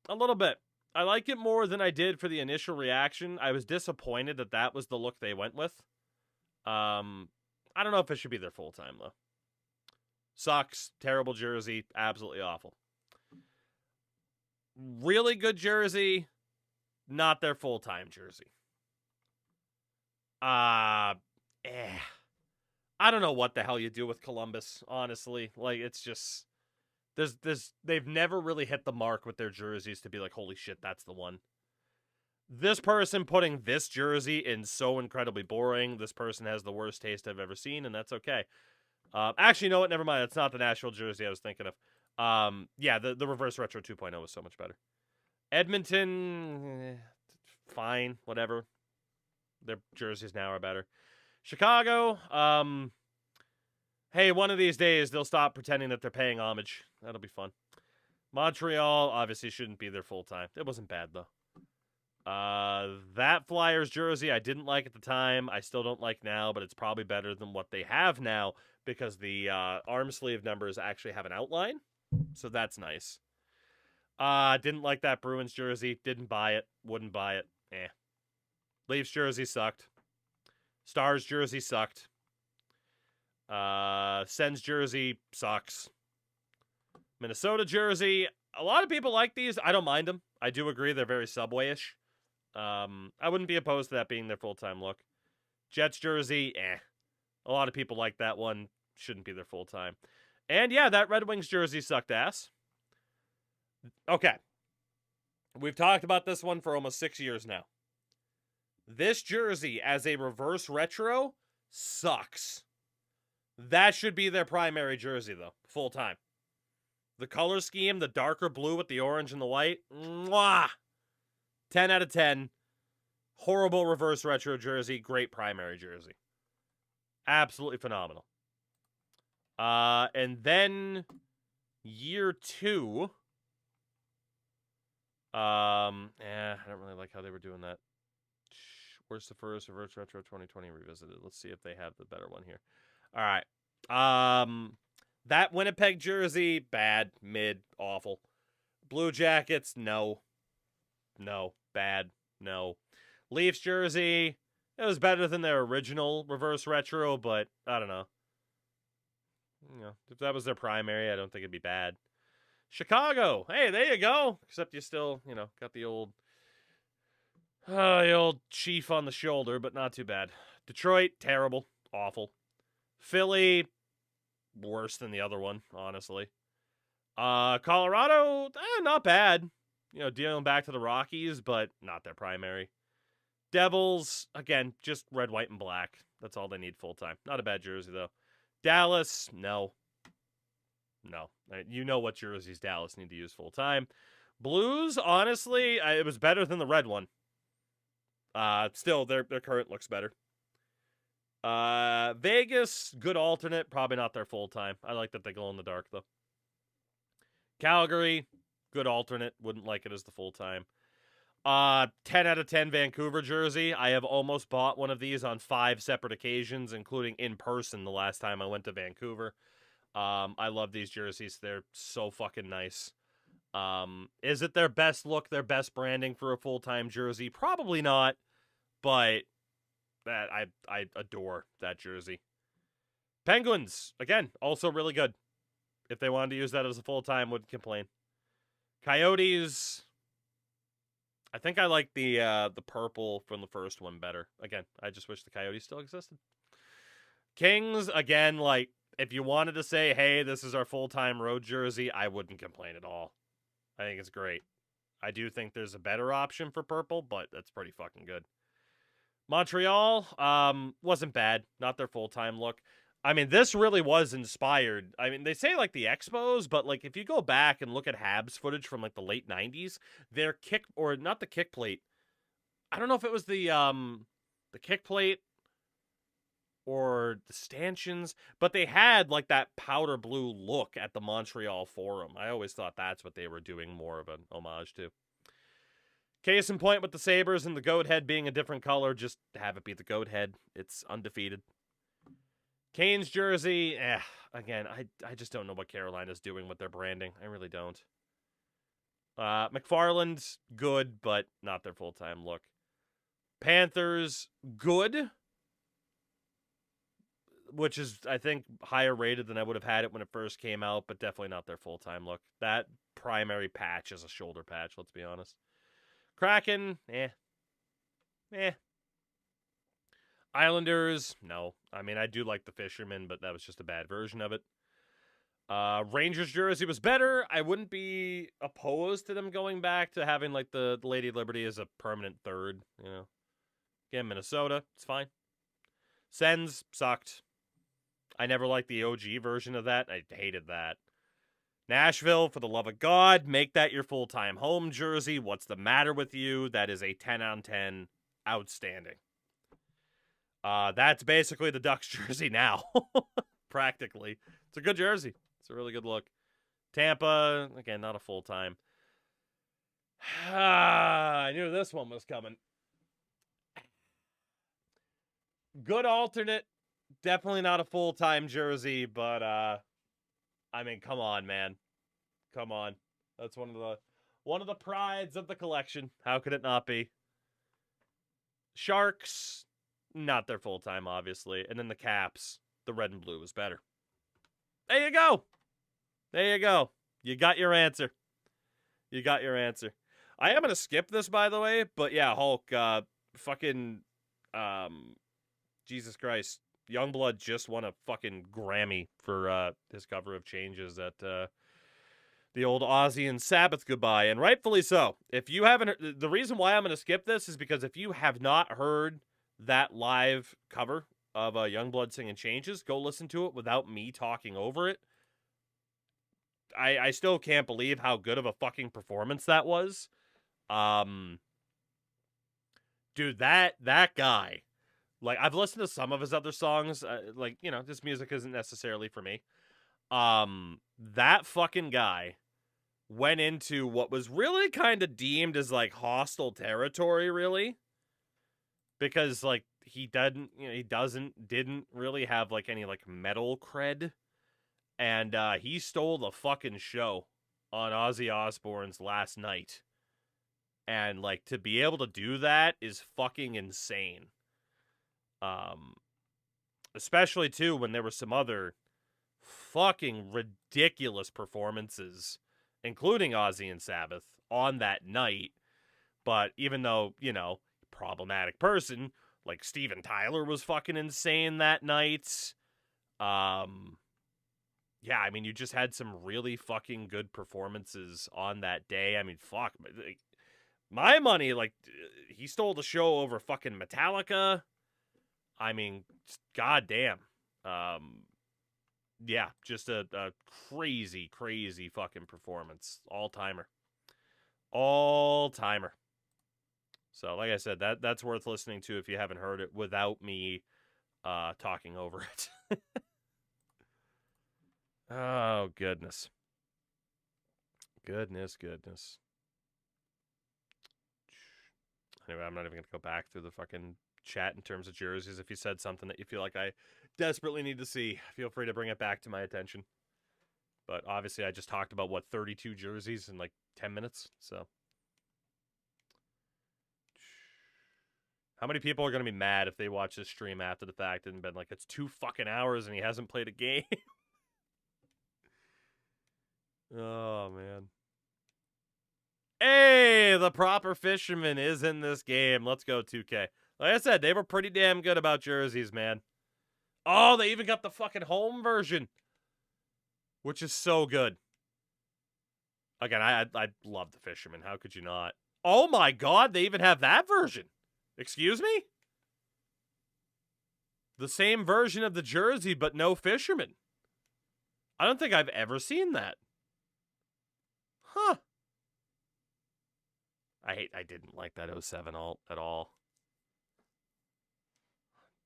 A little bit. I like it more than I did for the initial reaction. I was disappointed that that was the look they went with. I don't know if it should be their full-time, though. Sucks. Terrible jersey. Absolutely awful. Really good jersey. Not their full-time jersey. I don't know what the hell you do with Columbus, honestly. Like, it's just... They've never really hit the mark with their jerseys to be like, holy shit, that's the one. This person putting this jersey in so incredibly boring. This person has the worst taste I've ever seen, and that's okay. Actually, you know what? Never mind. It's not the Nashville jersey I was thinking of. Yeah, the reverse retro 2.0 was so much better. Edmonton, fine, whatever. Their jerseys now are better. Chicago, hey, one of these days they'll stop pretending that they're paying homage. That'll be fun. Montreal obviously shouldn't be their full-time. It wasn't bad, though. That Flyers jersey I didn't like at the time. I still don't like now, but it's probably better than what they have now because the arm sleeve numbers actually have an outline. So that's nice. Didn't like that Bruins jersey. Didn't buy it. Wouldn't buy it. Leafs jersey sucked. Stars jersey sucked. Sens jersey sucks. Minnesota jersey. A lot of people like these. I don't mind them. I do agree they're very Subway-ish. I wouldn't be opposed to that being their full-time look. Jets jersey, A lot of people like that one. Shouldn't be their full-time. And yeah, that Red Wings jersey sucked ass. Okay. We've talked about this one for almost 6 years now. This jersey as a reverse retro sucks. That should be their primary jersey, though. Full-time. The color scheme, the darker blue with the orange and the white. Mwah! 10 out of 10. Horrible reverse retro jersey. Great primary jersey. Absolutely phenomenal. And then year 2. I don't really like how they were doing that. Where's the first reverse retro 2020 revisited? Let's see if they have the better one here. All right. That Winnipeg jersey, bad, mid, awful. Blue Jackets, no. No, bad, no. Leafs jersey, it was better than their original reverse retro, but I don't know. You know, if that was their primary, I don't think it'd be bad. Chicago. Hey, there you go. Except you still, got the old chief on the shoulder, but not too bad. Detroit, terrible, awful. Philly, worse than the other one, honestly. Colorado, not bad. Dealing back to the Rockies, but not their primary. Devils, again, just red, white, and black. That's all they need full-time. Not a bad jersey, though. Dallas, no. No. You know what jerseys Dallas need to use full-time. Blues, honestly, it was better than the red one. Still, their current looks better. Vegas, good alternate. Probably not their full-time. I like that they glow in the dark, though. Calgary, good alternate. Wouldn't like it as the full-time. 10 out of 10 Vancouver jersey. I have almost bought one of these on 5 separate occasions, including in person the last time I went to Vancouver. I love these jerseys. They're so fucking nice. Is it their best look, their best branding for a full-time jersey? Probably not, but that I adore that jersey. Penguins, again, also really good. If they wanted to use that as a full-time, wouldn't complain. Coyotes, I think I like the purple from the first one better. Again, I just wish the Coyotes still existed. Kings, again, like, if you wanted to say, hey, this is our full-time road jersey, I wouldn't complain at all. I think it's great. I do think there's a better option for purple, but that's pretty fucking good. Montreal, wasn't bad. Not their full-time look. I mean, this really was inspired. I mean, they say, like, the Expos, but, like, if you go back and look at Habs footage from, like, the late 90s, their kick, or not the kick plate. I don't know if it was the kick plate or the stanchions, but they had, like, that powder blue look at the Montreal Forum. I always thought that's what they were doing more of an homage to. Case in point with the Sabres and the goat head being a different color, just have it be the goat head. It's undefeated. Canes jersey, again, I just don't know what Carolina's doing with their branding. I really don't. McFarland's good, but not their full-time look. Panthers, good, which is, I think, higher rated than I would have had it when it first came out, but definitely not their full-time look. That primary patch is a shoulder patch, let's be honest. Kraken, Islanders, no. I mean, I do like the Fisherman, but that was just a bad version of it. Rangers jersey was better. I wouldn't be opposed to them going back to having, like, the Lady Liberty as a permanent third, Again, Minnesota, it's fine. Sens, sucked. I never liked the OG version of that. I hated that. Nashville, for the love of God, make that your full-time home jersey. What's the matter with you? That is a 10 on 10. Outstanding. That's basically the Ducks jersey now. Practically. It's a good jersey. It's a really good look. Tampa, again, not a full-time. I knew this one was coming. Good alternate. Definitely not a full-time jersey, but, I mean, come on, man. Come on. That's one of the prides of the collection. How could it not be? Sharks, not their full-time, obviously. And then the Caps, the red and blue was better. There you go. There you go. You got your answer. You got your answer. I am going to skip this, by the way, but yeah, Hulk, Jesus Christ. Youngblood just won a fucking Grammy for his cover of Changes at the old Ozzy and Sabbath goodbye, and rightfully so. If you haven't, the reason why I'm going to skip this is because if you have not heard that live cover of Youngblood singing Changes, go listen to it without me talking over it. I still can't believe how good of a fucking performance that was. Dude, that guy. Like, I've listened to some of his other songs. This music isn't necessarily for me. That fucking guy went into what was really kind of deemed as, like, hostile territory, really. Because, like, he didn't really have, like, any, like, metal cred. And he stole the fucking show on Ozzy Osbourne's Last Night. And, like, to be able to do that is fucking insane. Especially too when there were some other fucking ridiculous performances including Ozzy and Sabbath, on that night. But even though, problematic person, like Steven Tyler was fucking insane that night. Yeah, I mean, you just had some really fucking good performances on that day. I mean, fuck. Like, my money, like, he stole the show over fucking Metallica. I mean, goddamn. Yeah, just a crazy, crazy fucking performance. All-timer. All-timer. So, like I said, that's worth listening to if you haven't heard it without me talking over it. Oh, goodness. Goodness. Anyway, I'm not even going to go back through the fucking chat in terms of jerseys. If you said something that you feel like I desperately need to see, feel free to bring it back to my attention. But obviously, I just talked about, 32 jerseys in like 10 minutes. So, how many people are going to be mad if they watch this stream after the fact and been like, it's 2 fucking hours and he hasn't played a game? Oh, man. Hey, the proper fisherman is in this game. Let's go, 2K. Like I said, they were pretty damn good about jerseys, man. Oh, they even got the fucking home version, which is so good. Again, I love the fisherman. How could you not? Oh my god, they even have that version. Excuse me? The same version of the jersey, but no fisherman. I don't think I've ever seen that. Huh. I didn't like that 07 alt at all.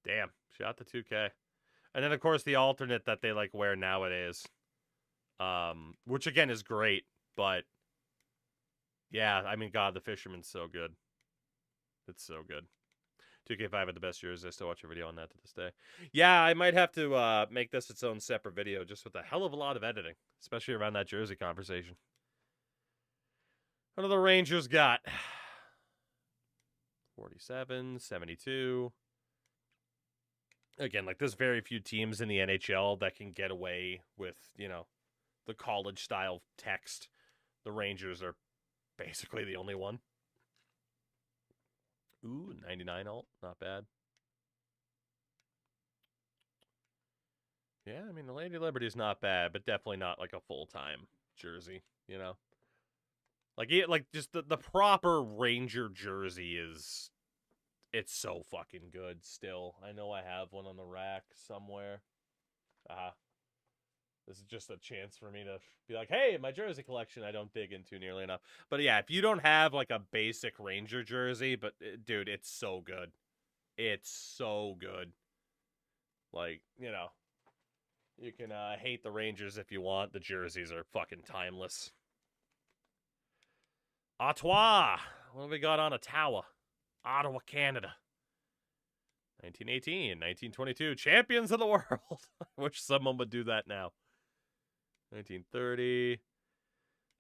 Damn. Shout to 2K. And then, of course, the alternate that they, like, wear nowadays. Which, again, is great. But, yeah, I mean, God, the fisherman's so good. It's so good. 2K5 had the best years. I still watch a video on that to this day. Yeah, I might have to make this its own separate video just with a hell of a lot of editing. Especially around that jersey conversation. What do the Rangers got? 47, 72. Again, like, there's very few teams in the NHL that can get away with, the college-style text. The Rangers are basically the only one. Ooh, 99 alt. Not bad. Yeah, I mean, the Lady Liberty's not bad, but definitely not, like, a full-time jersey, Like, just the proper Ranger jersey is... It's so fucking good still. I know I have one on the rack somewhere. This is just a chance for me to be like, hey, my jersey collection I don't dig into nearly enough. But yeah, if you don't have like a basic Ranger jersey, but dude, it's so good. It's so good. Like, you can hate the Rangers if you want. The jerseys are fucking timeless. Ottawa. What have we got on Ottawa? Ottawa, Canada. 1918, 1922, champions of the world. I wish someone would do that now. 1930.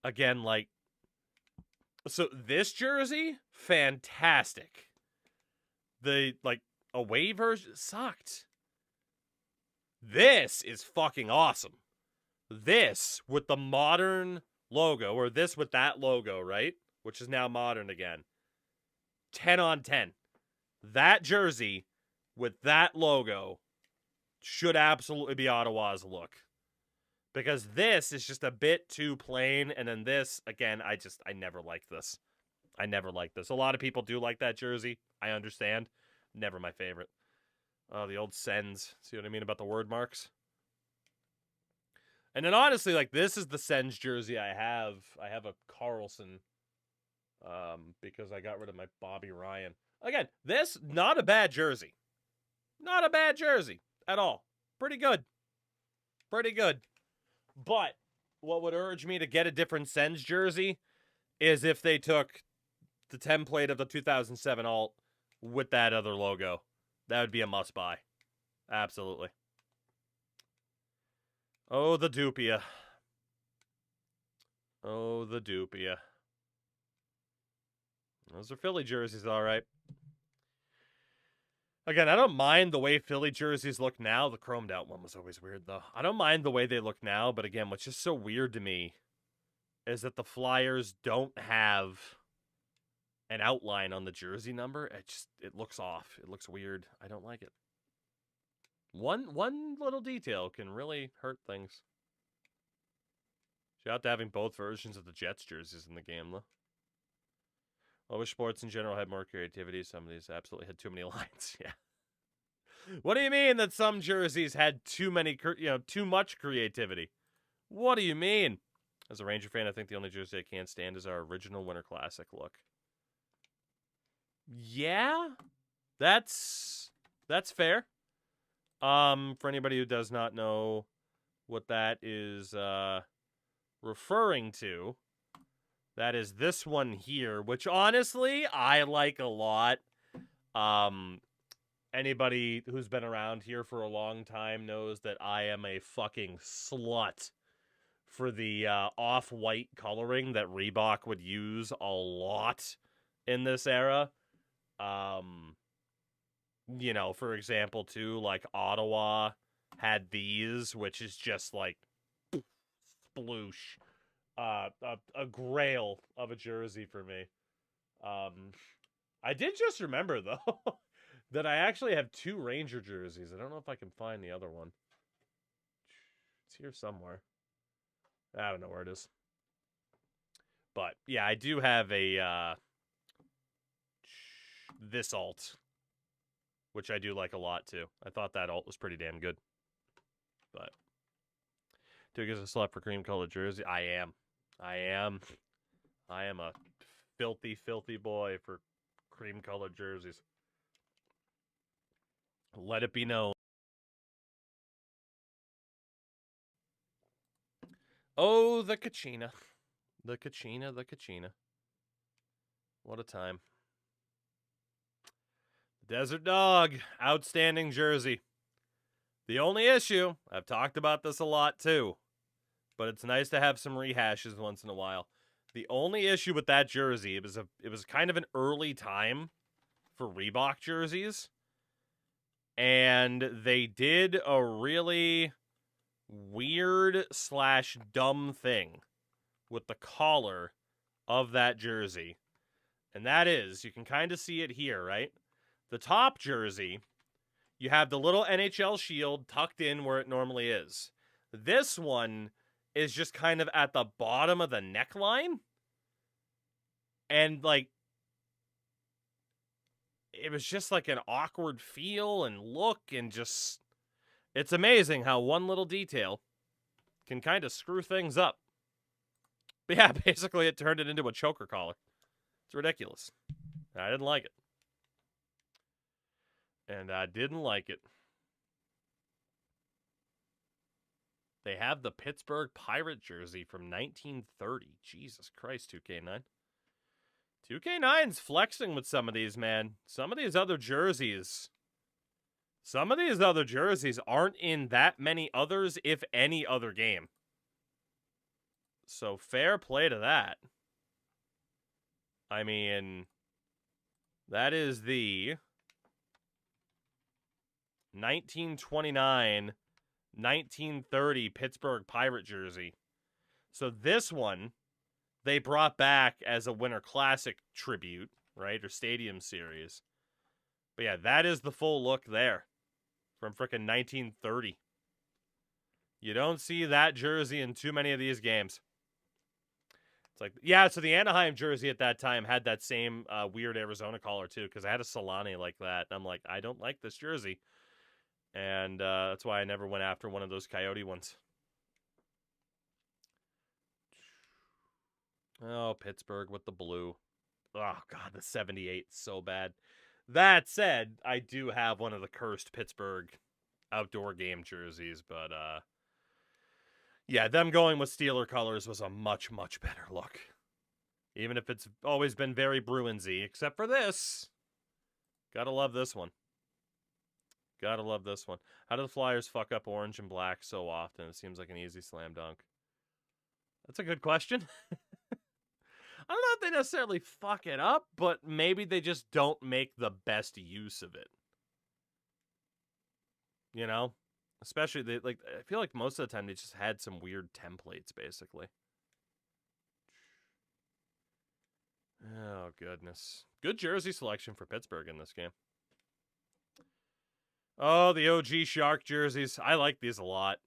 Again, like, so this jersey, fantastic. The, like, away version sucked. This is fucking awesome. This with the modern logo, or this with that logo, right? Which is now modern again. 10 on 10. That jersey with that logo should absolutely be Ottawa's look. Because this is just a bit too plain. And then this, again, I never liked this. I never liked this. A lot of people do like that jersey. I understand. Never my favorite. Oh, the old Sens. See what I mean about the word marks? And then honestly, like, this is the Sens jersey I have. I have a Carlson. Because I got rid of my Bobby Ryan. Again, this, not a bad jersey. Not a bad jersey at all. Pretty good. Pretty good. But what would urge me to get a different Sens jersey is if they took the template of the 2007 alt with that other logo. That would be a must-buy. Absolutely. Oh, the Dupia. Oh, the Dupia. Those are Philly jerseys, all right. Again, I don't mind the way Philly jerseys look now. The chromed out one was always weird, though. I don't mind the way they look now, but again, what's just so weird to me is that the Flyers don't have an outline on the jersey number. It looks off. It looks weird. I don't like it. One little detail can really hurt things. Shout out to having both versions of the Jets jerseys in the game, though. I wish sports in general had more creativity. Some of these absolutely had too many lines. Yeah. What do you mean that some jerseys had too much creativity? What do you mean? As a Ranger fan, I think the only jersey I can't stand is our original Winter Classic look. Yeah, that's fair. For anybody who does not know what that is referring to, that is this one here, which honestly I like a lot. Anybody who's been around here for a long time knows that I am a fucking slut for the off-white coloring that Reebok would use a lot in this era. For example, too, like Ottawa had these, which is just like sploosh. A grail of a jersey for me. I did just remember, though, that I actually have 2 Ranger jerseys. I don't know if I can find the other one. It's here somewhere. I don't know where it is. But, yeah, I do have a this alt, which I do like a lot, too. I thought that alt was pretty damn good. But, do you get a slut for cream-colored jersey? I am a filthy, filthy boy for cream-colored jerseys. Let it be known. Oh, the Kachina. The Kachina. What a time. Desert Dog. Outstanding jersey. The only issue, I've talked about this a lot too, but it's nice to have some rehashes once in a while. The only issue with that jersey, it was kind of an early time for Reebok jerseys, and they did a really weird / dumb thing with the collar of that jersey. And that is, you can kind of see it here, right? The top jersey, you have the little NHL shield tucked in where it normally is. This one is just kind of at the bottom of the neckline. And, like, it was just like an awkward feel and look and just... It's amazing how one little detail can kind of screw things up. But yeah, basically it turned it into a choker collar. It's ridiculous. I didn't like it. And I didn't like it. They have the Pittsburgh Pirate jersey from 1930. Jesus Christ, 2K9. 2K9's flexing with some of these, man. Some of these other jerseys aren't in that many others, if any other game. So fair play to that. I mean, that is the 1929, 1930 Pittsburgh Pirate jersey. So this one, they brought back as a Winter Classic tribute, right? Or Stadium Series. But yeah, that is the full look there from frickin' 1930. You don't see that jersey in too many of these games. It's like, yeah, so the Anaheim jersey at that time had that same weird Arizona collar too, because I had a Solani like that. And I'm like, I don't like this jersey. And that's why I never went after one of those Coyote ones. Oh, Pittsburgh with the blue. Oh, God, the 78 so bad. That said, I do have one of the cursed Pittsburgh outdoor game jerseys, but yeah, them going with Steeler colors was a much, much better look. Even if it's always been very Bruins-y, except for this. Gotta love this one. Gotta love this one. How do the Flyers fuck up orange and black so often? It seems like an easy slam dunk. That's a good question. I don't know if they necessarily fuck it up, but maybe they just don't make the best use of it. You know? Especially, I feel like most of the time they just had some weird templates, basically. Oh, goodness. Good jersey selection for Pittsburgh in this game. Oh, the OG Shark jerseys. I like these a lot.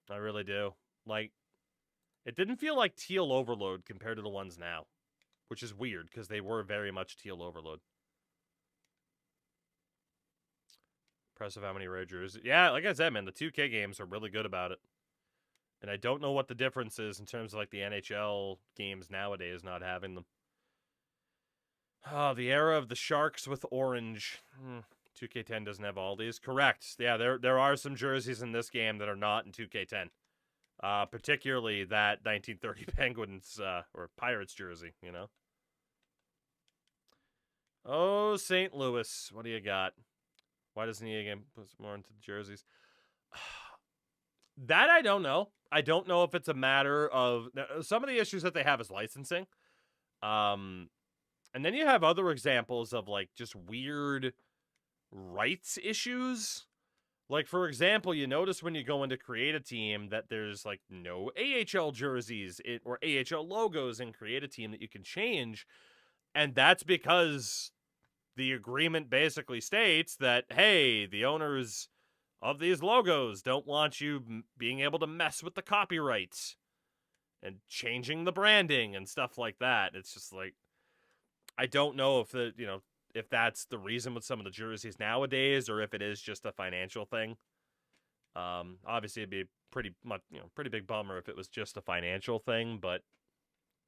I really do. Like, it didn't feel like teal overload compared to the ones now, which is weird because they were very much teal overload. Impressive how many rare jerseys. Yeah, like I said, man, the 2K games are really good about it. And I don't know what the difference is in terms of like the NHL games nowadays not having them. Oh, the era of the Sharks with orange. 2K10 doesn't have all these. Correct. Yeah, there are some jerseys in this game that are not in 2K10. Particularly that 1930 Penguins or Pirates jersey, you know. Oh, St. Louis. What do you got? Why doesn't he again put more into the jerseys? That I don't know. I don't know if it's a matter of some of the issues that they have is licensing. And then you have other examples of like just weird rights issues. Like, for example, you notice when you go in to create a team that there's like no AHL jerseys or AHL logos in create a team that you can change. And that's because the agreement basically states that, hey, the owners of these logos don't want you being able to mess with the copyrights and changing the branding and stuff like that. It's just like, I don't know if if that's the reason with some of the jerseys nowadays or if it is just a financial thing. Obviously it'd be pretty big bummer if it was just a financial thing, but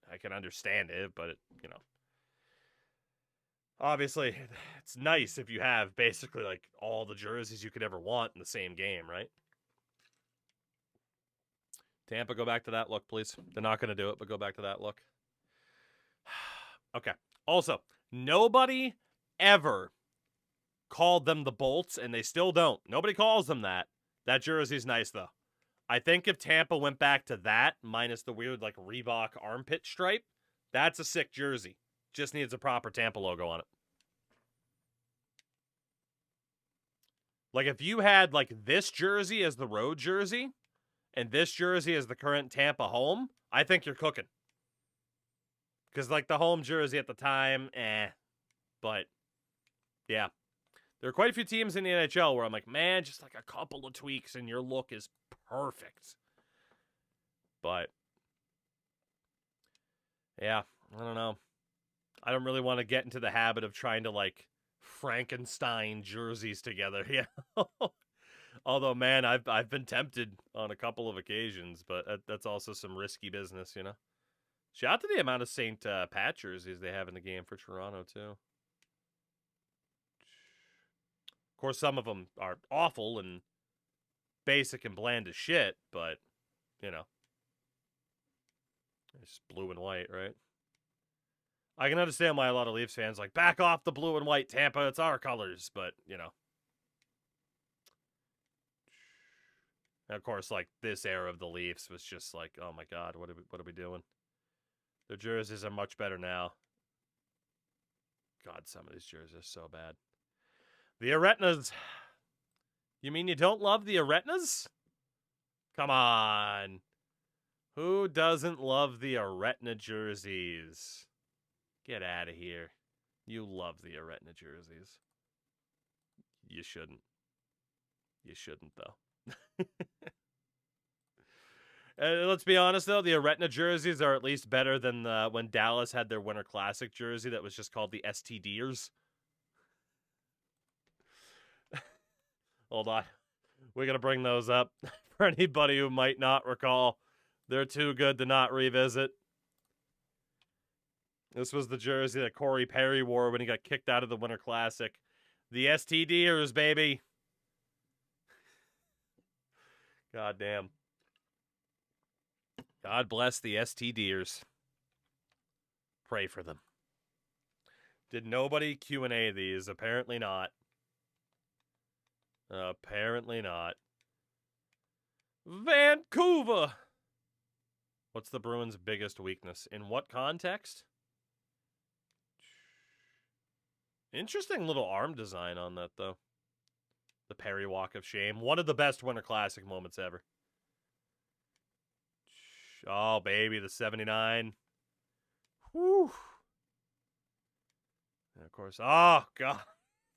I can understand it, but obviously, it's nice if you have basically like all the jerseys you could ever want in the same game, right? Tampa, go back to that look, please. They're not going to do it, but go back to that look. Okay. Also, nobody ever called them the Bolts, and they still don't. Nobody calls them that. That jersey's nice, though. I think if Tampa went back to that, minus the weird like Reebok armpit stripe, that's a sick jersey. Just needs a proper Tampa logo on it. Like, if you had, like, this jersey as the road jersey, and this jersey as the current Tampa home, I think you're cooking. Because, like, the home jersey at the time, But, yeah. There are quite a few teams in the NHL where I'm like, man, just like a couple of tweaks and your look is perfect. But, yeah, I don't know. I don't really want to get into the habit of trying to, like, Frankenstein jerseys together. Yeah. Although, man, I've been tempted on a couple of occasions, but that's also some risky business, you know. Shout out to the amount of St. Pat jerseys they have in the game for Toronto, too. Of course, some of them are awful and basic and bland as shit, but, you know. It's blue and white, right? I can understand why a lot of Leafs fans like, back off the blue and white, Tampa, it's our colors, but, you know. And of course, like, this era of the Leafs was just like, oh my god, what are we doing? Their jerseys are much better now. God, some of these jerseys are so bad. The Aretnas. You mean you don't love the Aretnas? Come on. Who doesn't love the Aretna jerseys? Get out of here. You love the Aretna jerseys. You shouldn't. You shouldn't, though. Let's be honest, though. The Aretna jerseys are at least better than when Dallas had their Winter Classic jersey that was just called the STDers. Hold on. We're going to bring those up for anybody who might not recall. They're too good to not revisit. This was the jersey that Corey Perry wore when he got kicked out of the Winter Classic. The STDers, baby. God damn. God bless the STDers. Pray for them. Did nobody Q&A these? Apparently not. Apparently not. Vancouver! What's the Bruins' biggest weakness? In what context? Interesting little arm design on that, though. The Perry Walk of Shame. One of the best Winter Classic moments ever. Oh, baby, the 79. Whew. And of course, oh, God.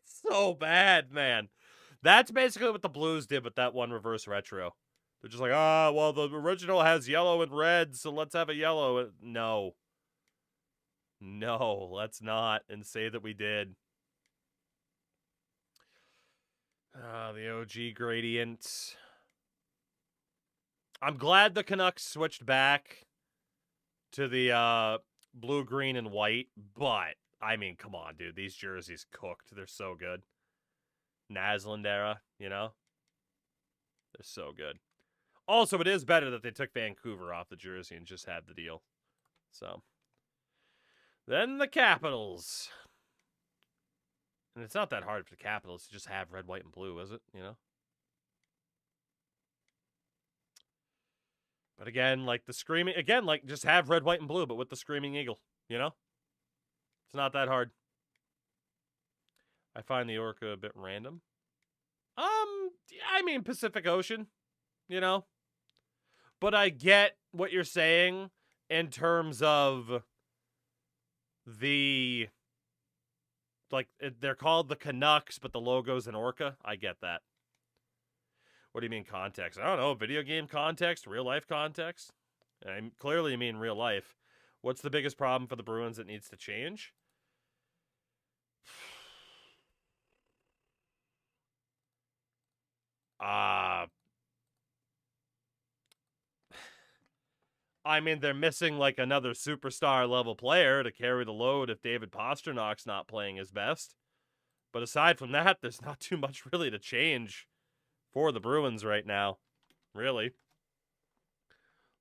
So bad, man. That's basically what the Blues did with that one reverse retro. They're just like, well, the original has yellow and red, so let's have a yellow. No. No, let's not, and say that we did. The OG gradient. I'm glad the Canucks switched back to the blue, green, and white, but, I mean, come on, dude. These jerseys cooked. They're so good. Naslund era, you know? They're so good. Also, it is better that they took Vancouver off the jersey and just had the deal. So, then the Capitals. And it's not that hard for the Capitals to just have red, white, and blue, is it? You know? But again, like the screaming, again, like just have red, white, and blue, but with the screaming eagle, you know? It's not that hard. I find the Orca a bit random. I mean, Pacific Ocean, you know? But I get what you're saying in terms of the, like, they're called the Canucks, but the logo's an orca. I get that. What do you mean context? I don't know. Video game context? Real life context? Clearly you mean real life. What's the biggest problem for the Bruins that needs to change? I mean, they're missing like another superstar level player to carry the load if David Pasternak's not playing his best. But aside from that, there's not too much really to change for the Bruins right now. Really.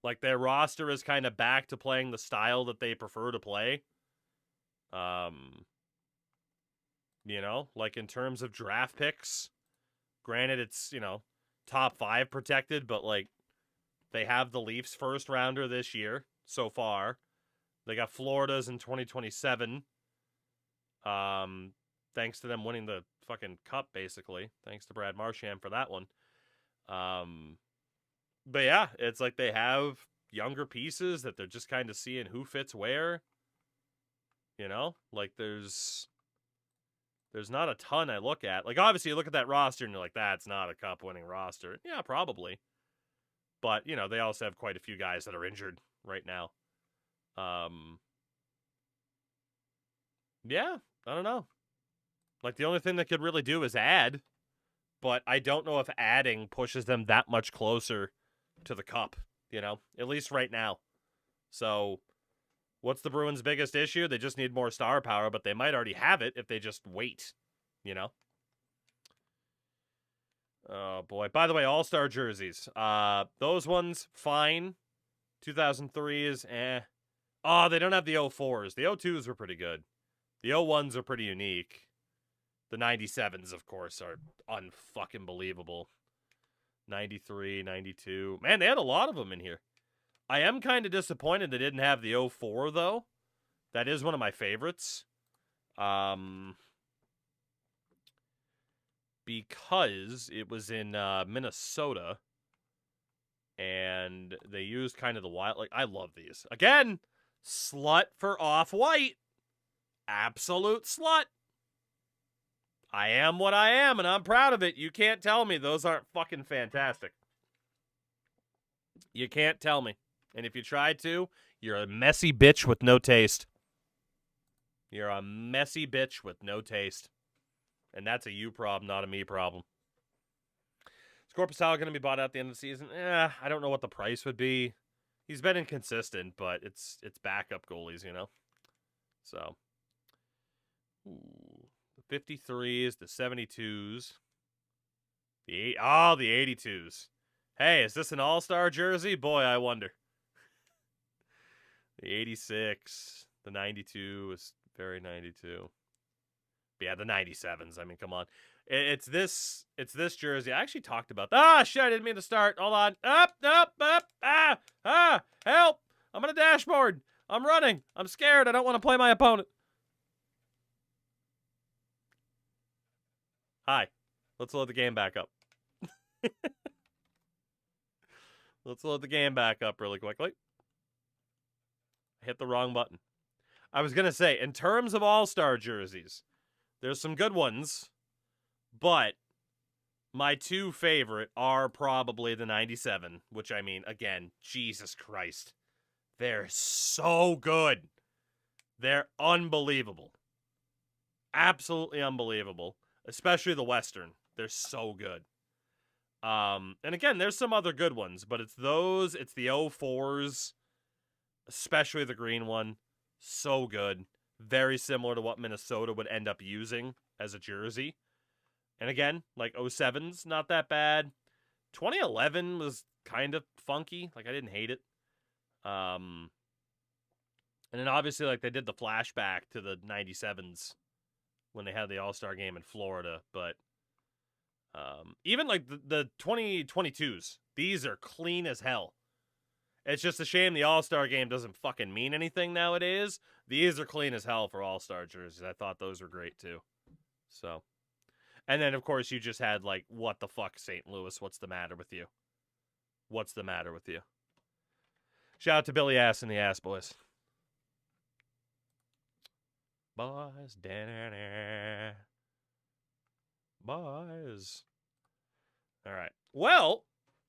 Like, their roster is kind of back to playing the style that they prefer to play. You know, like in terms of draft picks, granted it's, you know, top 5 protected, but like they have the Leafs first rounder this year so far. They got Florida's in 2027. Thanks to them winning the fucking cup, basically. Thanks to Brad Marchand for that one. But yeah, it's like they have younger pieces that they're just kind of seeing who fits where. You know? Like there's not a ton I look at. Like obviously you look at that roster and you're like, that's not a cup winning roster. Yeah, probably. But, you know, they also have quite a few guys that are injured right now. Yeah, I don't know. Like, the only thing they could really do is add. But I don't know if adding pushes them that much closer to the cup, you know? At least right now. So, what's the Bruins' biggest issue? They just need more star power, but they might already have it if they just wait, you know? Oh, boy. By the way, All-Star jerseys. Those ones, fine. 2003s, eh. Oh, they don't have the 04s. The 02s were pretty good. The 01s are pretty unique. The 97s, of course, are unfucking believable. 93, 92. Man, they had a lot of them in here. I am kind of disappointed they didn't have the 04, though. That is one of my favorites. Because it was in Minnesota. And they used kind of the wild... Like, I love these. Again, slut for off-white. Absolute slut. I am what I am, and I'm proud of it. You can't tell me those aren't fucking fantastic. You can't tell me. And if you try to, you're a messy bitch with no taste. You're a messy bitch with no taste. And that's a you problem, not a me problem. Is Korpisalo going to be bought out at the end of the season? I don't know what the price would be. He's been inconsistent, but it's backup goalies, you know? So. Ooh. The 53s, the 72s. The 82s. Hey, is this an all-star jersey? Boy, I wonder. The 86, the 92 is very 92. But yeah, the 97s. I mean, come on. It's this jersey. I actually talked about that. Shit, I didn't mean to start. Hold on. Up. Help. I'm on a dashboard. I'm running. I'm scared. I don't want to play my opponent. Hi. Let's load the game back up. Let's load the game back up really quickly. I hit the wrong button. I was going to say, in terms of All-Star jerseys, there's some good ones, but my two favorite are probably the 97, which I mean, again, Jesus Christ. They're so good. They're unbelievable. Absolutely unbelievable. Especially the Western. They're so good. And again, there's some other good ones, but it's those, it's the 04s, especially the green one. So good. Very similar to what Minnesota would end up using as a jersey. And again, like 07's not that bad. 2011 was kind of funky. Like, I didn't hate it. And then obviously, like, they did the flashback to the 97s when they had the All-Star game in Florida. But even, like, the 2022s, these are clean as hell. It's just a shame the All-Star game doesn't fucking mean anything nowadays. These are clean as hell for All-Star jerseys. I thought those were great, too. So, and then, of course, you just had, like, what the fuck, St. Louis? What's the matter with you? What's the matter with you? Shout out to Billy Ass and the Ass Boys. Boys, da-da-da. Boys. All right. Well,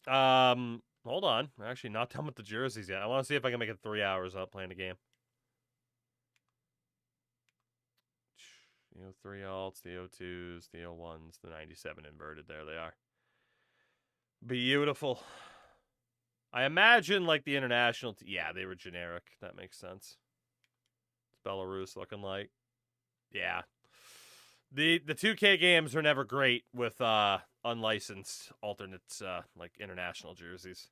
hold on. We're actually not done with the jerseys yet. I want to see if I can make it 3 hours up playing the game. The 03 alts, the 02s, the 01s, the 97 inverted. There they are. Beautiful. I imagine, like, the international... yeah, they were generic. That makes sense. It's Belarus looking like. Yeah. The 2K games are never great with unlicensed alternates, like, international jerseys.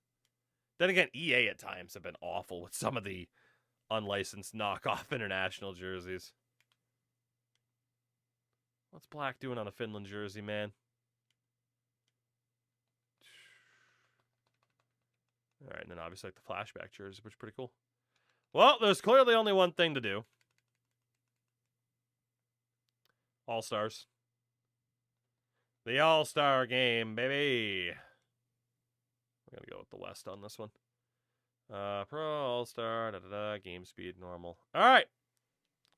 Then again, EA at times have been awful with some of the unlicensed knockoff international jerseys. What's Black doing on a Finland jersey, man? All right, and then obviously like the flashback jersey, which is pretty cool. Well, there's clearly only one thing to do. All-Stars. The All-Star game, baby. We're going to go with the West on this one. Pro, All-Star, da-da-da, game speed, normal. All right.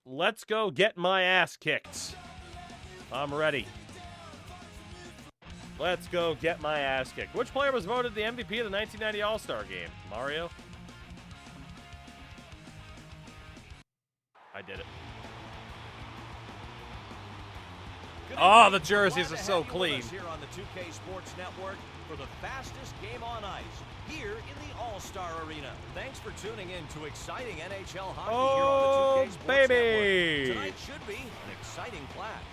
Let's go get my ass kicked. I'm ready. Let's go get my ass kicked. Which player was voted the MVP of the 1990 All-Star game? Mario? I did it. Oh, the jerseys are so clean. Here on the 2K Sports Network for the fastest game on ice here in the All-Star Arena. Thanks for tuning in to exciting NHL hockey here on the 2K Sports baby. Network. Tonight should be an exciting clash.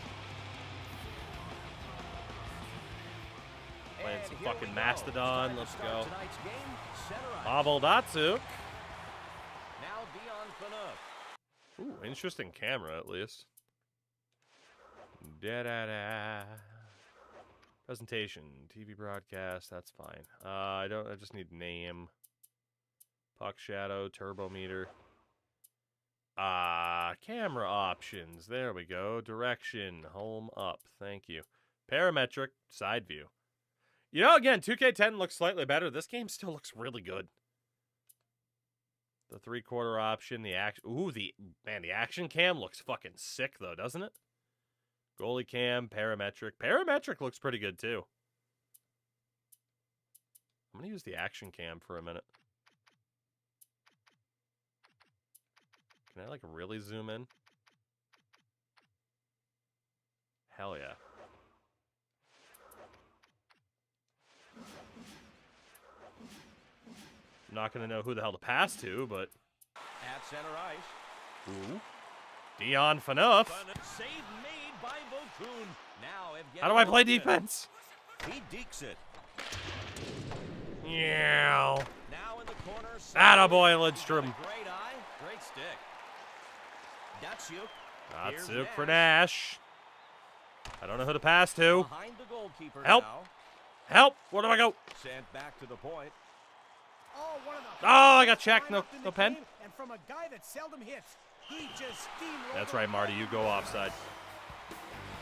Playing some fucking Mastodon. Let's go. Game, Pavel Datsyuk. Now Dion Phaneuf. Ooh, interesting camera at least. Da-da-da. Presentation, TV broadcast, that's fine. I just need name. Puck shadow, turbo meter. Camera options. There we go. Direction, home up. Thank you. Parametric, side view. You know, again, 2K10 looks slightly better. This game still looks really good. The 3/4 option, the action. Ooh, the action cam looks fucking sick though, doesn't it? Goalie cam, parametric. Parametric looks pretty good too. I'm gonna use the action cam for a minute. Can I like really zoom in? Hell yeah. I'm not going to know who the hell to pass to, but... At center ice. Ooh. Dion Phaneuf. Save made by Vokun. Now how do I play defense? He dekes it. Yeah. Now in the corner. Attaboy, Lidstrom. Great eye. Great stick. Datsyuk for Nash. I don't know who to pass to. Behind the goalkeeper. Help. Now. Help. Where do I go? Sent back to the point. Oh, I got checked. No pen. And from a guy that seldom hits, he just steamrolled. That's right, Marty. You go offside.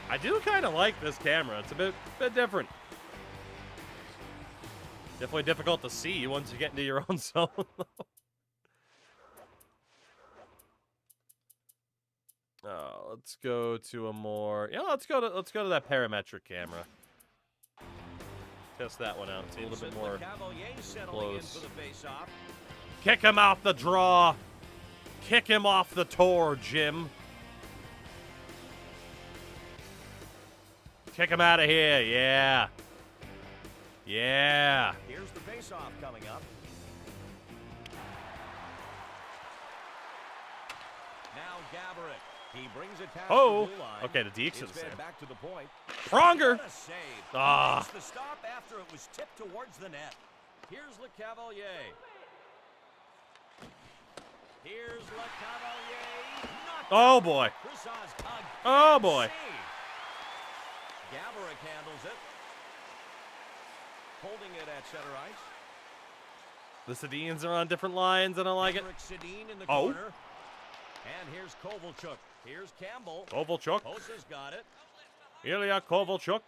I do kind of like this camera. It's a bit different. Definitely difficult to see once you get into your own zone. Let's go to a more. Yeah, let's go to that parametric camera. Test that one out. It's a little bit more close. Kick him off the draw. Kick him off the tour, Jim. Kick him out of here. Yeah. Yeah. Here's the face-off coming up. Now Gaborik. He brings it past the blue line. Okay, the Deeks are the same. Back to the point. Stronger. What a save. Ah. Makes the stop after it was tipped towards the net. Here's Le Cavalier. Here's Le Cavalier. Oh boy. Oh boy. Gaborik handles it. Holding it at center ice. The Sedins are on different lines, and I like it. Sedin in the corner. And here's Kovalchuk. Here's Campbell. Kovalchuk. Hosa's got it. Ilya Kovalchuk.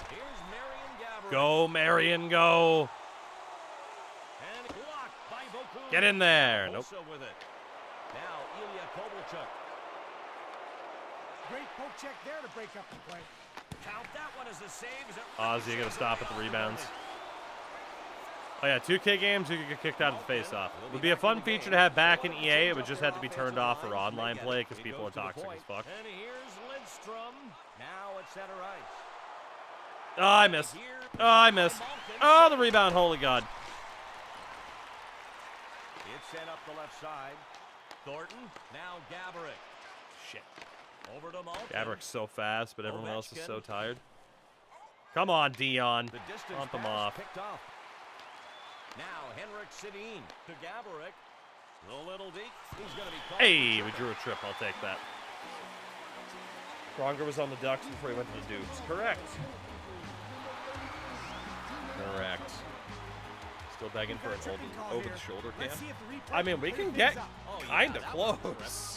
Here's Marian Gaborik. Go, Marion, go. And blocked by Voku. Get in there. Nope. Hosa with it. Now Ilya Kovalchuk. Great poke check there to break up the play. Count that one as a save. Ozzy, you got to stop at the rebounds. Oh yeah, 2K games, you could get kicked out of the face-off. Would be a fun feature to have back in EA. It would just have to be turned off for online play because people are toxic as fuck. And here's Lidstrom. Now at center ice. Oh, I missed. Oh, I missed. Oh, the rebound. Holy God. It's sent up the left side. Thornton. Now Gaborik. Shit. Over to Malkin. Gaborik's so fast, but everyone else is so tired. Come on, Dion. The distance Bump him pass off. picked off. Now Henrik Sedin to Gaborik. The little deke. He's going to be called. Hey, we drew a trip. I'll take that. Pronger was on the Ducks before he went to the Dukes. Correct. Correct. Still begging for an over-the-shoulder cam. I mean, we can get kind of close.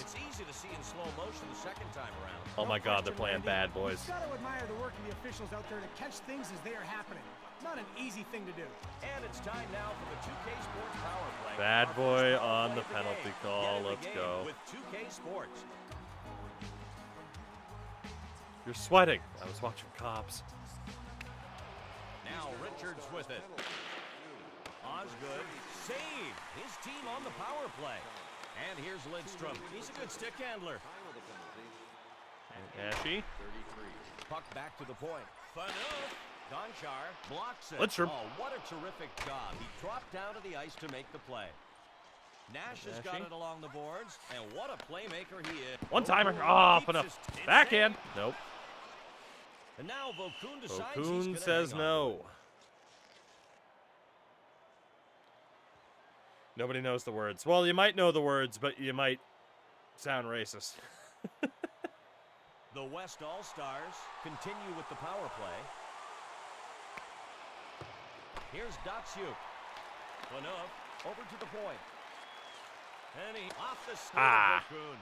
It's easy to see in slow motion the second time around. Oh my God, they're playing bad boys. You've got to admire the work of the officials out there to catch things as they are happening. Not an easy thing to do. And it's time now for the 2K Sports Power Play. Bad boy on the penalty call. Let's go. With 2K Sports. You're sweating. I was watching Cops. Now Richards with it. Osgood save his team on the power play. And here's Lidstrom. He's a good stick handler. Ashy. Puck back to the point. Faneuf. Gonchar blocks it. Lidstrom. Oh, what a terrific job. He dropped down to the ice to make the play. Nash has got it along the boards, and what a playmaker he is. One-timer. Oh, Faneuf. Backhand. Nope. And now Vokoun decides he's Vokoun gonna says hang on. no. Nobody knows the words. Well, you might know the words, but you might sound racist. The West All-Stars continue with the power play. Here's Datsuk. Faneuf over to the point. And he off the stick of Vokoun.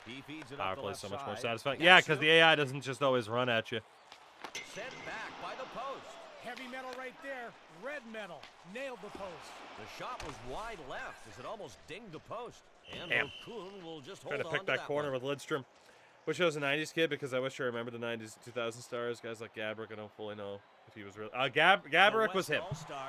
He feeds it Power up the play left so much side. more satisfying. Yeah, because Datsuk the AI doesn't just always run at you. sent back by the post. Heavy metal right there. Red metal. Nailed the post. The shot was wide left as it almost dinged the post. And Damn. Vokoun will just hold Trying to on pick that corner one. with Lidstrom. Wish I was a 90s kid because I wish I remembered the 90s 2000 stars. Guys like Gaborik, I don't fully know if he was really... Gaborik was him.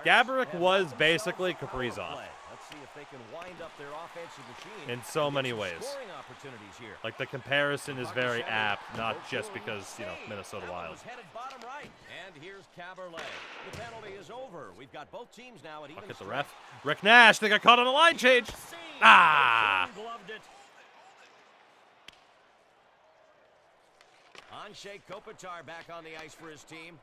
Gaborik was basically Kaprizov. Let's see if they can wind up their offensive machine. In so and get many some ways. Scoring opportunities here. Like, the comparison is very apt, not just because, you know, Minnesota That one Wild. was headed bottom right. And here's Caberlet. The penalty is over. We've got both teams now at even Look at the strength. ref. Rick Nash, they got caught on a line change. Save. Ah! Vokoun gloved it. Anshe Kopitar back on the ice for his team.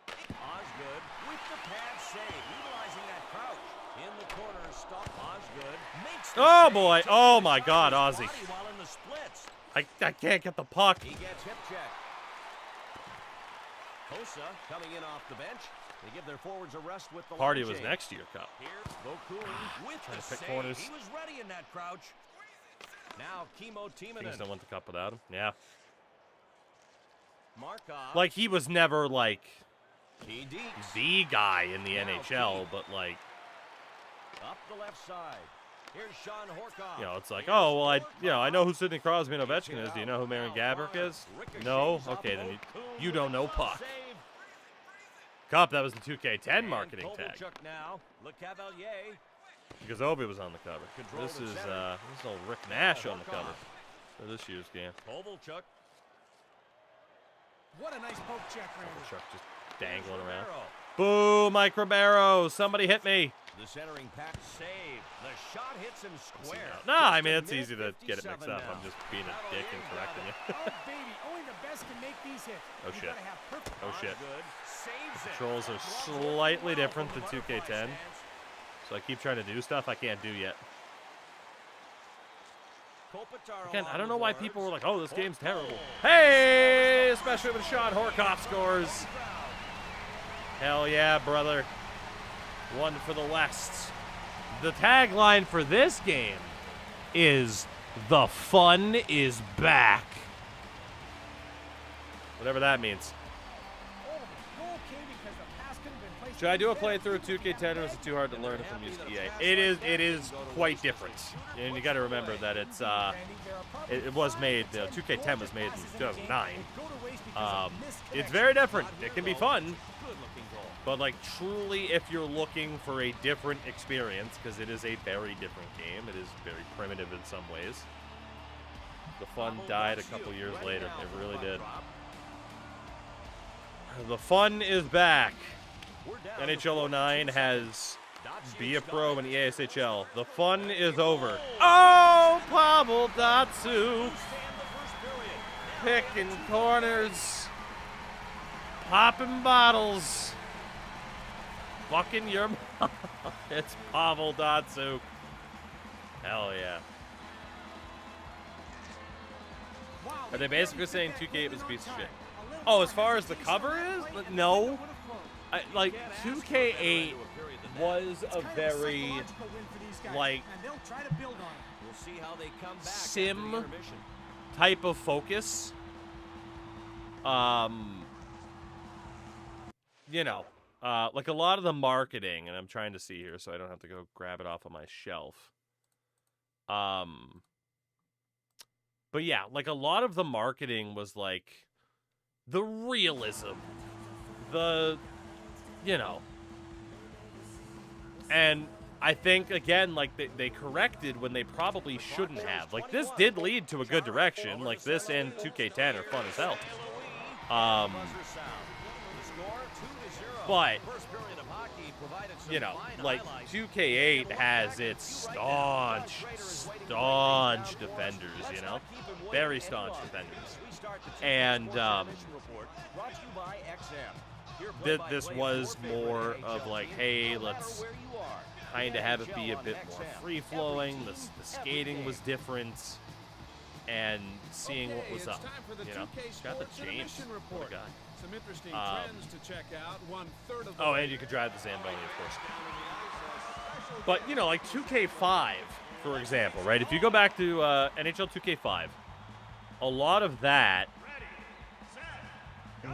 Osgood with the pad save, utilizing that crouch. In the corner, stop Osgood. Makes the Oh, save, boy. taking Oh, the my shot God, with his Ozzy. body while in the splits. I can't get the puck. He gets hip check. Hosa coming in off the bench. They give their forwards a rest with the Party line was change. next to your cup. Here's Vokoun with Trying the to pick save. corners. He was ready in that crouch. Now Kimmo Things Timonen. don't want the cup without him. Yeah. Markov. Like, he was never, like, He deeks. the guy in the NHL, but, like, Up the left side. Here's Sean Horkoff. You know, it's like, oh, well, I know who Sidney Crosby and Ovechkin is. Do you know who Marion Gaborik is? No? Okay, then you don't know puck. Cup, that was the 2K10 marketing tag. Now. LeCavalier. Because Obi was on the cover. This is old Rick Nash on the cover for this year's game. Kovalchuk. What a nice poke check, Randy. Chuck just dangling around. Boo, Mike Ribeiro. Somebody hit me. The centering pack save. The shot hits him square. No, I mean, it's easy to get it mixed up. I'm just being a dick and correcting you. Oh, baby, only the best can make these hits. Oh, You shit. gotta have perfect Oh, shit. Good. Saves it. Controls are slightly different than 2K10. So I keep trying to do stuff I can't do yet. Kopitar Again, I along don't the know why boards. people were like, oh, this game's terrible. Hey, especially when Sean Horkoff scores. Hell yeah, brother. One for the West. The tagline for this game is, "The fun is back." Whatever that means. Oh, the goal came because the pass couldn't have been placed. Should I do a playthrough of 2K10 or is it too hard to learn if I'm used to EA? It is quite different. And you got to remember that it's it was made 2K10 was made in 2009. It's very different. It can be fun. But, like, truly, if you're looking for a different experience, because it is a very different game, it is very primitive in some ways. The fun died a couple years later. It really did. The fun is back. NHL 09 has Be a Pro and EASHL. The fun is over. Oh, Pavel Datsyuk. Picking corners. Popping bottles. Fucking your mom. It's Pavel Datsyuk. Hell yeah. Are they basically saying 2K8 was a piece of shit? Oh, as far as the cover is? No. Like, 2K8 was a very, like, sim type of focus. You know. Like a lot of the marketing, and I'm trying to see here so I don't have to go grab it off of my shelf. But yeah, like a lot of the marketing was like the realism, you know. And I think, again, like they corrected when they probably shouldn't have. Like this did lead to a good direction. Like this and 2K10 are fun as hell. But, you know, like 2K8 has its staunch defenders, you know? Very staunch defenders. And this was more of like, hey, let's kind of have it be a bit more free-flowing. The skating was different. And seeing what was up, you know? Got the James. What a guy. Some interesting trends to check out. 1/3 of the and you could drive the Zamboni, of course. But, you know, like 2K5, for example, right? If you go back to NHL 2K5, a lot of that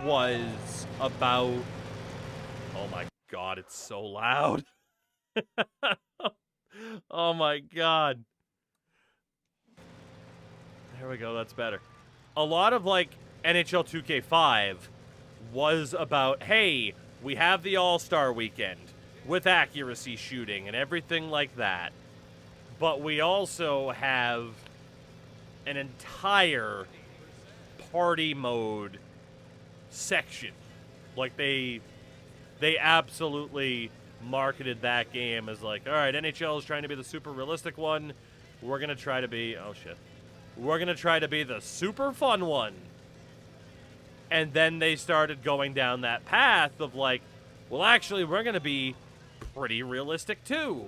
was about... Oh, my God, it's so loud. Oh, my God. There we go, that's better. A lot of, like, NHL 2K5 was about, hey, we have the All-Star Weekend with accuracy shooting and everything like that. But we also have an entire party mode section. Like, they absolutely marketed that game as like, all right, NHL is trying to be the super realistic one. We're going to try to be, oh, shit. We're going to try to be the super fun one. And then they started going down that path of like, well, actually, we're going to be pretty realistic too.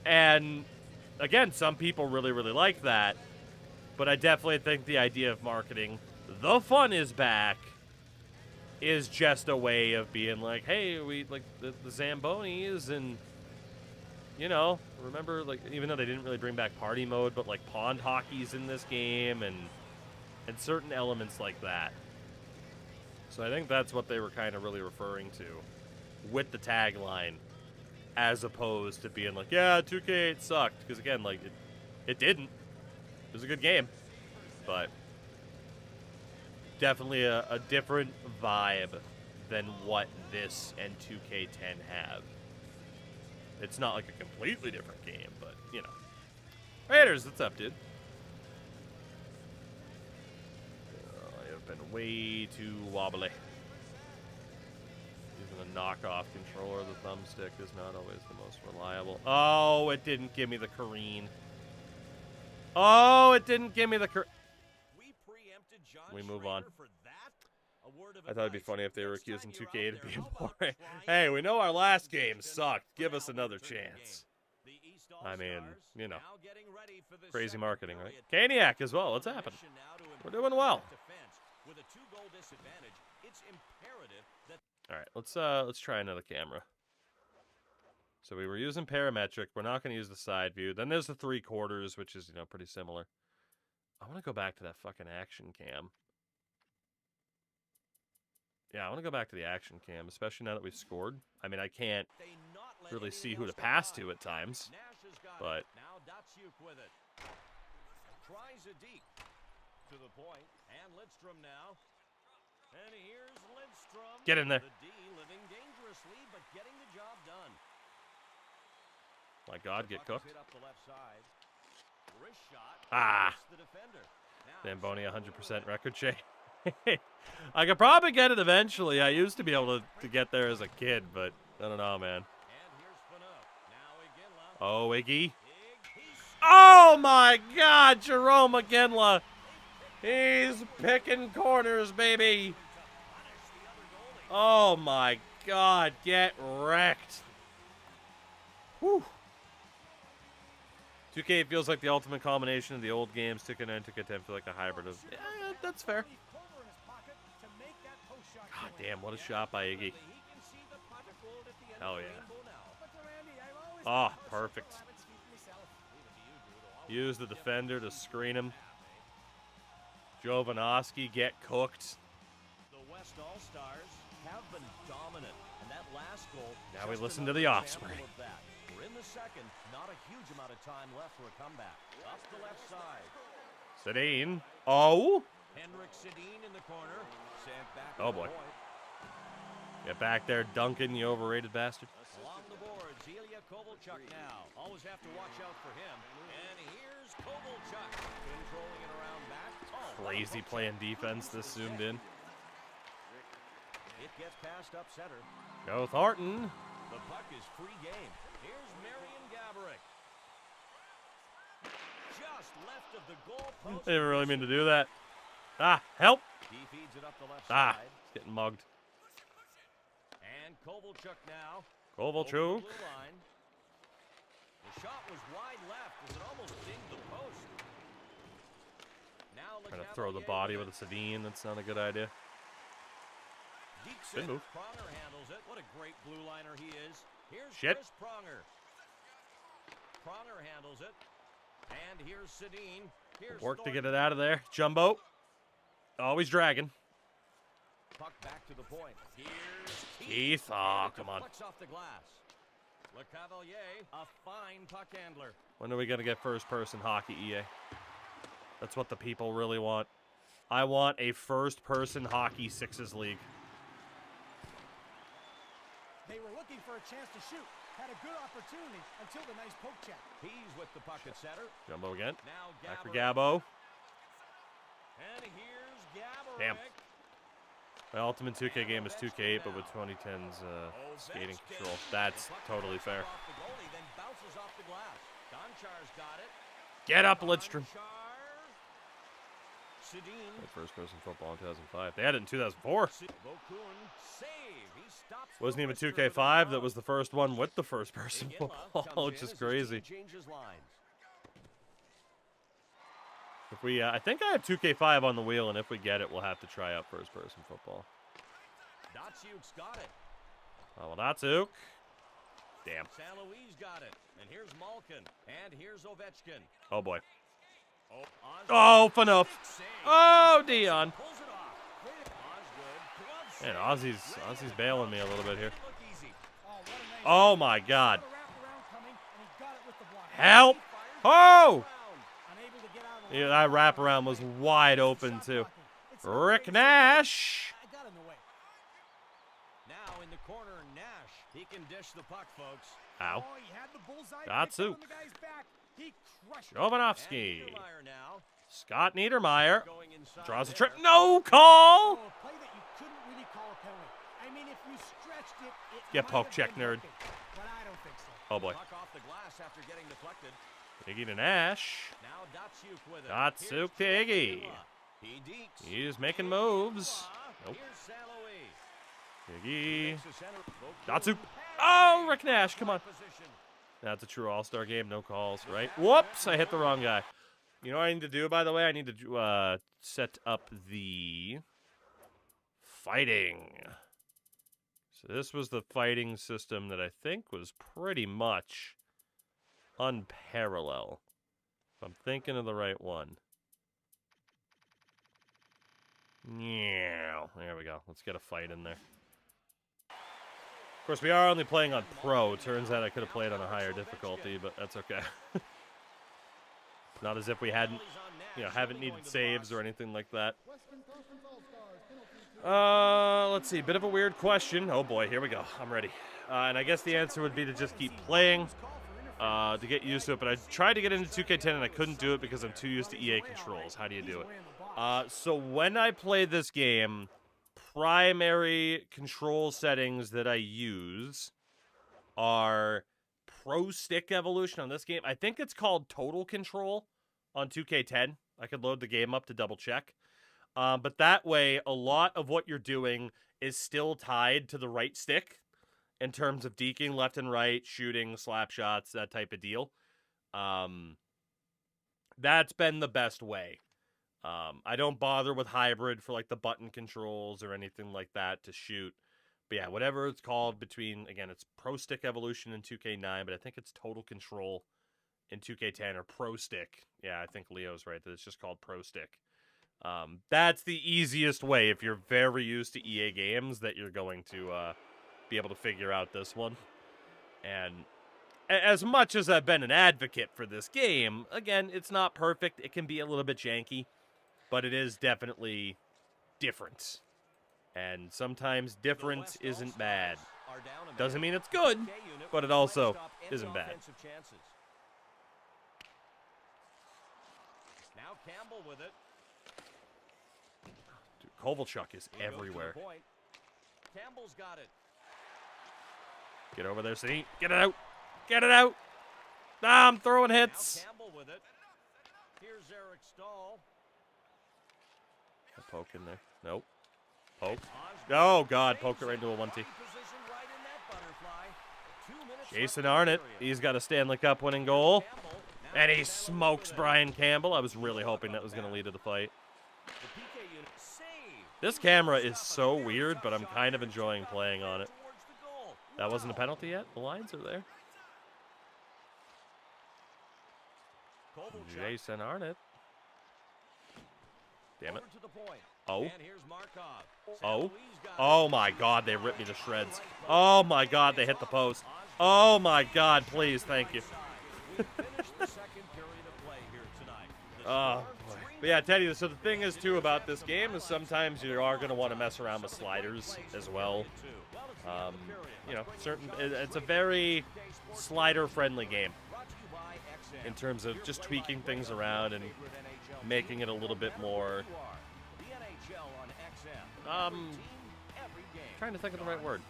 And again, some people really, really like that. But I definitely think the idea of marketing, the fun is back, is just a way of being like, hey, we like the Zambonis and, you know, remember, like, even though they didn't really bring back party mode, but like pond hockey's in this game and certain elements like that. So I think that's what they were kind of really referring to with the tagline. as opposed to being like, yeah, 2K8 sucked. Because again, like, it didn't. It was a good game. But definitely a different vibe than what this and 2K10 have. It's not like a completely different game, but, you know. Raiders, what's up, dude? I have been way too wobbly. Using a knockoff controller, the thumbstick is not always the most reliable. Oh, it didn't give me the careen. Oh, it didn't give me the We move on. I thought it'd be funny if they were accusing 2K to be boring. Hey, we know our last game sucked. Give us another chance. I mean, you know, crazy marketing, right? Caniac as well. What's happening? We're doing well. All right, let's try another camera. So we were using parametric. We're not going to use the side view. Then there's the 3/4, which is, you know, pretty similar. I want to go back to that fucking action cam. Yeah, I want to go back to the action cam, especially now that we've scored. I mean, I can't really see who to pass to at times, but tries a deep to the point, and Lidstrom now. And here's Lidstrom. Get in there. The D living dangerously, but getting the job done. My God, get cooked. Hit up the left side. Wrist shot. Ah. The defender. Now, Zamboni 100% record shake. I could probably get it eventually. I used to be able to get there as a kid, but I don't know, man. and here's Fano. Now Iginla. Oh, Iggy. He's Oh, my God, Jerome Iginla. He's picking corners, baby. Oh, my God, get wrecked. Whew. 2K feels like the ultimate combination of the old games. 2K9 and 2K10 feel like a hybrid of... Yeah, that's fair. God damn, what a shot by Iggy. Hell yeah. Oh, perfect. Use the defender to screen him. Jovanovski get cooked. the West All-Stars have been dominant, and that last goal. Now we just listen to another the example offspring. of that. We're in the second, not a huge amount of time left for a comeback. Up the left side. Sedin. Oh. Henrik Sedin in the corner. Sent back Oh, to the boy. point. Get back there, Duncan, you overrated bastard. Along the boards, Ilya Kovalchuk now. Always have to watch out for him. And here's Kovalchuk controlling it around back. Oh, Crazy playing defense this zoomed in. it gets passed up center. Go Thornton. The puck is free game. Here's Marian Gaborik. Just left of the goal post. I didn't really mean to do that. Ah, help. He feeds it up the left Ah, side. it's getting mugged. And Kovalchuk now. Kovalchuk. Over the blue line. The shot was wide left as it almost dinged the post. Now Trying to throw the body with a Sedin. That's not a good idea. Good move. Pronger handles it. What a great blue liner he is. Here's Shit. Chris Pronger. Pronger handles it. And here's Sedin. Here's Work to Thornton. get it out of there. Jumbo. Always dragging. Puck back to the point. Here's Keith. Oh, come on. Flicks off the glass. Le Cavalier, a fine puck handler. When are we going to get first-person hockey, EA? That's what the people really want. I want a first-person hockey Sixes League. They were looking for a chance to shoot. Had a good opportunity until the nice poke check. He's with the puck at center. Jumbo again. Now Back for Gaborik. Gabo. And here's Gaborik. Damn. My Ultimate 2K game is 2K8, but with 2010's skating control. That's totally fair. Off the goalie, then bounces off the glass. Donchar's got it. Get up, Lidstrom. Donchar. Sedin. Played first-person football in 2005. They had it in 2004. Vokun. Save. He stops. Wasn't even Forrester 2K5 to that the was the first one with the first-person Iginla football, comes which in is as his crazy. team changes lines. If we, I think I have 2K5 on the wheel, and if we get it, we'll have to try out first-person football. Datsuk's got it. Oh, well, Datsuk. Damn. San Luis got it. And here's Malkin. And here's Ovechkin. Oh, boy. Osgood. Oh, Fanoff. Save. Oh, Dion. Pulls it off. Osgood. Glove Man, save. Aussie's bailing me a little bit here. Look easy. Oh, what a Oh, my God. Help. Oh! Yeah, that wraparound was wide open, too. Rick Nash. Now in the corner, Nash. He can dish the puck, folks. Ow. Oh, he had the bullseye. Datsuk. picked on the guy's back. He crushed it. Jovanovski. And Niedermeyer now. Scott Niedermeyer Going inside draws a there. trip. No call. Oh, a play that you couldn't really call a penalty. I mean, if you stretched it, it Get might poke have check, been nerd. looking, but I don't think so. Oh, boy. Puck off the glass after getting deflected. Iggy to Nash. Now Datsuk with it. Datsuk to Here's Iggy. Tampa. He deeks. He's making moves. Nope. Here's St. Louis. Iggy. Makes the center. Datsuk. Oh, Rick Nash. Come on. Position. That's a true all-star game. No calls, right? Whoops. I hit the wrong guy. You know what I need to do, by the way? I need to set up the fighting. So this was the fighting system that I think was pretty much unparalleled. If I'm thinking of the right one. Yeah, there we go. Let's get a fight in there. Of course, we are only playing on Pro. Turns out I could have played on a higher difficulty, but that's okay. Not as if we hadn't, haven't needed saves or anything like that. Let's see. Bit of a weird question. Oh boy, here we go. I'm ready. And I guess the answer would be to just keep playing to get used to it. But I tried to get into 2K10 and I couldn't do it because I'm too used to EA controls. How do you do it? So when I play this game, primary control settings that I use are Pro Stick Evolution on this game. I think it's called Total Control on 2K10. I could load the game up to double check. But that way, a lot of what you're doing is still tied to the right stick in terms of deking left and right, shooting, slap shots, that type of deal. That's been the best way. I don't bother with hybrid for like the button controls or anything like that to shoot. But yeah, whatever it's called between, again, it's Pro Stick Evolution in 2K9, but I think it's Total Control in 2K10 or Pro Stick. Yeah, I think Leo's right that it's just called Pro Stick. That's the easiest way if you're very used to EA games that you're going to be able to figure out this one. And as much as I've been an advocate for this game, again, it's not perfect. It can be a little bit janky, but it is definitely different. And sometimes different isn't bad. Doesn't mean it's good, but it also isn't bad. Now Campbell with it. Dude, Kovalchuk is everywhere. Campbell's got it. Get over there, see? Get it out. Get it out. Ah, I'm throwing hits. Now Campbell with it. Here's Eric Stahl. A poke in there. Nope. Poke. Oh, God. Poke it right into a 1T. Jason Arnott. He's got a Stanley Cup winning goal. And he smokes Brian Campbell. I was really hoping that was going to lead to the fight. This camera is so weird, but I'm kind of enjoying playing on it. That wasn't a penalty yet? The lines are there. Jason Arnott. Damn it. Oh. Oh. Oh, my God. They ripped me to shreds. Oh, my God. They hit the post. Oh, my God. Please. Thank you. Oh, boy. But yeah, Teddy, so the thing is, too, about this game is sometimes you are going to want to mess around with sliders as well. You know, it's a very slider-friendly game in terms of just tweaking things around and making it a little bit more, trying to think of the right word,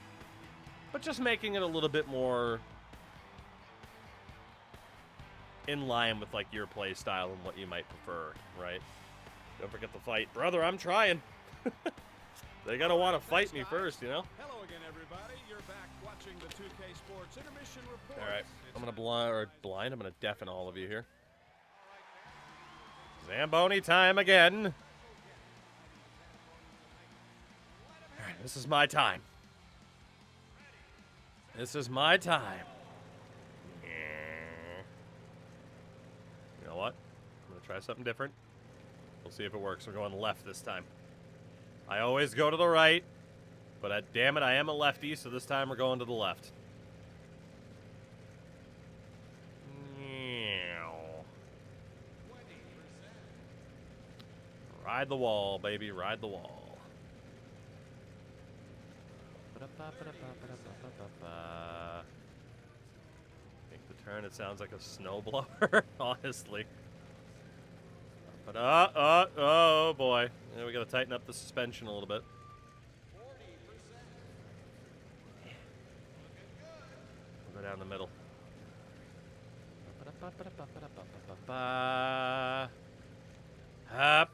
but just making it a little bit more in line with, like, your play style and what you might prefer, right? Don't forget the fight. Brother, I'm trying. They gotta want to fight me first, you know? Hello again, everybody. You're back watching the 2K Sports Intermission Report. All right. I'm gonna blind. I'm gonna deafen all of you here. Zamboni time again. All right, this is my time. This is my time. You know what? I'm gonna try something different. We'll see if it works. We're going left this time. I always go to the right, but damn it, I am a lefty, so this time we're going to the left. Ride the wall, baby. Ride the wall. Make the turn. It sounds like a snowblower, honestly. But oh boy. Yeah, we got to tighten up the suspension a little bit. We'll go down the middle. Up.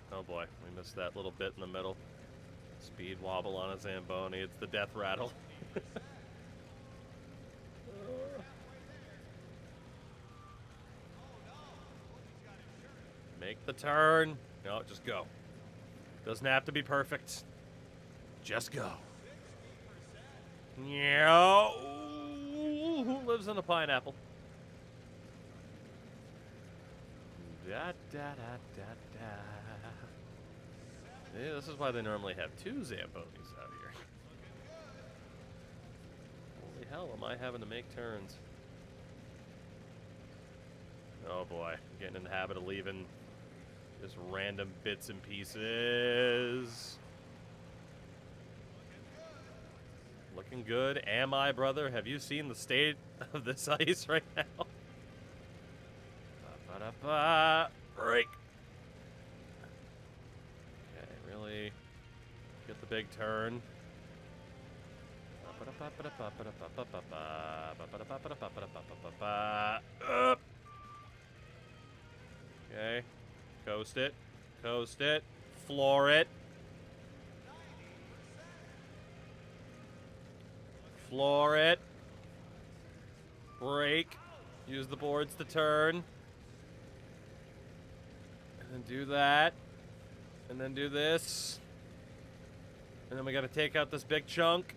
Oh boy, we missed that little bit in the middle. Speed wobble on a Zamboni. It's the death rattle. Make the turn. No, just go. Doesn't have to be perfect. Just go. Yeah. Who lives in a pineapple? Da da da da da. Yeah, this is why they normally have 2 Zambonis out here. Holy hell, am I having to make turns? Oh boy, I'm getting in the habit of leaving just random bits and pieces. Looking good. Am I, brother? Have you seen the state of this ice right now? Ba-ba-da-ba. Break. Okay, really get the big turn. Up. Okay. Coast it. Coast it. Floor it. Floor it. Break. Use the boards to turn. And then do that. And then do this. And then we gotta take out this big chunk.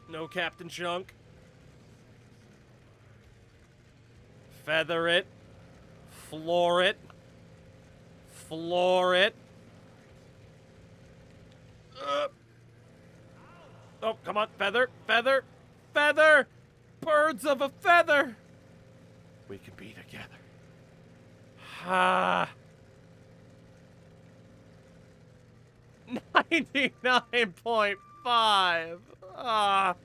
No Captain Chunk. Feather it. Floor it. Floor it. Oh, come on. Feather. Feather. Feather. Birds of a feather. We can be together. Ha. 99.5. Ah.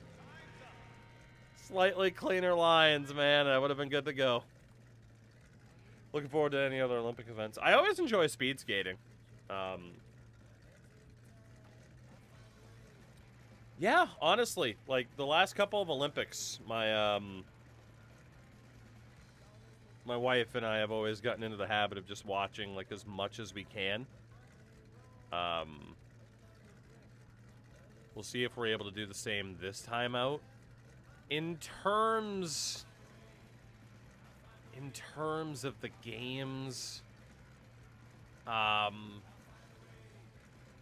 Slightly cleaner lines, man. I would have been good to go. Looking forward to any other Olympic events. I always enjoy speed skating. Yeah, honestly, like the last couple of Olympics, my my wife and I have always gotten into the habit of just watching like as much as we can. We'll see if we're able to do the same this time out. In terms of the games,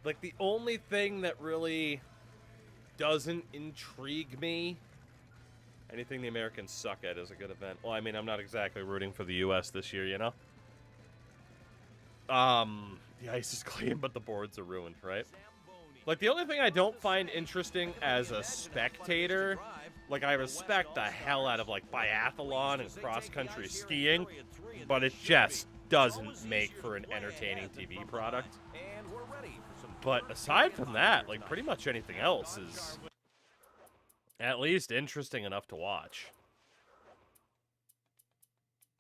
like the only thing that really doesn't intrigue me, anything the Americans suck at is a good event. Well, I mean, I'm not exactly rooting for the U.S. this year, you know? The ice is clean, but the boards are ruined, right? Like, the only thing I don't find interesting as a spectator, like, I respect the hell out of, like, biathlon and cross-country skiing, but it just doesn't make for an entertaining TV product. But aside from that, like, pretty much anything else is at least interesting enough to watch.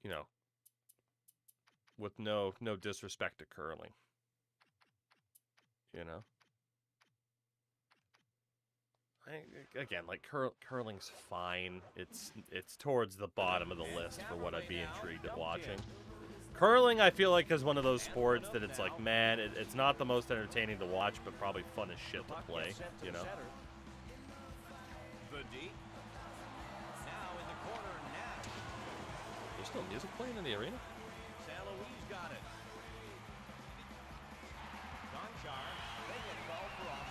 You know, with no disrespect to curling. You know? Again, like, curling's fine. It's towards the bottom of the list for what I'd be intrigued at watching. Curling, I feel like, is one of those sports that it's like, man, it's not the most entertaining to watch, but probably fun as shit to play, you know? There's still music playing in the arena?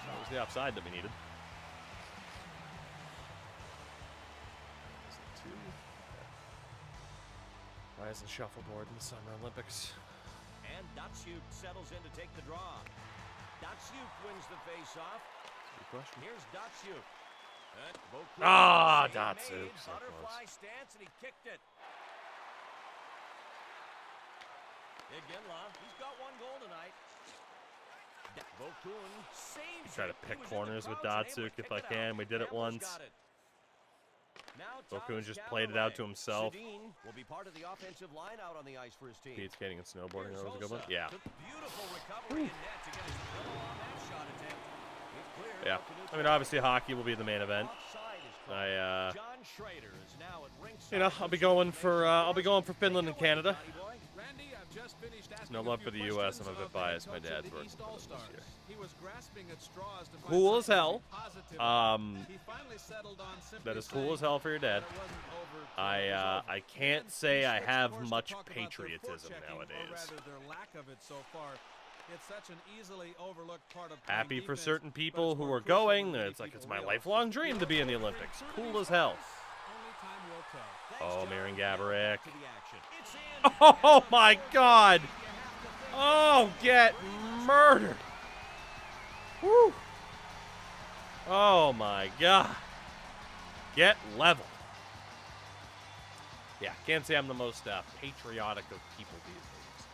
That was the offside that we needed. Why isn't shuffleboard in the Summer Olympics? And Datsuk settles in to take the draw. Datsuk wins the face-off. Good question. Here's Datsuk. Datsuk. So Butterfly close. stance, and he kicked it. Iginla, he's got one goal tonight. Vokun saves Try to it. He pick was in the corners with crowds and able Datsuk to if kick I it out. can. We did it Campbell's once. got it. Now Vokun Thomas just played it out to Callaway. himself. Sedin will be part of the offensive line out on the ice for his team. Speed skating and snowboarding. Here's That was a good one. Hossa. Yeah. Took beautiful recovery in net to get his elbow on that shot attempt. It's cleared Yeah. out to neutral. I mean, obviously hockey will be the main event. Offside is called. John Schrader is now at ringside. You know, I'll be going for Finland and Canada. Johnny boy. Randy, I've just finished asking No a love few for the US. I'm a questions bit of the biased. head My coach of dad's the working East for them All-Stars. this year. He was grasping at straws to find Cool as something hell. positive. He finally settled on simply That is cool saying as hell for your dad. that it wasn't over till it was over. I can't And say he I switched have course to much talk about their patriotism forechecking, nowadays. Or rather, their lack of it so far. It's such an easily overlooked part of playing Happy for defense, certain but people it's who more are crucial going. than many It's like people it's my realize. lifelong dream to be in the Olympics. Cool as hell. Only time will tell. Thanks, Oh, John. Marion Now Gaborik. back to the action. It's in. Oh my God! Oh, get murdered! Woo! Oh my God! Get leveled. Yeah, can't say I'm the most patriotic of people these days.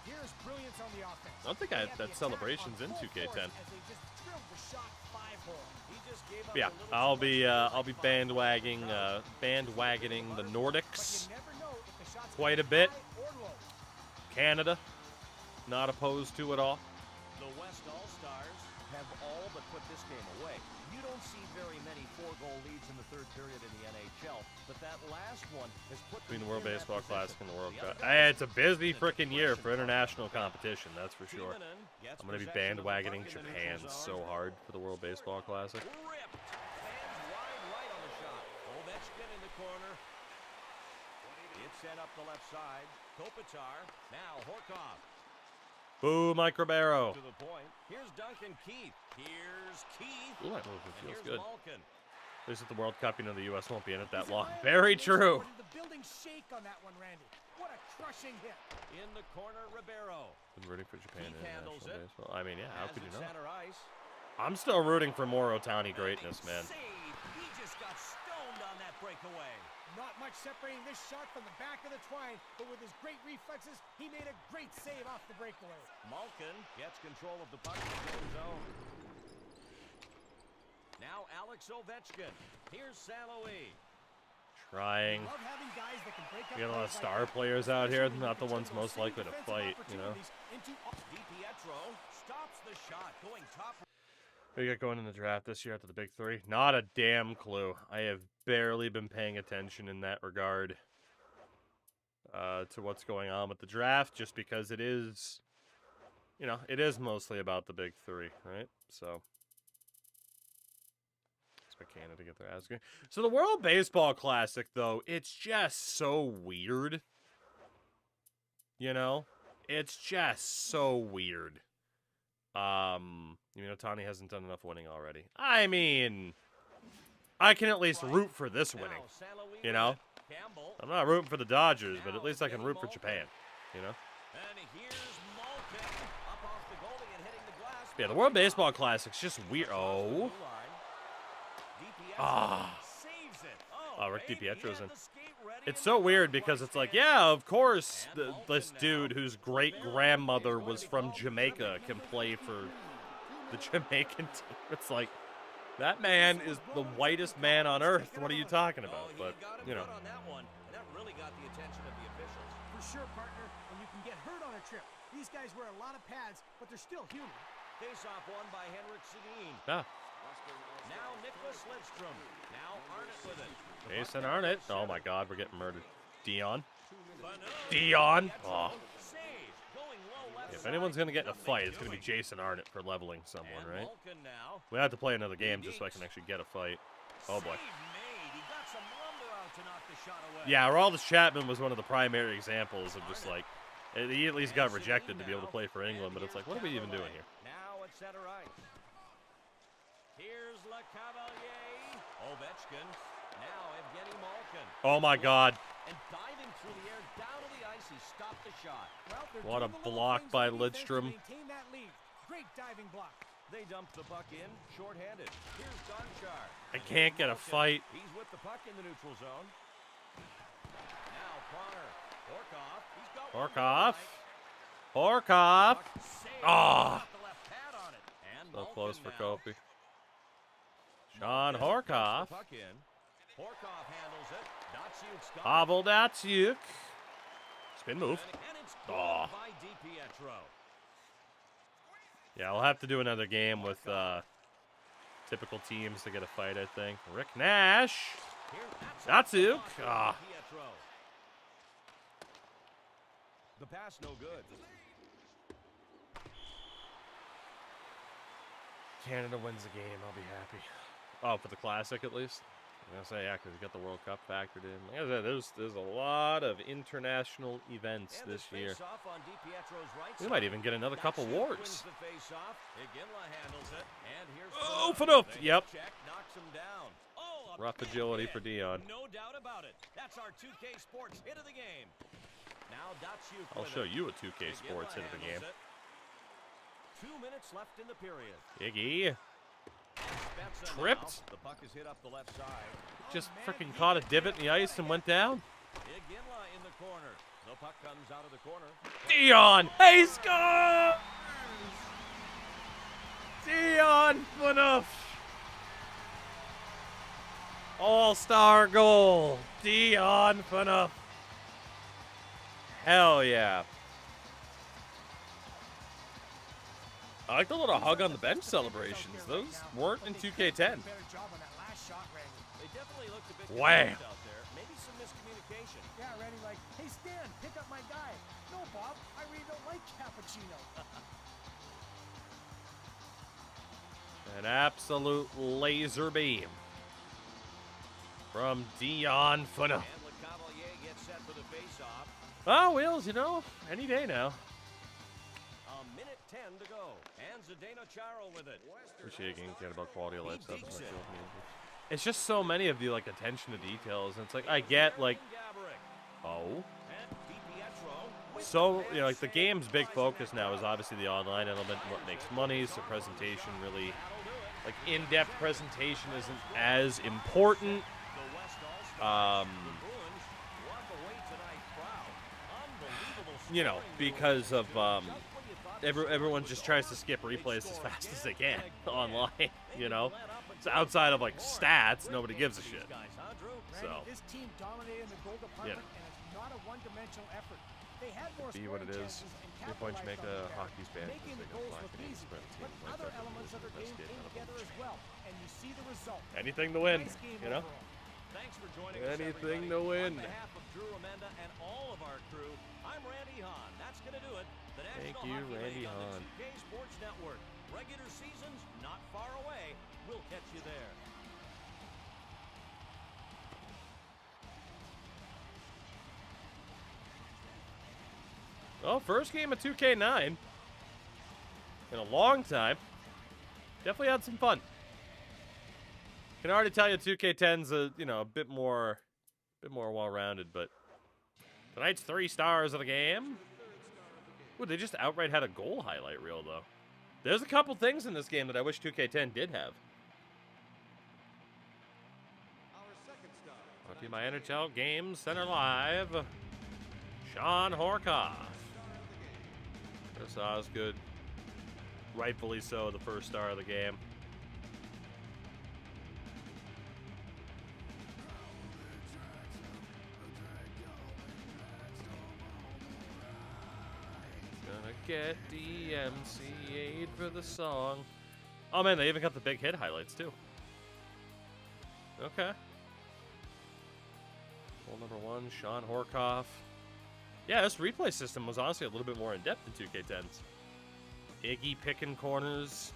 Here's brilliance on the offense. I don't think They I have had the that attack celebrations on in full 2K10. force as they just drilled the shot 5-hole. He just gave up Yeah, a little I'll too be much I'll be for that bandwagoning the But Nordics, you never know if the shot's quite a going bit. high or low. Canada, not opposed to it all. The West All-Stars have all but put this game away. You don't see very many 4-goal leads in the third period in the NHL, but that last one has put Between the them World in that Baseball Classic position. and the World The Cup. other guys It's a busy in freaking year for question. international competition, that's for sure. Timonen gets I'm gonna be possession of the bandwagoning puck in the Japan neutral so zone. hard for the World Baseball Classic. Ripped. Fans wide right on the shot. Ovechkin in the corner. It's sent up the left side. Kopitar. Now Horkoff. Boo, Mike Ribeiro. To the point. Here's Duncan Keith. Here's Keith. Ooh, that movement And feels here's good. Malkin. At least at the World Cup, you know the U.S. won't be in it that He's long. at Very Miami true. Or did the building shake on that one, Randy? What a crushing hit. In the corner, Ribeiro. Been rooting for Japan He in handles international it. baseball. I mean, yeah, how Has could you it not? center ice. I'm still rooting for more Otani greatness, man. Save. He just got stoned on that breakaway. Not much separating this shot from the back of the twine, but with his great reflexes, he made a great save off the breakaway. Malkin gets control of the puck in the own zone. Now Alex Ovechkin. Here's San Luis. Trying. Love having guys that can break up We got a lot of plays star like that, players out here, especially when not you the ones turn those most likely to defensive fight, you know. opportunities into DiPietro stops the shot, going top. What do you got going in the draft this year after the big three? Not a damn clue. I have barely been paying attention in that regard to what's going on with the draft, just because it is, you know, it is mostly about the big three, right? So, expect Canada to get their ass kicked. So the World Baseball Classic, though, it's just so weird. You know? It's just so weird. You mean Otani hasn't done enough winning already? I mean, I can at least root for this winning. Now San Luis You know? with it. Campbell. I'm not rooting for the Dodgers, but at least I can root for Japan. You know? And here's Malkin up off the goalie and hitting the glass. Yeah, the World Baseball Classic's just weird. Oh. Ah. Saves it. Oh, Rick baby, DiPietro's he in. had the skate ready It's and so the weird puck because was it's like, in. yeah, of course, this dude whose great-grandmother was from Jamaica can play for the Jamaican team. It's like, that man is the whitest man on earth. What are you talking about? Oh, he But, got him you know. good on that one, and that really got the attention of the officials. For sure, partner, and you can get hurt on a trip. These guys wear a lot of pads, but they're still human. Face-off won by Henrik Sedin. Ah, Now Nicholas Lidstrom. Now Arnott with it. Jason Arnott. Oh, my God, we're getting murdered. Dion. Banu. Dion. Oh. Save. Going low left If side. anyone's going to get in a Nothing fight, it's going to be doing. Jason Arnott for leveling someone, And right? Malkin now. We have to play another game just so I can actually get a fight. Oh, boy. Save made. He got some lumber out to knock the shot away. Yeah, Aroldis Chapman was one of the primary examples of just like, he at least got rejected to be able to play for England, but it's like, what are we even doing here? Now at center ice. Here's LeCavalier. Ovechkin. Now Evgeny Malkin. Oh my God. And diving through the air down to the ice, he stopped the shot. Well, they're What a doing the little block things by on defense to Lidstrom. Maintain that lead. Great diving block. They dumped the puck in, shorthanded. Here's Gonchar. I can't get a fight. He's with the puck in the neutral zone. Now Connor. Horkoff. Horkoff. Oh. So close for Kofi. Sean Horkoff. Pavel Datsyuk. Spin move. Oh. Yeah, I'll have to do another game with typical teams to get a fight, I think. Rick Nash. Datsyuk. Ah. The pass no good. Canada wins the game. I'll be happy. Oh, for the Classic at least. I'm gonna say, yeah, because we got the World Cup factored in. Like I said, there's a lot of international events this year. We might even get another couple wars. Oh, Fanook! Yep. Rough agility for Dion. No doubt about it. That's our 2K Sports hit of the game. Now Datsyuk. I'll show you a 2K Sports hit of the game. 2 minutes left in the period. Iggy. Tripped. The puck is hit up the left side. Just freaking caught a divot in the ice and went down. Iginla in the corner. The puck comes out of the corner. Dion. He scores! Dion Phaneuf. All-star goal. Dion Phaneuf. Hell yeah. I like the little hug on the bench celebrations. Those weren't in 2K10. They definitely looked a bit Wow. confused out there. Maybe some miscommunication. Yeah, Randy, like, hey, Stan, pick up my guy. No, Bob, I really don't like cappuccino. An absolute laser beam from Dion Phaneuf. And LeCavalier gets set for the face-off. Oh, Wheels, you know, any day now. A minute 10 to go. And Zdeno Chara with it. Appreciate you getting about quality of life stuff. It's just so many of the like attention to details, and it's like I get like, oh, so you know, like the game's big focus now is obviously the online element, what makes money. So presentation really, like in-depth presentation isn't as important. You know, because of everyone just tries to skip replays as fast as they can online, you know? So outside of, like, stats, nobody gives a shit. So, This team dominated the goal department, and it's not a one-dimensional effort. They had more be what it scoring is. chances and Your point you make capitalized on a them. hockey span Making the because they goals got look black easy, sprint but team like other that. elements of their game came together as well, and you see the result. Anything to win, Nice game you know? overall. Thanks for joining us, Anything everybody. to win. On behalf of Drew Amanda and all of our crew, I'm Randy Hahn. That's going to do it. The Thank National you, Hockey Randy League on Hahn. the 2K Sports Network. Regular season's not far away. We'll catch you there. Well, first game of 2K9 in a long time. Definitely had some fun. Can already tell you 2K10's a bit more well-rounded, but tonight's 3 stars of the game. Ooh, they just outright had a goal highlight reel though. There's a couple things in this game that I wish 2K10 did have. Brought to you by NHL Game Center Live. Sean Horkoff. Chris Osgood. Rightfully so, the first star of the game. Gonna get DMCA'd for the song. Oh man, they even got the big hit highlights too. Okay. Goal number 1, Sean Horkoff. Yeah, this replay system was honestly a little bit more in-depth than 2K10's. Iggy picking corners.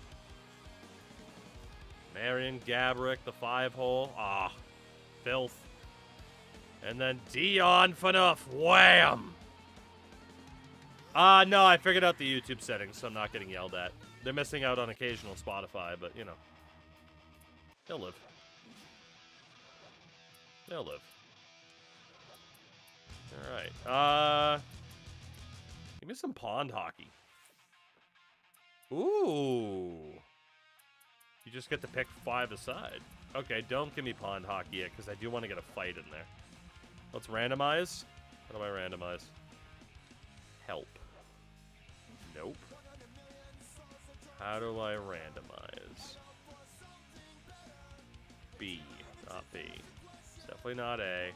Marian Gaborik, the 5-hole. Ah, filth. And then Dion Phaneuf. Wham! No, I figured out the YouTube settings, so I'm not getting yelled at. They're missing out on occasional Spotify, but, you know. They'll live. They'll live. Alright. Give me some pond hockey. Ooh. You just get to pick 5 aside. Okay, don't give me pond hockey yet, because I do want to get a fight in there. Let's randomize. How do I randomize? Help. Nope. How do I randomize? B, not B. It's definitely not A.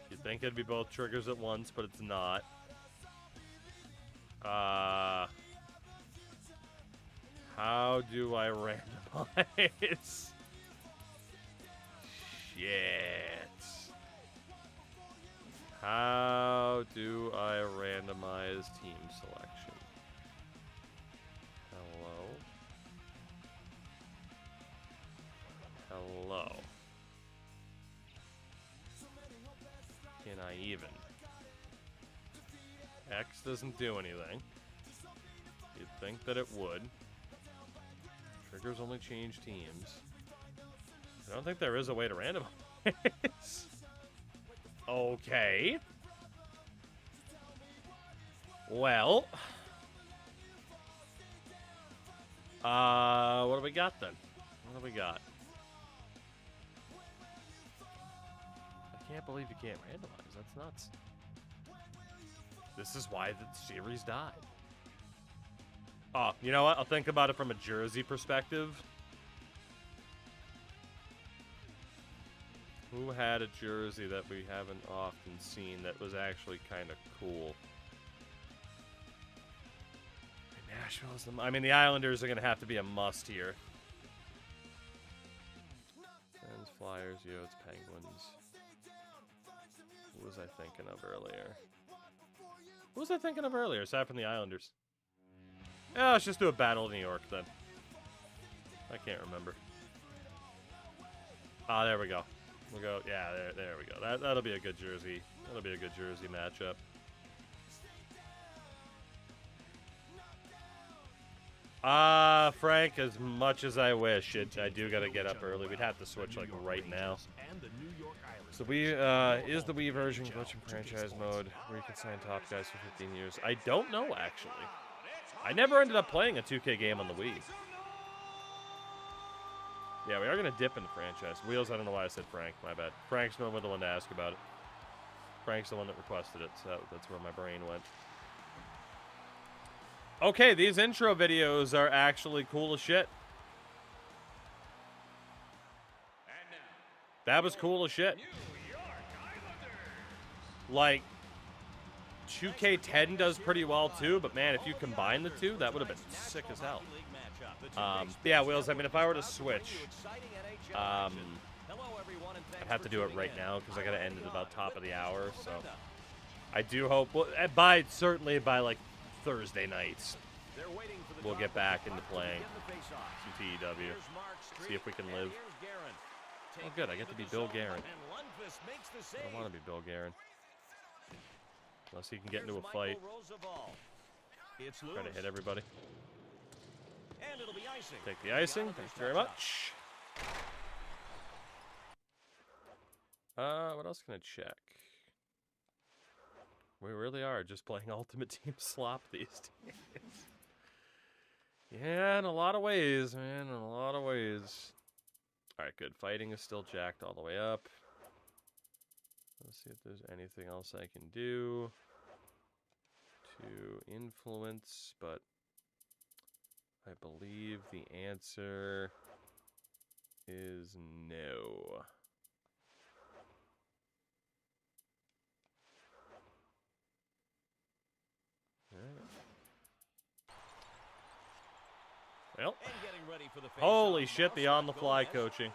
You'd think it'd be both triggers at once, but it's not. How do I randomize? Shit. How do I randomize team selection? Hello. Can I even? X doesn't do anything. You'd think that it would. Triggers only change teams. I don't think there is a way to randomize. Okay. Well. What do we got then? What do we got? I can't believe you can't randomize. That's nuts. This is why the series died. Oh, you know what? I'll think about it from a jersey perspective. Who had a jersey that we haven't often seen that was actually kind of cool? Nashville's the... I mean, the Islanders are going to have to be a must here. Sens, Flyers, Yotes, Penguins. What was I thinking of earlier? What was I thinking of earlier, aside from the Islanders? Yeah, let's just do a Battle of New York, then. I can't remember. Ah, there we go. We'll go, yeah, there we go. That'll be a good jersey. That'll be a good jersey matchup. Frank, as much as I wish, I do gotta get up early. We'd have to switch, like, right now. So is the Wii version glitch in franchise mode where you can sign top guys for 15 years? I don't know, actually. I never ended up playing a 2K game on the Wii. Yeah, we are going to dip into franchise. Wheels, I don't know why I said Frank. My bad. Frank's normally the one to ask about it. Frank's the one that requested it, so that's where my brain went. Okay, these intro videos are actually cool as shit. That was cool as shit. Like, 2K10 does pretty well too, but man, if you combine the two, that would have been sick as hell. Yeah, Wheels, I mean, if I were to switch, I'd have to do it right now because I got to end at about top of the hour, so I do hope, well, certainly by like Thursday nights, we'll get back into playing some TEW, see if we can live. Oh good, I get to be Bill Guerin. I don't want to be Bill Guerin. Unless he can get into a fight. Try to hit everybody. Take the icing. Thank you very much. What else can I check? We really are just playing Ultimate Team slop these days. Yeah, in a lot of ways, man. In a lot of ways. Alright, good. Fighting is still jacked all the way up. Let's see if there's anything else I can do to influence, but I believe the answer is no. Well, holy shit, the on-the-fly coaching.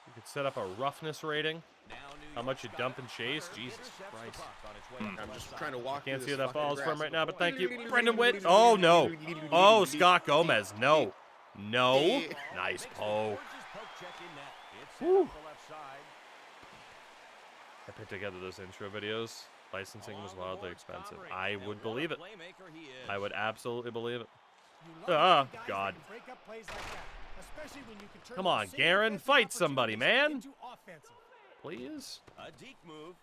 You could set up a roughness rating. How much you dump and chase? Jesus Christ. I'm just trying to walk. Can't see where that falls from right now, but thank you. Brendan Witt. Oh, no. Oh, Scott Gomez. No. No. Nice poke. Woo. I put together those intro videos. Licensing was wildly expensive. I would believe it. I would absolutely believe it. Ah, God. Come on, Garen. Fight somebody, man. Please. A deep move.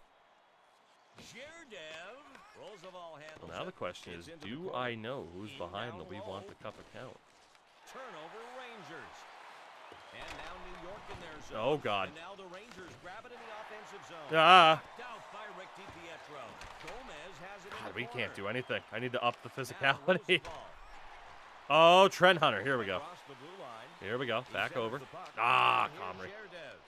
Well, now the question is, do I know who's behind the We Want the Cup account? Turnover Rangers. And now New York in their zone. Oh, God. And now the Rangers grab it in the offensive zone. Ah. Knocked out by Rick DiPietro. Gomez has it in God, the we corner. can't do anything. I need to up the Now physicality. Roosevelt. Oh, Trent Hunter. Here we go. Across the blue line. Here we go. He Back centers over. the puck. Ah, Here's Comrie. Sherdev.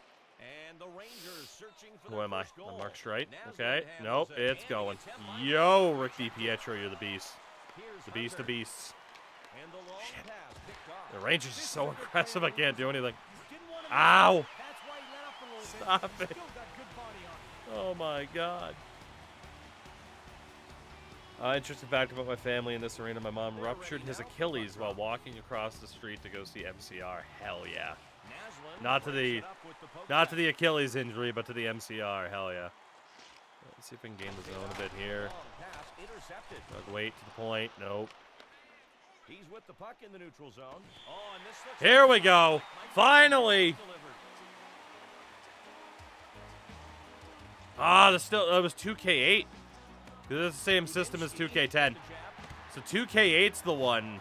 And the Rangers searching for Who their am I? first goal. I'm Mark Streit. Naslund Okay. handles Nope. it. It's And going. it's hit by Yo, Hunter. Rick DiPietro, you're the beast. Here's The beast of Hunter. beasts. And the long pass picked off. The Rangers are so aggressive. I can't do anything. Didn't want to Ow. That's why he let up a little Stop bit. it. Still got good body on him. Oh, my God. Interesting fact about my family in this arena. My mom ruptured his Achilles while walking across the street to go see MCR. Hell yeah. Naslund Not to breaks the it up with the poke Not to check. the Achilles injury, but to the MCR. Hell yeah. Let's see if we can gain the zone a bit here. Long pass intercepted. Wait to the point. Nope. He's with the puck in the neutral zone. Oh, and this looks Here like we go. Mike Finally. delivered. Ah, that was 2K8. This is the same system as 2K10. So 2K8's the one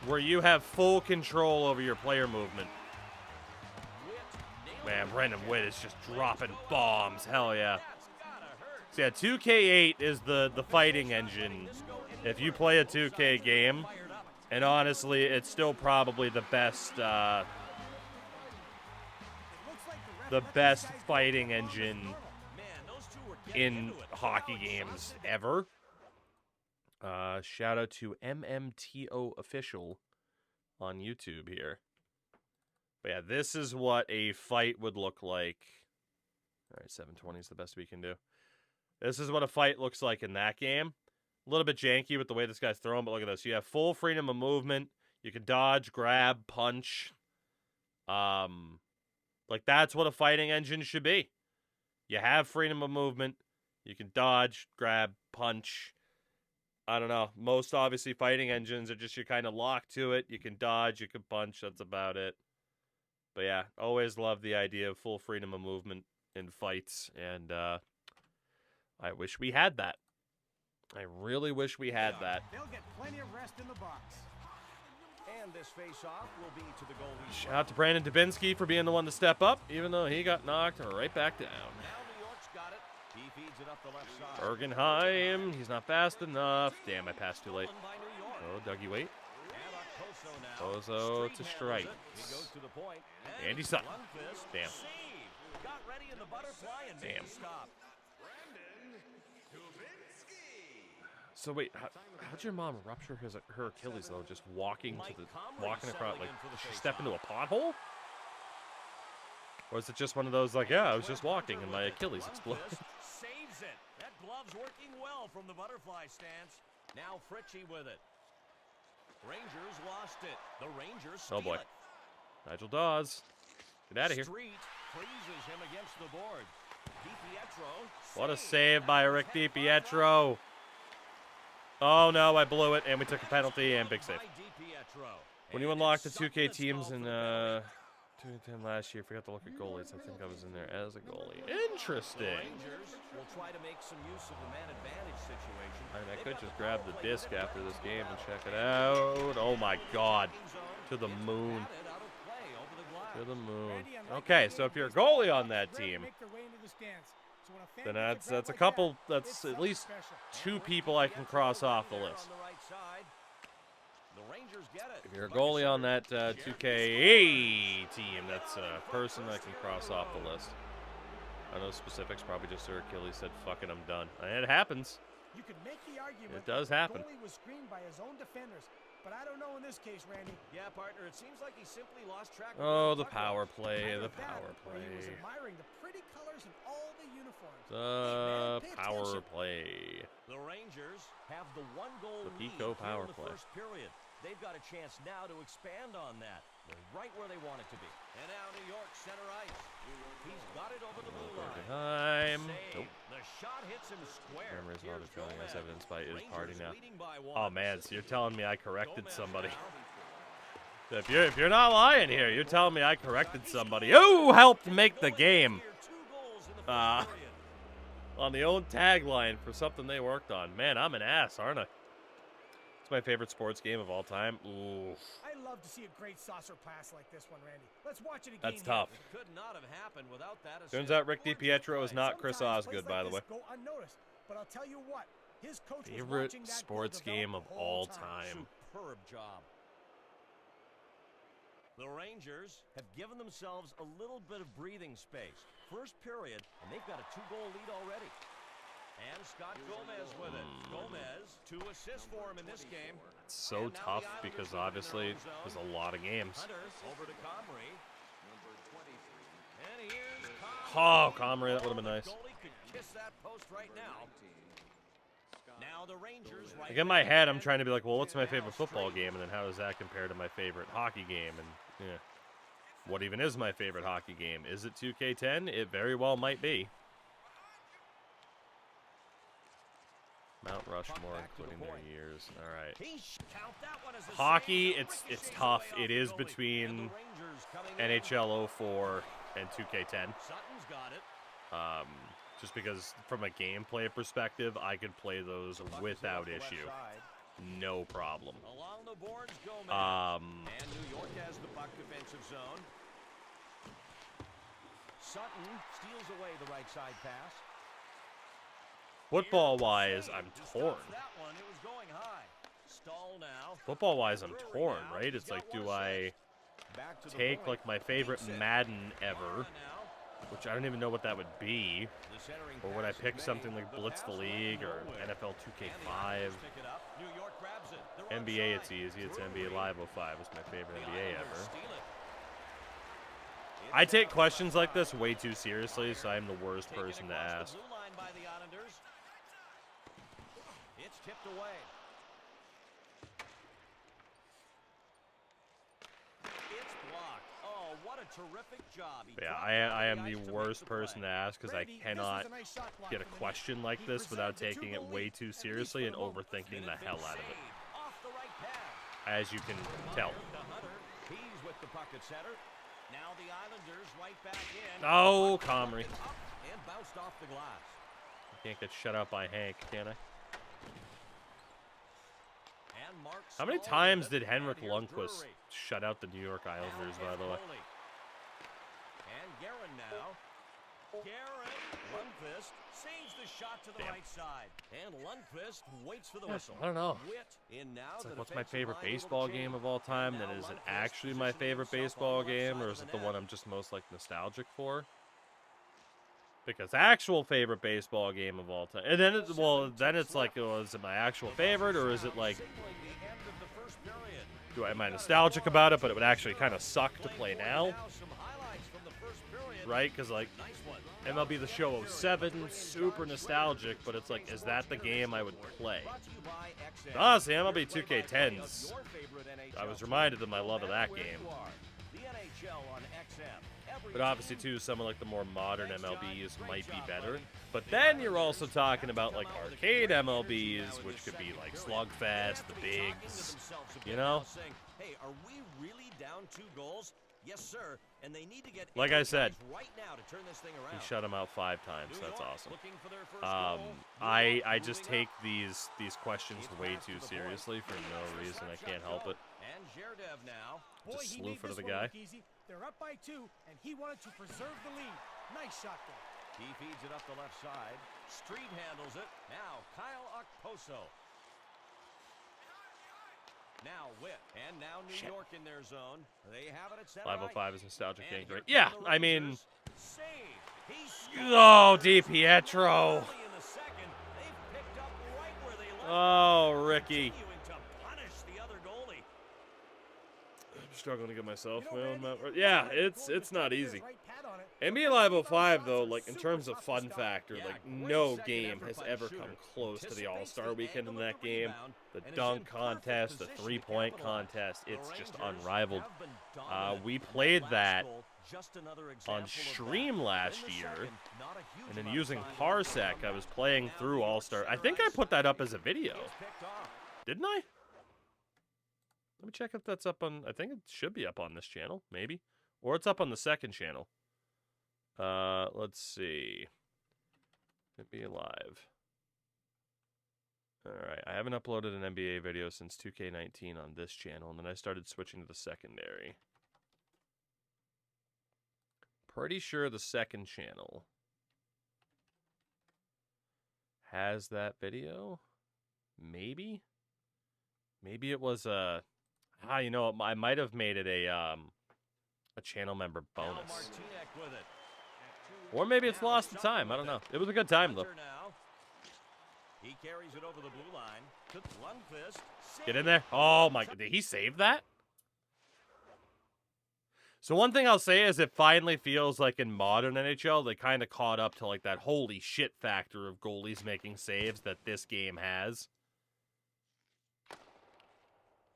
where you have full control over your player movement. Man, Brendan Witt is just dropping bombs. Hell yeah. So yeah, 2K8 is the fighting engine. If you play a 2K game, and honestly, it's still probably the best fighting engine in hockey games ever. Shout out to MMTO Official on YouTube here. But yeah, this is what a fight would look like. All right, 720 is the best we can do. This is what a fight looks like in that game. A little bit janky with the way this guy's throwing, but look at this. You have full freedom of movement. You can dodge, grab, punch. Like that's what a fighting engine should be. You have freedom of movement. You can dodge, grab, punch. I don't know. Most obviously fighting engines are just you're kind of locked to it. You can dodge, you can punch. That's about it. But yeah, always love the idea of full freedom of movement in fights. And I wish we had that. I really wish we had that. They'll get plenty of rest in the box. And this face-off will be to the goalie. Shout out to Brandon Dubinsky for being the one to step up, even though he got knocked right back down. Now New York's got it. He feeds it up the left side. Bergenheim, he's not fast enough. Damn, I passed too late. Stolen by New York. Oh, Dougie, wait. And Octoso now. Bozo to handles Streit. it. He goes to the point. Andy Sutton. Lundqvist Damn. saved. Got ready in the butterfly and made Damn. the stop. So wait, how'd your mom rupture her Achilles though? Just walking across, like did she step into a pothole? Or is it just one of those like, yeah, I was just walking and my Achilles exploded? Lundqvist saves it. That glove's working well from the butterfly stance. Now Fritchie with it. Rangers lost it. The Rangers steal Oh boy, it. Nigel Dawes, get out of here! Street freezes him against the board. DiPietro. What a saved. save by Rick DiPietro! Oh no, I blew it, and we took a penalty and big save. By DiPietro. When you And unlocked the it's 2K Sutton's teams goal in for the penalty. 2010 last year, forgot to look at goalies. I think I was in there as a goalie. The Interesting. Rangers will try to make some use of the man advantage situation. I mean, I They've could got just the grab power the play disc with it. after this game and check it out. Oh my God. To the moon. Batted out of play over the glass. To the moon. Randy, I like Okay, the so way if you're a baseball goalie on players that grab and team, make their way into the stands. So when a fan then gets that's a grab like couple. that, That's it's at something least special. 2 people I can cross off the list. On the right side. The Rangers get it. If you're a goalie on that 2K team, that's a person I can cross off the list. I know specifics, probably just her Achilles said, fuck it, I'm done. And it happens. You could make the argument It does that happen. the goalie was screened by his own defenders, but I don't know in this case, Randy. Yeah, partner, it seems like he simply lost track of Oh, where the puck power was. play, I the like that, power where He was play. admiring the pretty colors and all the uniforms. The Hey, man, pay power attention. play. The Rangers have the 1-goal The lead Pico here power in the play. first period. They've got a chance now to expand on that. They're right where they want it to be. And now New York center ice. He's got it over the blue line. Bergenheim. Save. Nope. The shot hits him square. Memories of Here's other feeling as Gomez. evidenced by is Rangers party now. leading by Oh 1. man, so you're telling me I corrected Gomez somebody. now. If you're not lying here, you're telling me I corrected somebody. Who helped make the game? Here, 2 goals in the first period. On the own tagline for something they worked on. Man, I'm an ass, aren't I? It's my favorite sports game of all time. Ooh. I love to see a great saucer pass like this one, Randy. Let's watch it again. That's tough. It could not have happened without that assist. Turns out Rick DiPietro is not Chris Sometimes Osgood, plays by like the way. this go unnoticed, but I'll tell you what, his coach was Favorite watching that sports goal develop game of the whole all time. Superb job. The Rangers have given themselves a little bit of breathing space. First period, and they've got a 2-goal lead already. And Scott Gomez with it. Gomez, 2 assists for him in this game. It's so And now tough the Islanders because moving in their obviously own zone. there's a lot of games. Hunter over to Comrie. And here's Comrie. Oh, Comrie, that would have been The nice. goalie could kiss that post right now. Now the Rangers right Like in my head, I'm trying to be like, well, what's my favorite football game? And then how does that compare to my favorite hockey game? And yeah, what even is my favorite hockey game? Is it 2K10? It very well might be. Mount Rushmore, including their years. All right. Hockey, it's tough. It is between NHL 04 and 2K10. Sutton's got it. Just because from a gameplay perspective, I could play those without issue. No problem. Along the boards, Gomez. And New York has the puck defensive zone. Sutton steals away the right side pass. Football-wise, I'm torn. That one, it was going high. Stall now. Football-wise, I'm torn, right? It's like, do I take like my favorite Madden ever, which I don't even know what that would be, or would I pick something like Blitz the League or NFL 2K5? NBA, it's easy. It's NBA Live 05. It's my favorite NBA ever. I take questions like this way too seriously, so I'm the worst person to ask. It's tipped away. It's blocked. Oh, what a terrific job. Yeah, I am the worst person to ask because I cannot get a question like this without taking it way too seriously and overthinking the hell out of it. As you can tell. He's with the puck at center. Now the Islanders right back in. Oh, Comrie. And bounced off the glass. Can't get shut out by Hank, can I? And Mark How many Stahl times with it, did Henrik and here's Lundqvist Drury. shut out the New York Islanders, by the way? And Guerin now. Guerin, Lundqvist saves the shot to the right side. And Lundqvist waits for the whistle. I don't know. Witt in now. It's The like, what's my defensive favorite line able to baseball change. game of all time? And Then now is it Lundqvist actually my positioning favorite himself on baseball the left game, side or of is it the the one net. I'm just most like nostalgic for? Because actual favorite baseball game of all time, and then it's then it's like, oh, is it my actual favorite, or is it like, Signaling the end of the first period. am I nostalgic about it, but it would actually kind of suck to play now, Now some highlights from the first period. right? Because like Nice one. MLB The Show 07, super nostalgic, but it's like, is that the game I would play? Brought to you by XM. Honestly, MLB 2K10's. Your favorite NHL I was reminded of my love of that where game. you are. The NHL on XM. Every But obviously, too, some of like the more modern MLBs might be better. But then you're also talking about like arcade MLBs, which could be like Slugfest, the Bigs, you know? Hey, are we really down 2 goals? Yes, sir. And they need to get Like I said, right now to turn this thing he around. shut him out 5 times. That's awesome. Looking for their first goal. I just take these questions way too seriously for no reason. I can't help it. And Zherdev now. Boy, Just he slew made for this the one guy. look easy. They're up by 2, and he wanted to preserve the lead. Nice shot there. He feeds it up the left side. Street handles it. Now Kyle Okposo. Now Witt. And now New York in their zone. They have it at center. 505 is nostalgic And game, here great. Yeah, come the I mean, Rangers. Save. He scored. oh, DiPietro. Early in the second, they've picked up right where they left Oh, off, Ricky. continuing to punish the other goalie. I'm struggling to get myself You know, my own Randy, mount. he Yeah, had the it's goal not to easy. his right pad on it. NBA Live 05, though, like in terms of fun factor, Yeah, like great no second game effort has by the ever shooter. come close to the Anticipates All-Star the weekend in angle of that the game. rebound The and is in dunk perfect contest, the position to three-point capitalize. contest, The it's just Rangers unrivaled. have been dominant, We and played last that goal, just another on example of stream that. last In the year, second, not a huge and then amount of using time left to Parsec, come I was back. playing Now through New York All-Star. I center think I ice. put that up as a video, He is picked off. didn't I? Let me check if that's up on, I think it should be up on this channel, maybe. Or it's up on the second channel. Let's see. NBA Live. Alright, I haven't uploaded an NBA video since 2K19 on this channel, and then I started switching to the secondary. Pretty sure the second channel has that video. Maybe? Maybe it was a... you know, I might have made it a channel member bonus. Or maybe it's lost to time. I don't know. It was a good time, though. He carries it over the blue line to Lundqvist. Get in there. Oh, my... Did he save that? So one thing I'll say is it finally feels like in modern NHL, they kind of caught up to like that holy shit factor of goalies making saves that this game has.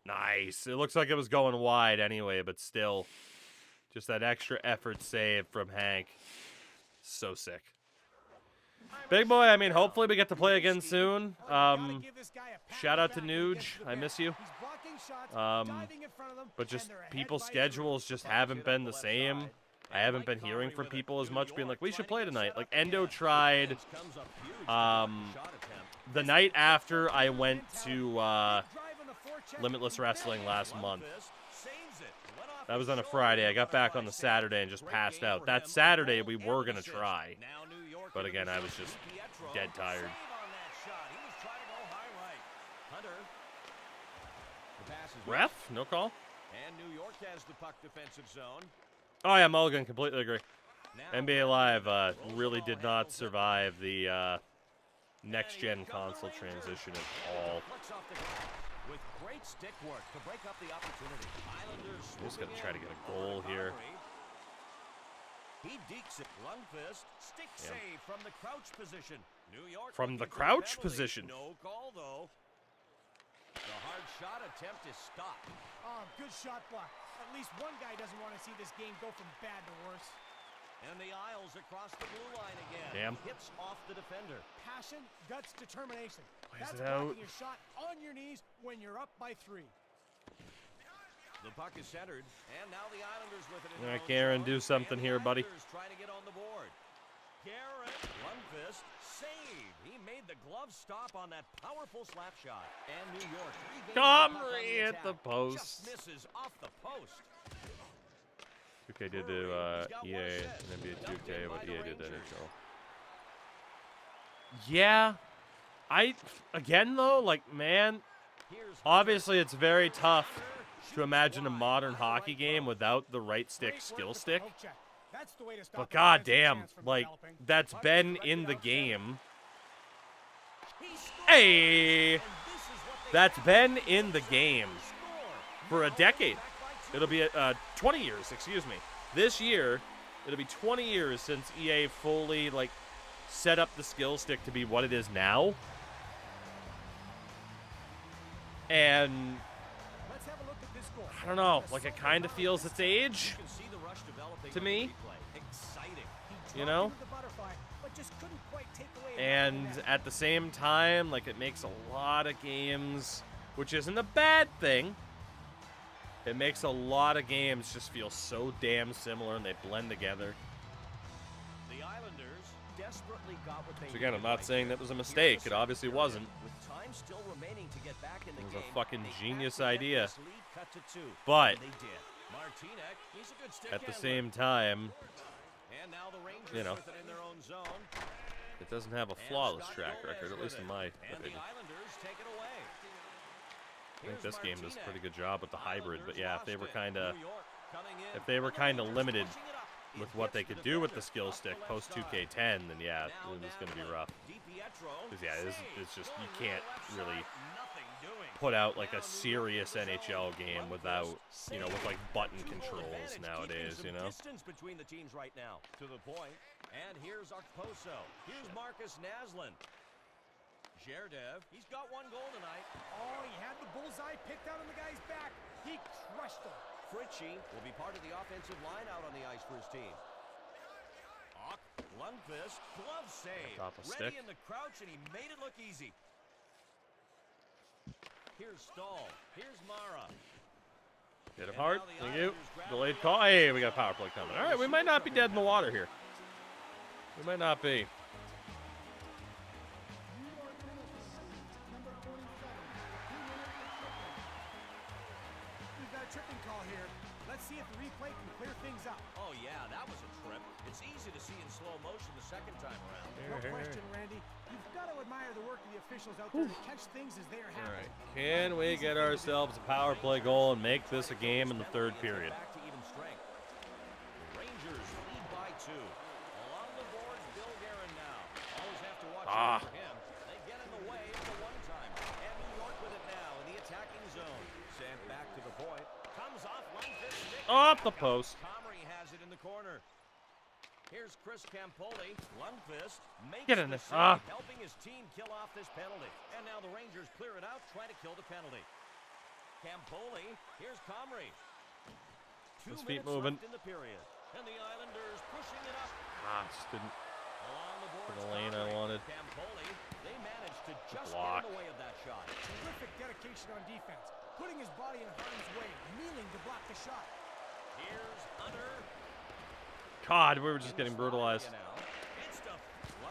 Nice. It looks like it was going wide anyway, but still. Just that extra effort save from Hank. So sick. Big boy, I mean, hopefully we get to play again soon. Shout out to Nuge. I miss you. But just people's schedules just haven't been the same. I haven't been hearing from people as much being like, we should play tonight. Like, Endo tried the night after I went to Limitless Wrestling last month. That was on a Friday. I got back on the Saturday and just passed out. That Saturday, we were going to try. But again, I was just dead tired. Ref? No call? And New York has the puck defensive zone. Oh, yeah, Mulligan. Completely agree. NBA Live really did not survive the next-gen console transition at all. With great stick work to break up the opportunity. Islanders just going to try to get a goal here. He dekes it. Lundqvist stick save from the crouch position. New York from the crouch position. No call though. The hard shot attempt is stopped. Oh, good shot block. At least one guy doesn't want to see this game go from bad to worse. And the Isles across the blue line again. Damn. Hits off the defender. Passion, guts, determination. Plays That's it out. blocking your shot on your knees when you're up by 3. The puck is centered, and now the Islanders with it. All right, Karen, do something here, buddy. Trying to get on the board. Garrett Lundqvist save. He made the glove stop on that powerful slap shot. And New York Comrie at the post. Just misses off the post. 2K did to EA and NBA 2K what EA did to NHL. Yeah, again though, like man, obviously it's very tough to imagine a modern hockey game without the right stick skill stick. But goddamn, like that's been in the game. Hey, that's been in the game for a decade. It'll be 20 years, excuse me. This year, it'll be 20 years since EA fully like set up the skill stick to be what it is now. And I don't know, like it kind of feels its age to me, you know? And at the same time, like it makes a lot of games, which isn't a bad thing. It makes a lot of games just feel so damn similar and they blend together. The Islanders desperately got what they So again, I'm not saying that was a mistake. It obviously wasn't. With time still remaining to get back in the It was game, a fucking they genius had to get idea. this lead cut to 2, But and they did. Martinek, he's a good stick at the handler. same time, And now the Rangers you know, with it in their own zone. it doesn't have a flawless track record, at least in my And the opinion. Islanders take it away. I think this game does a pretty good job with the hybrid, but Islanders yeah, if they were lost it. kind of New York coming in. if they were kind of Rangers limited pushing it up. with It what they hits could the do with the defender skill off stick the post left 2K10, then yeah, Now it was down going to be the rough. DiPietro, Because yeah, it's just you going can't left really side, nothing doing. put out like Now a New York serious in the NHL zone. game Lundqvist without, you know, with like button Two-goal controls advantage, nowadays, keeping you some know. distance between the teams right now. To the point. And here's Okposo. Here's Marcus Naslin. Gerdev, he's got one goal tonight. Oh, he had the bullseye picked out on the guy's back. He crushed him. Fritchie will be part of the offensive line out on the ice for his team. Ock, Lundqvist, glove save. Top of Ready stick. in the crouch, and he made it look easy. Here's Stahl. Here's Mara. Hit him hard. Thank you. Delayed call. Hey, we got a power play coming. All right, we might not be dead in the water here. We might not be. tripping call here. Let's see if the replay can clear things up. Oh, yeah, that was a trip. It's easy to see in slow motion the second time around. No question, Randy. You've got to admire the work of the officials out there to catch things as they are All happening. right. Can we get ourselves a power play goal and make this a game in the third period? Back to even strength. The Rangers lead by 2. Along the boards, Bill Guerin now. Always have to watch out for him. They get in the way of the one-time. And New York with it now in the attacking zone. Sent back to the point. Comes off Lundqvist stick. Off the post. Comrie has it in the corner. Here's Chris Campoli. Lundqvist makes Get in the there. save, helping his team kill off this penalty. And now the Rangers clear it out, try to kill the penalty. Campoli. Here's Comrie. 2 His feet minutes moving. left in the period. And the Islanders pushing it up. Just didn't. Along the boards, the lane I Comrie. wanted. Campoli. They managed to just block. get in the way of that shot. Terrific dedication on defense. Putting his body in harm's way, kneeling to block the shot. Here's Hunter. God, we were just getting brutalized. It's to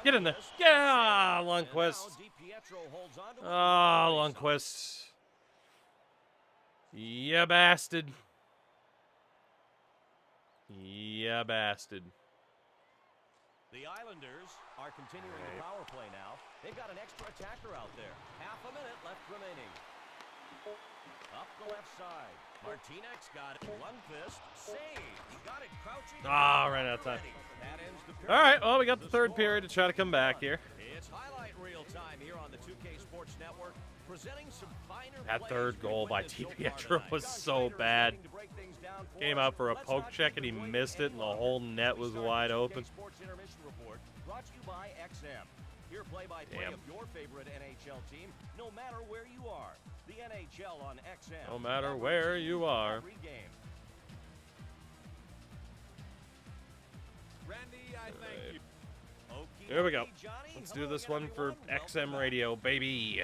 Get in there. Lundqvist. Yeah, And Lundqvist. now DiPietro holds on to it. Ah, Lundqvist. Yeah, bastard. Yeah, bastard. The Islanders are continuing the power play now. They've got an extra attacker out there. Half a minute left remaining. Up the left side. Martinez got it. Lundqvist saved. He got it crouching. Ran out of time. That ends the period. All right, well, we got the third period to try to come back here. It's highlight reel time here on the 2K Sports Network, presenting some finer That plays third we've goal by witnessed so far DiPietro tonight. was John so Schneider is bad. waiting to break things down for Came us. out for a Let's poke not check keep and he it going missed it, and the any whole longer. net We was start wide the 2K open. Sports Intermission Report, brought to you by XM. Your play-by-play Damn. of your favorite NHL team, no matter where you are. The NHL on XM. No matter Every where team, you are. every game. Randy, I thank you. Okie Here we go. dokie, Johnny. Let's Hello do this again, one for everyone. XM Welcome back. Radio, baby.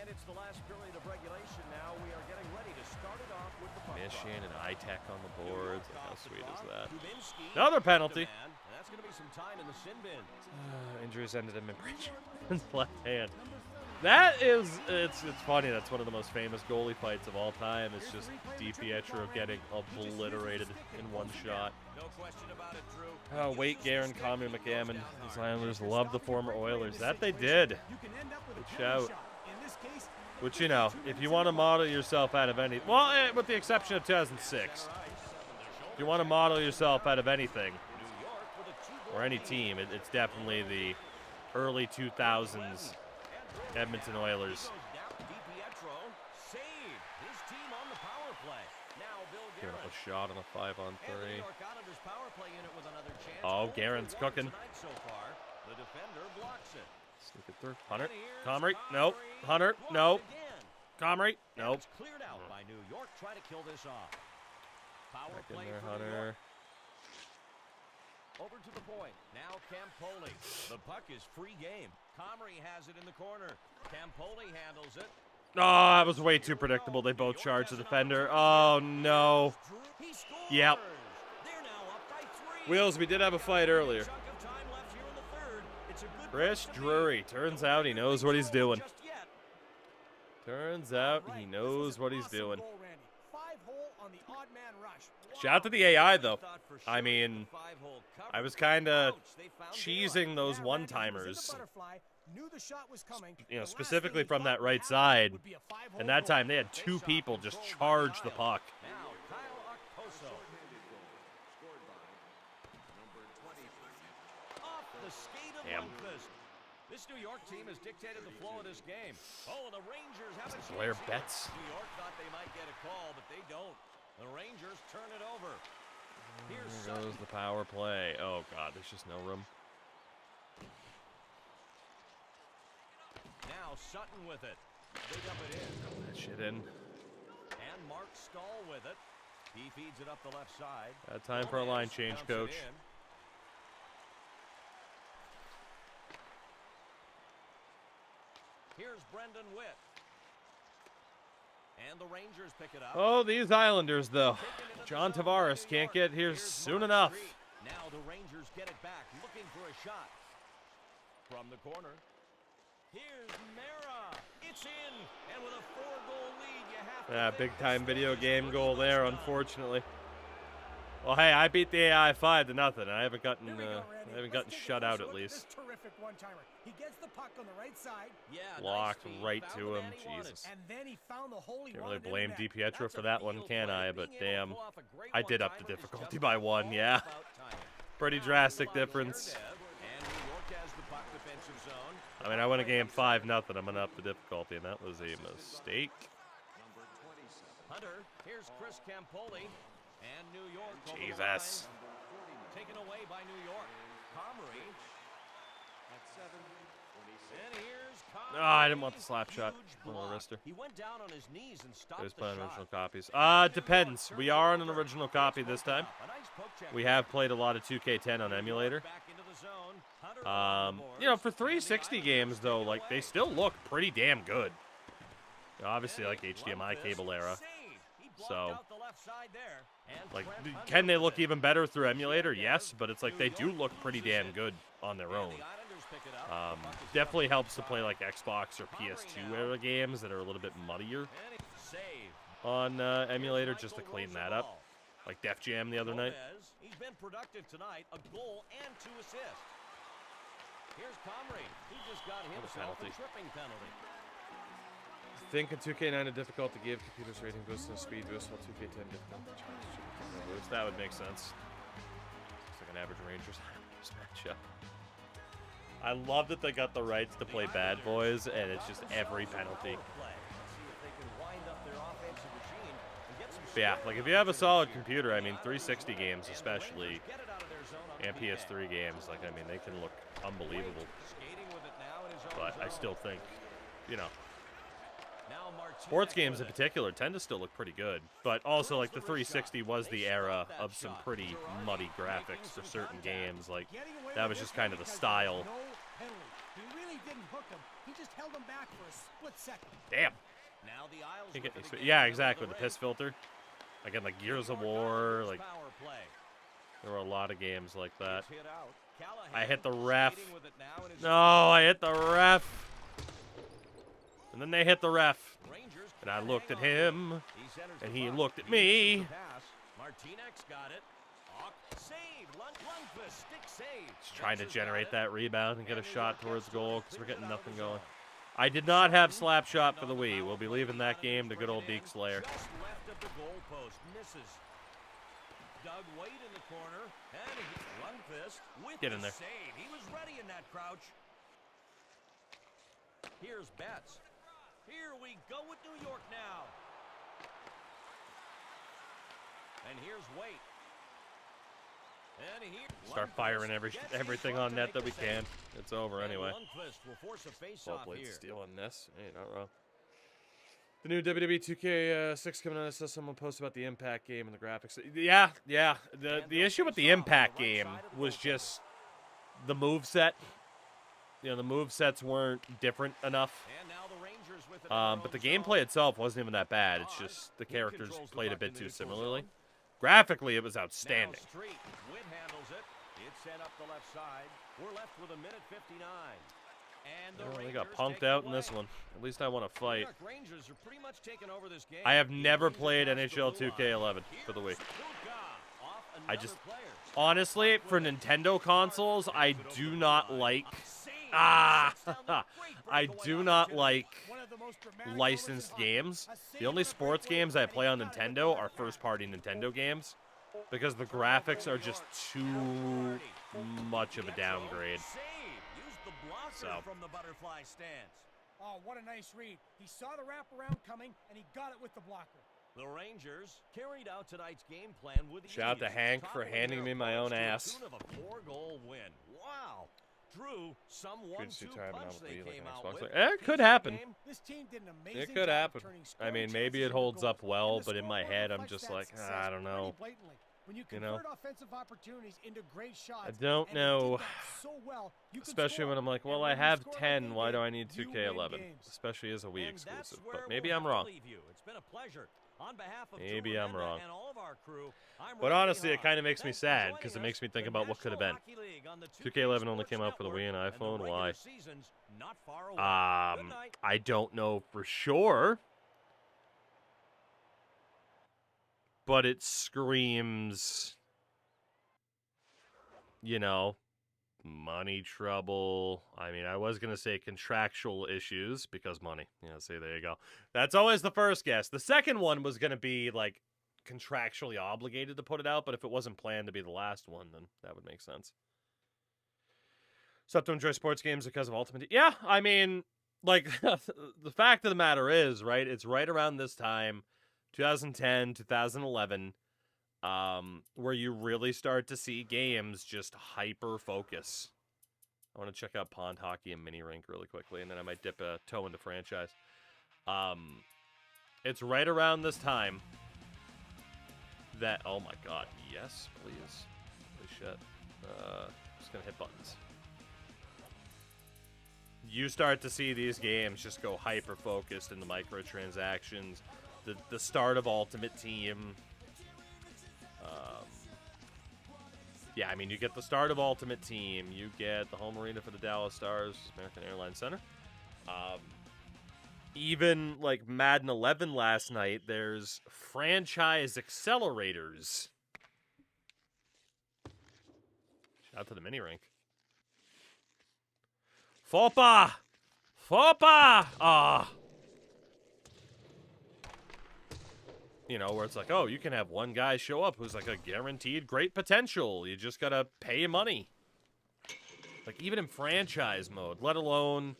And it's the last period of regulation now. We are getting ready to start it off with the puck Mission drop. and ITech on the New York boards. Like, how off the sweet is draw. that? Dubinsky, Another penalty. demand, and that's going to be some time in the sin bin. Injuries ended him in his left hand. That is, it's funny. That's one of the most famous goalie fights of all time. It's just DiPietro getting obliterated in one shot. No question about it, Drew. Oh, wait, Guerin, Comrie, McGammon. These Islanders love the former Oilers. That they did. You can end up with Good a penalty shout. shot. In this case, Which, you know, if you want to model yourself out of any, well, with the exception of 2006, if you want to model yourself out of anything, or any team, it's definitely the early 2000s Edmonton Oilers. DiPietro saved his team on the power play. Now Bill Giving Guerin. up a shot on a 5-on-3. And the New York Islanders power play unit with another chance. Oh, 0 for Guerin's 1 cooking. tonight so far. The defender blocks it. Sneak it through. Hunter. And here's Comrie. Nope. Comrie. Hunter. Blocked Nope. again. Comrie. And Nope. it's cleared out by New York. Try to kill this off. Power Back in play there, for New Hunter. York. Over to the point. Now Campoli. The puck is free game. Comrie has it in the corner. Campoli handles it. Oh, that was way too predictable. They both charged the defender. Oh, no. He scores. Yep. They're now up by 3. Wheels, we did have a fight earlier. Chunk of time left here in the third. It's a good Chris place to be. Drury. Turns out he knows what he's doing. Just yet. Turns out he knows what he's doing. 5-hole on the odd man rush. Shout out to the AI, though. Thought for I sure mean, the 5-hole cover. I was kind of Ouch, they found cheesing those Yeah, Randy, he was in the one-timers, butterfly, knew the shot was coming. you know, The last specifically thing he from that thought right would side. happen would be a 5-hole And that goal. time they had two people just charge the puck. Now Kyle Okposo. Off the skate of Damn. Lundqvist. This New York team has dictated the flow of this game. Oh, the Rangers have a chance Blair here. Betts. New York thought they might get a call, but they don't. The Rangers turn it over. Here's There Sutton. goes the power play. Oh, God, there's just no room. Now Sutton with it. They dump it in. That shit in. And Mark Stahl with it. He feeds it up the left side. Time for a line Gomez change, dumps it coach. in. Here's Brendan Witt. And the Rangers pick it up. Oh, these Islanders, though. Taken into the John zone by Tavares New can't York. get here Here's soon Mark enough. Street. Now the Rangers get it back, looking for a shot. From the corner. Here's Mera. It's in. And with a 4-goal lead, you have Yeah, big time video game goal there, unfortunately. Well, hey, I beat the AI 5-0. I haven't gotten shut out at least. This terrific one-timer. He gets the puck on the right side. Yeah, Blocked nice feed. right Found to the him. man he wanted. Jesus. And then he found the hole he Can't really wanted in blame the net. DiPietro That's for a that one, field can play. I? But Being able to damn, pull off a great I did up the one-timer is difficulty just by one. all Yeah, about timing. pretty Now drastic Vlad difference. Lerdev, and New York has the puck defensive zone. I mean, I won a game 5-0. I'm gonna up the difficulty, and that was a mistake. Hunter, here's Chris Campoli, and New York over the Jesus. line. Taken away by New York. Comrie. And here's Comrie. Oh, I didn't want the slap shot. Huge On the block. wrister. He went down on his knees and stopped It was the playing shot. original copies. Depends. We are on an original copy this time. A nice poke check. We have played a lot of 2K10 on emulator. Back into the zone. Hunter on the You know, boards. for 360 games though, like they still look pretty damn good. You know, obviously, like HDMI cable era. So, like, can they look even better through emulator? Yes, but it's like they do look pretty damn good on their own. Definitely helps to play like Xbox or PS2 era games that are a little bit muddier on emulator, just to clean that up. Like Def Jam the other night. He's been productive tonight, a goal and 2 assists. Here's Comrie. He just got himself a penalty. tripping penalty. Think a 2K9 a difficult to give computers rating boost and a speed boost, while 2K10 difficult to boost. That would make sense. Looks like an average Rangers matchup. I love that they got the rights to play Bad Boys, and it's just every penalty. But yeah, like if you have a solid computer, I mean 360 games especially, and PS3 games, like I mean they can look unbelievable. But I still think, you know, sports games in particular tend to still look pretty good. But also like the 360 was the era of some pretty muddy graphics for certain games. Like that was just kind of the style. No penalty. He really didn't hook him. He just held him back for a split second. Damn. Now the Isles Can't with get it these- again. yeah, exactly. The piss filter. Again, like Gears of War. Like Power play. there were a lot of games like that. It's hit out. Callahan I hit the ref. skating with it now and is- No, I hit the ref. And then they hit the ref. Rangers And I can't looked at hang on. him. He centers And the he puck. looked at He me. misses the pass. Martinez got it. Hawk saved. Lundqvist stick save. Just trying to Mensa's got generate it. that rebound and get a New shot York towards gets goal it, because we're clears getting it out nothing the going. zone. I did not have slap shot for the Wii. We'll be leaving that game to good old Deke Slayer. Just left of the goalpost. Misses. Doug Wade in the corner. And Lundqvist with Get in the there. save. He was ready in that crouch. Here's Betts. Here we go with New York now. And here's Wade. And here Start Lundqvist firing gets in everything front on to net make that the we save. can. It's over And anyway. Lundqvist will force a Well face-off played here. steal on this. Hey, not wrong. The new WWE 2K6 coming out. I saw someone post about the Impact game and the graphics. Yeah. The issue with the Impact game was just the move set. You know, the move sets weren't different enough. And now the Rangers with it in their But the own gameplay zone. itself wasn't even that bad. It's just the He characters controls the played a puck bit in the too neutral similarly. zone. Graphically, it was Now outstanding. Street. Witt handles it. It's sent up the left side. We're left with a minute 59. And the Well, they Rangers got take punked it out in this away. one. At least I want to New fight. York Rangers are pretty much taking over this game. I have He never brings it played past the NHL blue line. 2K11 for the Wii. Here's Stuka off I another just- player. Honestly, for Nintendo consoles, I do not like. Save. Ah, Shuts down the great I breakaway do not opportunity. like One of the most dramatic licensed moments in games. hockey. A save The only on a sports breakaway, games I and he play on got it with Nintendo the are left first-party Nintendo games because the graphics are just too much of a downgrade. Save. Use the blocker So. from the butterfly stance. Oh, what a nice read. He saw the wraparound coming, and he got it with the blocker. The Rangers carried out tonight's game plan with Shout out to ease, Hank for toppling handing their me my own opponents ass. to the tune of a 4-goal win. Wow. Drew, some Good to see 1-2 time punch on they Wii, like came an out Xbox. with. Like, it could Piece of the happen. game, This team did an amazing It could job happen. turning I scoring mean, maybe chances it into holds up goals. well, And the but in my scoreboard head, I'm reflects just that like, success I don't know. pretty blatantly. When you You know? convert offensive opportunities into great shots, I don't and he know. did that so well, you can Especially score. when I'm like, well, And I when you have score like 10. they Why do did, I need you win 2K11? games. Especially as a Wii and that's exclusive. where But we'll maybe have I'm to wrong. leave you. It's been a pleasure. On behalf of Maybe Drew I'm Remenda wrong. and all of our crew, I'm But Ronnie honestly, it Hahn. kind of makes me Thanks for sad joining because it us. makes me think The about what could have been. National Hockey League on the 2K11 only Sports came out for the Wii and Network, the iPhone. regular Why? season's not far away. Good night. I don't know for sure. but it screams, you know, money trouble. I mean, I was going to say contractual issues because money. Yeah, see, there you go. That's always the first guess. The second one was going to be, like, contractually obligated to put it out, but if it wasn't planned to be the last one, then that would make sense. Stop to enjoy sports games because of Ultimate. Yeah, I mean, like, the fact of the matter is, right, it's right around this time, 2010, 2011, where you really start to see games just hyper-focus. I want to check out Pond Hockey and Mini Rink really quickly, and then I might dip a toe into franchise. It's right around this time that, oh my god, yes, please. Holy shit. Just gonna hit buttons. You start to see these games just go hyper-focused in the microtransactions, the start of Ultimate Team. Yeah, I mean, you get the start of Ultimate Team, you get the home arena for the Dallas Stars, American Airlines Center. Even, like, Madden 11 last night, there's franchise accelerators. Shout out to the mini rink. Fopa! Fopa! Ah. You know, where it's like, oh, you can have one guy show up who's like a guaranteed great potential. You just gotta pay money. Like, even in franchise mode, let alone,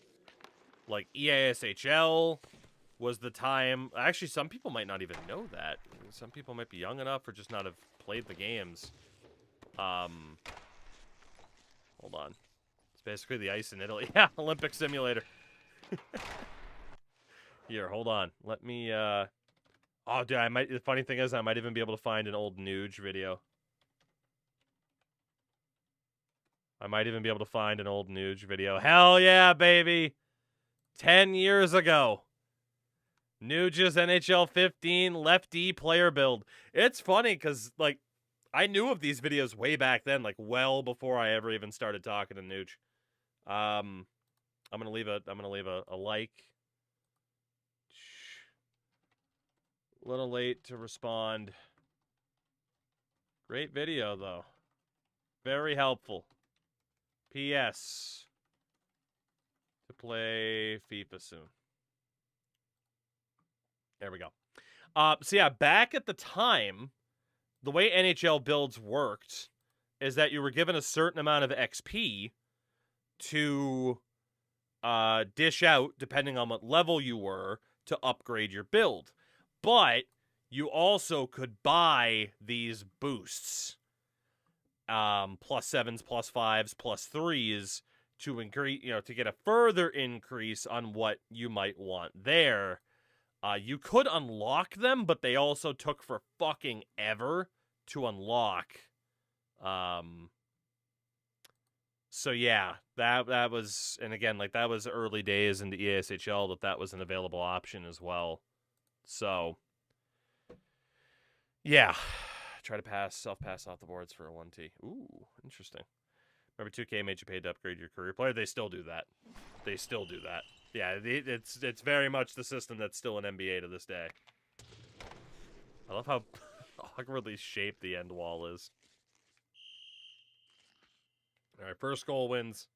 like, EASHL was the time. Actually, some people might not even know that. Some people might be young enough or just not have played the games. Hold on. It's basically the ice in Italy. Yeah, Olympic simulator. Here, hold on. Let me, oh, dude, the funny thing is, I might even be able to find an old Nuge video. I might even be able to find an old Nuge video. Hell yeah, baby! 10 years ago. Nuge's NHL 15 lefty player build. It's funny, because, like, I knew of these videos way back then, like, well before I ever even started talking to Nuge. I'm gonna leave a like. Little late to respond. Great video, though. Very helpful. P.S. To play FIFA soon. There we go. So yeah, back at the time, the way NHL builds worked is that you were given a certain amount of XP to dish out, depending on what level you were, to upgrade your build. But you also could buy these boosts, +7s, +5s, +3s, to increase, to get a further increase on what you might want there. You could unlock them, but they also took for fucking ever to unlock. So yeah, that was, and again, like, that was early days in the EASHL that was an available option as well. So, yeah, try to self-pass off the boards for a 1T. Ooh, interesting. Remember 2K made you pay to upgrade your career player? They still do that. They still do that. Yeah, it's very much the system that's still in NBA to this day. I love how awkwardly shaped the end wall is. All right, first goal wins.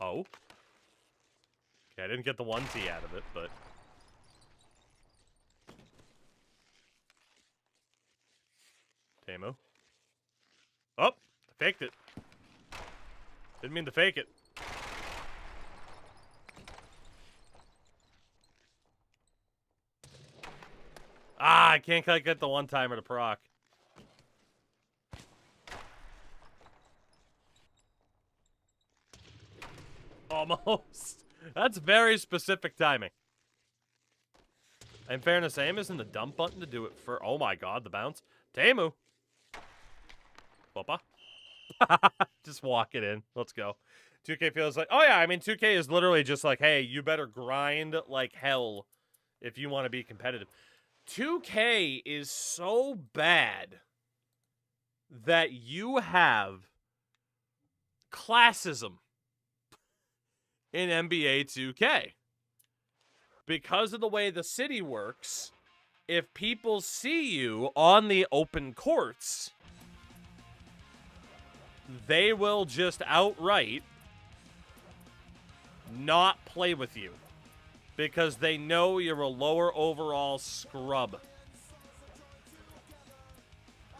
Oh. Okay, I didn't get the 1T out of it, but... Tamu. Oh! I faked it. Didn't mean to fake it. Ah, I can't quite get the one-timer to proc. Almost. That's very specific timing. In fairness, aim isn't the dump button to do it for... Oh my god, the bounce. Tamu. Papa. Just walk it in. Let's go. 2K feels like... Oh yeah, I mean, 2K is literally just like, hey, you better grind like hell if you want to be competitive. 2K is so bad that you have classism in NBA 2K. because of the way the city works, if people see you on the open courts, they will just outright not play with you because they know you're a lower overall scrub.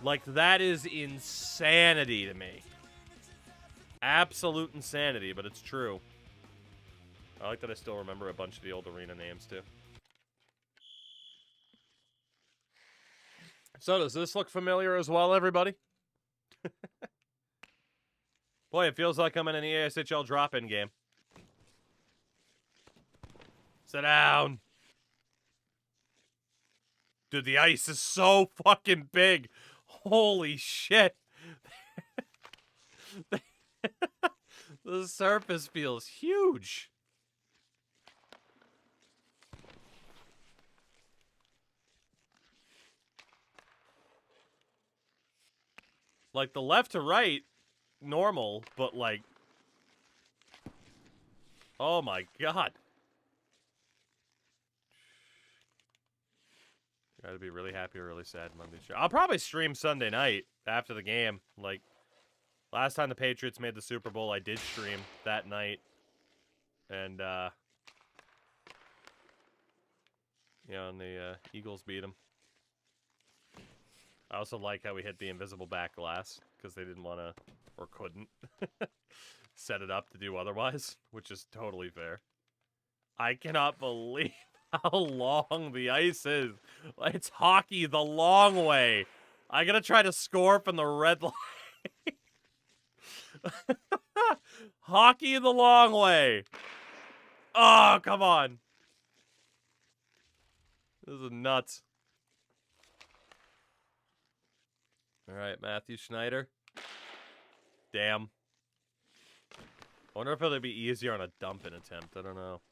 Like, that is insanity to me. Absolute insanity, but it's true. I like that I still remember a bunch of the old arena names, too. So, does this look familiar as well, everybody? Boy, it feels like I'm in an EASHL drop-in game. Sit down. Dude, the ice is so fucking big. Holy shit. The surface feels huge. Like, the left to right, normal, but like... Oh my god. Gotta be really happy or really sad Monday show. I'll probably stream Sunday night after the game. Like, last time the Patriots made the Super Bowl, I did stream that night. And, yeah, and the Eagles beat them. I also like how we hit the invisible back glass, because they didn't want to, or couldn't, set it up to do otherwise, which is totally fair. I cannot believe how long the ice is. It's hockey the long way. I gotta try to score from the red line. Hockey the long way. Oh, come on. This is nuts. All right, Matthew Schneider. Damn. I wonder if it'll be easier on a dumping attempt. I don't know.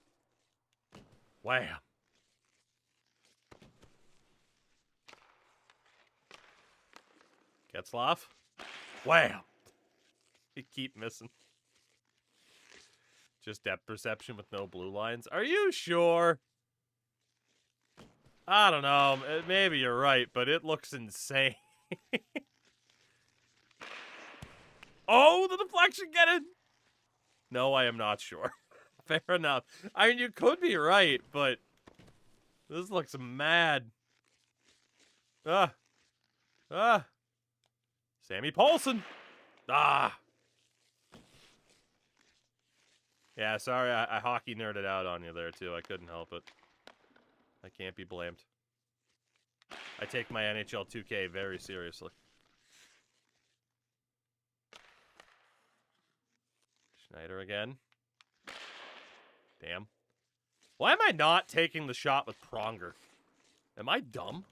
Wham. Getzlaf. Wham. You keep missing. Just depth perception with no blue lines. Are you sure? I don't know. Maybe you're right, but it looks insane. Oh, the deflection, get it! No, I am not sure. Fair enough. I mean, you could be right, but this looks mad. Sammy Paulson. Yeah, sorry, I hockey nerded out on you there, too. I couldn't help it. I can't be blamed. I take my NHL 2K very seriously. Schneider again. Damn. Why am I not taking the shot with Pronger? Am I dumb?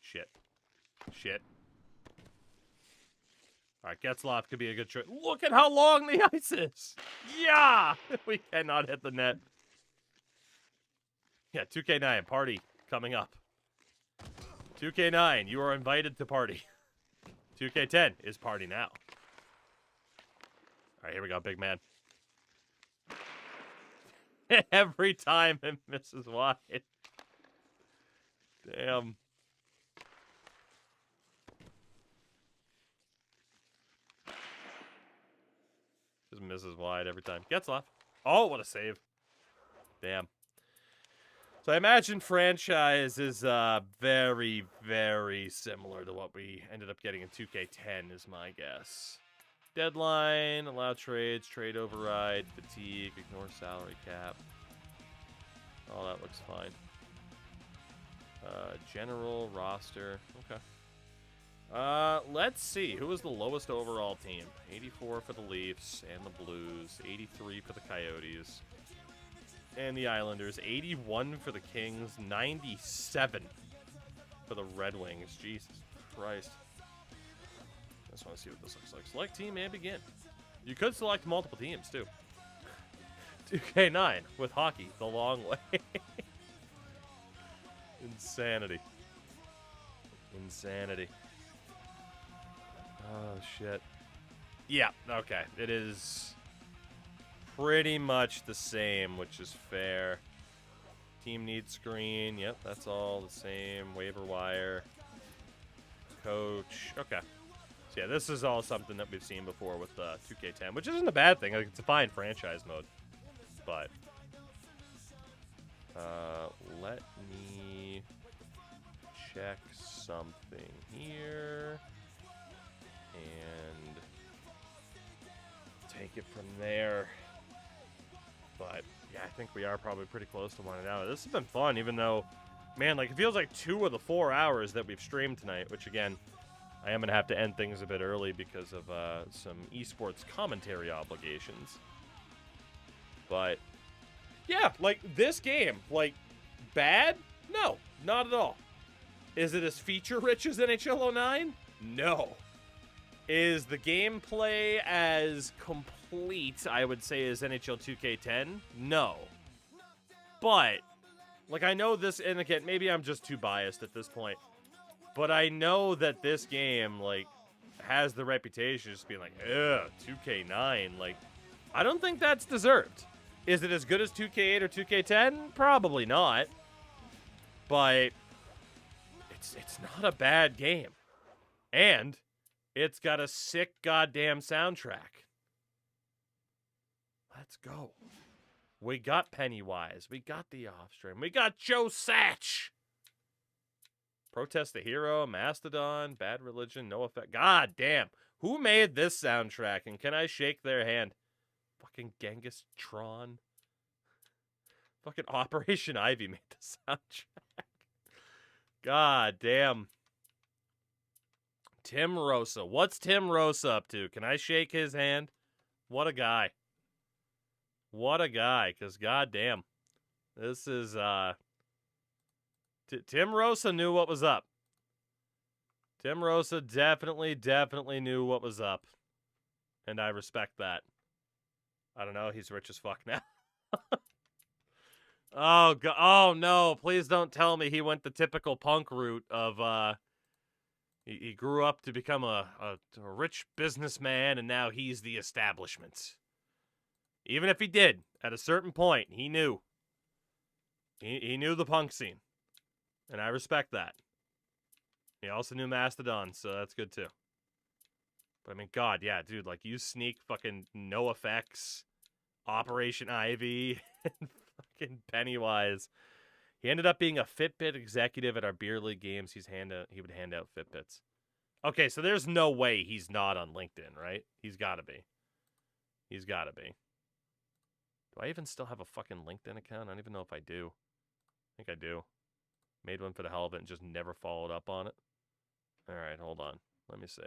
Shit. Shit. Alright, Getzlaf could be a good choice. Look at how long the ice is! Yeah! We cannot hit the net. Yeah, 2K9, party coming up. 2K9, you are invited to party. 2K10 is party now. Alright, here we go, big man. Every time it misses wide. Damn. Just misses wide every time. Getzlaf. Oh, what a save. Damn. So I imagine franchise is very, very similar to what we ended up getting in 2K10 is my guess. Deadline, allow trades, trade override, fatigue, ignore salary cap. All that looks fine. General roster. Okay. Let's see. Who was the lowest overall team? 84 for the Leafs and the Blues. 83 for the Coyotes. And the Islanders. 81 for the Kings. 97 for the Red Wings. Jesus Christ. I just want to see what this looks like. Select team and begin. You could select multiple teams, too. 2K9 with hockey the long way. Insanity. Insanity. Oh, shit. Yeah, okay. It is pretty much the same, which is fair. Team needs screen. Yep, that's all the same. Waiver wire. Coach. Okay. So yeah, this is all something that we've seen before with 2K10, which isn't a bad thing. Like, it's a fine franchise mode. But let me check something here and take it from there. But yeah, I think we are probably pretty close to winding out. This has been fun, even though, man, like, it feels like 2 of the 4 hours that we've streamed tonight, which again, I am going to have to end things a bit early because of some esports commentary obligations. But yeah, like, this game, like, bad? No, not at all. Is it as feature-rich as NHL 09? No. Is the gameplay as complete, I would say, as NHL 2K10? No. But, like, I know this, and again, maybe I'm just too biased at this point, but I know that this game, like, has the reputation of just being like, ugh, 2K9. Like, I don't think that's deserved. Is it as good as 2K8 or 2K10? Probably not. But it's not a bad game. And it's got a sick goddamn soundtrack. Let's go. We got Pennywise. We got the Offstream. We got Joe Satch. Protest the Hero, Mastodon, Bad Religion, No Effect. God damn. Who made this soundtrack? And can I shake their hand? Fucking Genghis Tron. Fucking Operation Ivy made the soundtrack. God damn. Tim Rosa. What's Tim Rosa up to? Can I shake his hand? What a guy. What a guy. Because goddamn. This is, Tim Rosa knew what was up. Tim Rosa definitely knew what was up. And I respect that. I don't know. He's rich as fuck now. Oh, God. Oh, no. Please don't tell me he went the typical punk route of, he grew up to become a rich businessman, and now he's the establishment. Even if he did, at a certain point, he knew. He knew the punk scene. And I respect that. He also knew Mastodon, so that's good too. But I mean, God, yeah, dude, like, you sneak fucking No Effects, Operation Ivy, and fucking Pennywise. He ended up being a Fitbit executive at our beer league games. He would hand out Fitbits. Okay, so there's no way he's not on LinkedIn, right? He's got to be. He's got to be. Do I even still have a fucking LinkedIn account? I don't even know if I do. I think I do. Made one for the hell of it and just never followed up on it. All right, hold on. Let me see.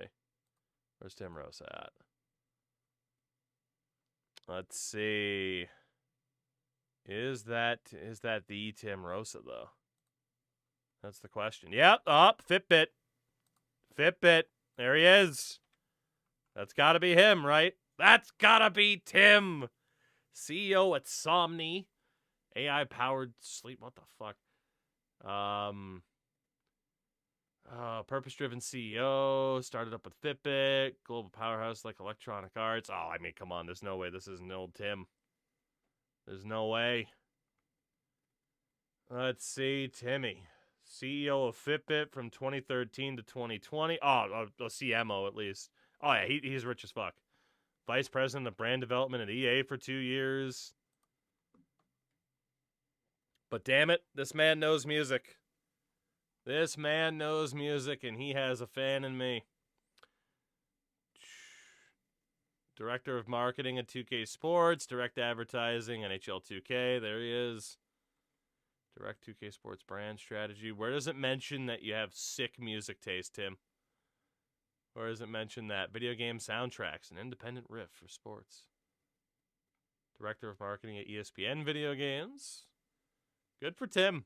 Where's Tim Rosa at? Let's see. Is that the Tim Rosa, though? That's the question. Yep, Fitbit. Fitbit. There he is. That's got to be him, right? That's got to be Tim. CEO at Somni. AI-powered sleep. What the fuck? Purpose-driven CEO. Started up with Fitbit. Global powerhouse like Electronic Arts. Oh, I mean, come on. There's no way this isn't old Tim. There's no way. Let's see. Timmy. CEO of Fitbit from 2013 to 2020. Oh, a CMO at least. Oh, yeah, he's rich as fuck. Vice President of Brand Development at EA for 2 years. But damn it, this man knows music. This man knows music, and he has a fan in me. Director of Marketing at 2K Sports, Direct Advertising, NHL 2K. There he is. Direct 2K Sports Brand Strategy. Where does it mention that you have sick music taste, Tim? Where does it mention that? Video game soundtracks, an independent riff for sports. Director of Marketing at ESPN Video Games. Good for Tim.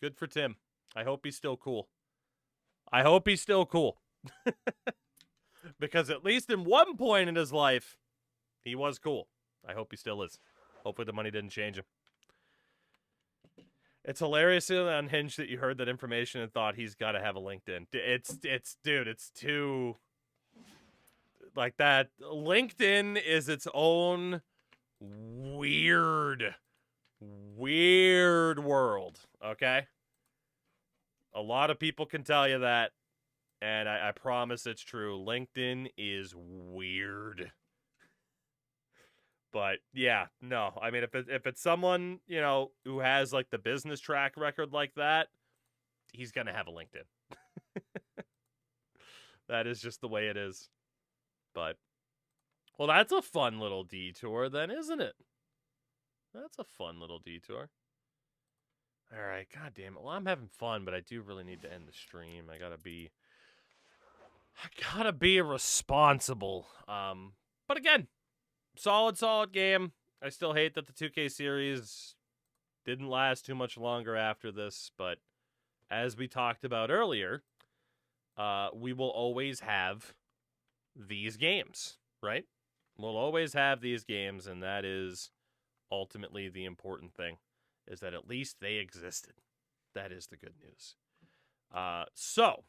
Good for Tim. I hope he's still cool. I hope he's still cool. Because at least in one point in his life, he was cool. I hope he still is. Hopefully the money didn't change him. It's hilariously unhinged that you heard that information and thought he's got to have a LinkedIn. Dude, it's too... Like that. LinkedIn is its own weird world, okay? A lot of people can tell you that, and I promise it's true. LinkedIn is weird. But yeah, no. I mean, if it's someone, who has like the business track record like that, he's gonna have a LinkedIn. That is just the way it is. But well, that's a fun little detour then, isn't it? That's a fun little detour. All right, god damn it. Well, I'm having fun, but I do really need to end the stream. I gotta be responsible. But again, solid game. I still hate that the 2K series didn't last too much longer after this, but as we talked about earlier, we will always have these games, right? We'll always have these games, and that is ultimately the important thing, is that at least they existed. That is the good news. So,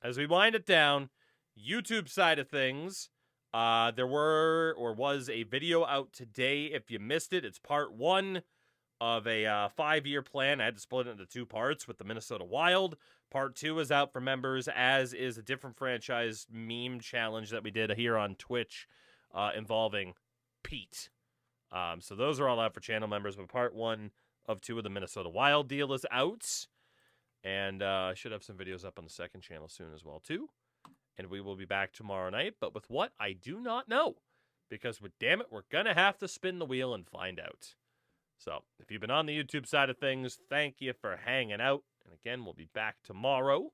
as we wind it down, YouTube side of things, there was a video out today. If you missed it, it's part 1 of a 5-year plan. I had to split it into 2 parts with the Minnesota Wild. Part 2 is out for members, as is a different franchise meme challenge that we did here on Twitch involving Pete. So those are all out for channel members, but part 1 of 2 of the Minnesota Wild deal is out. And I should have some videos up on the second channel soon as well, too. And we will be back tomorrow night, but with what, I do not know. Because, damn it, we're going to have to spin the wheel and find out. So, if you've been on the YouTube side of things, thank you for hanging out. And again, we'll be back tomorrow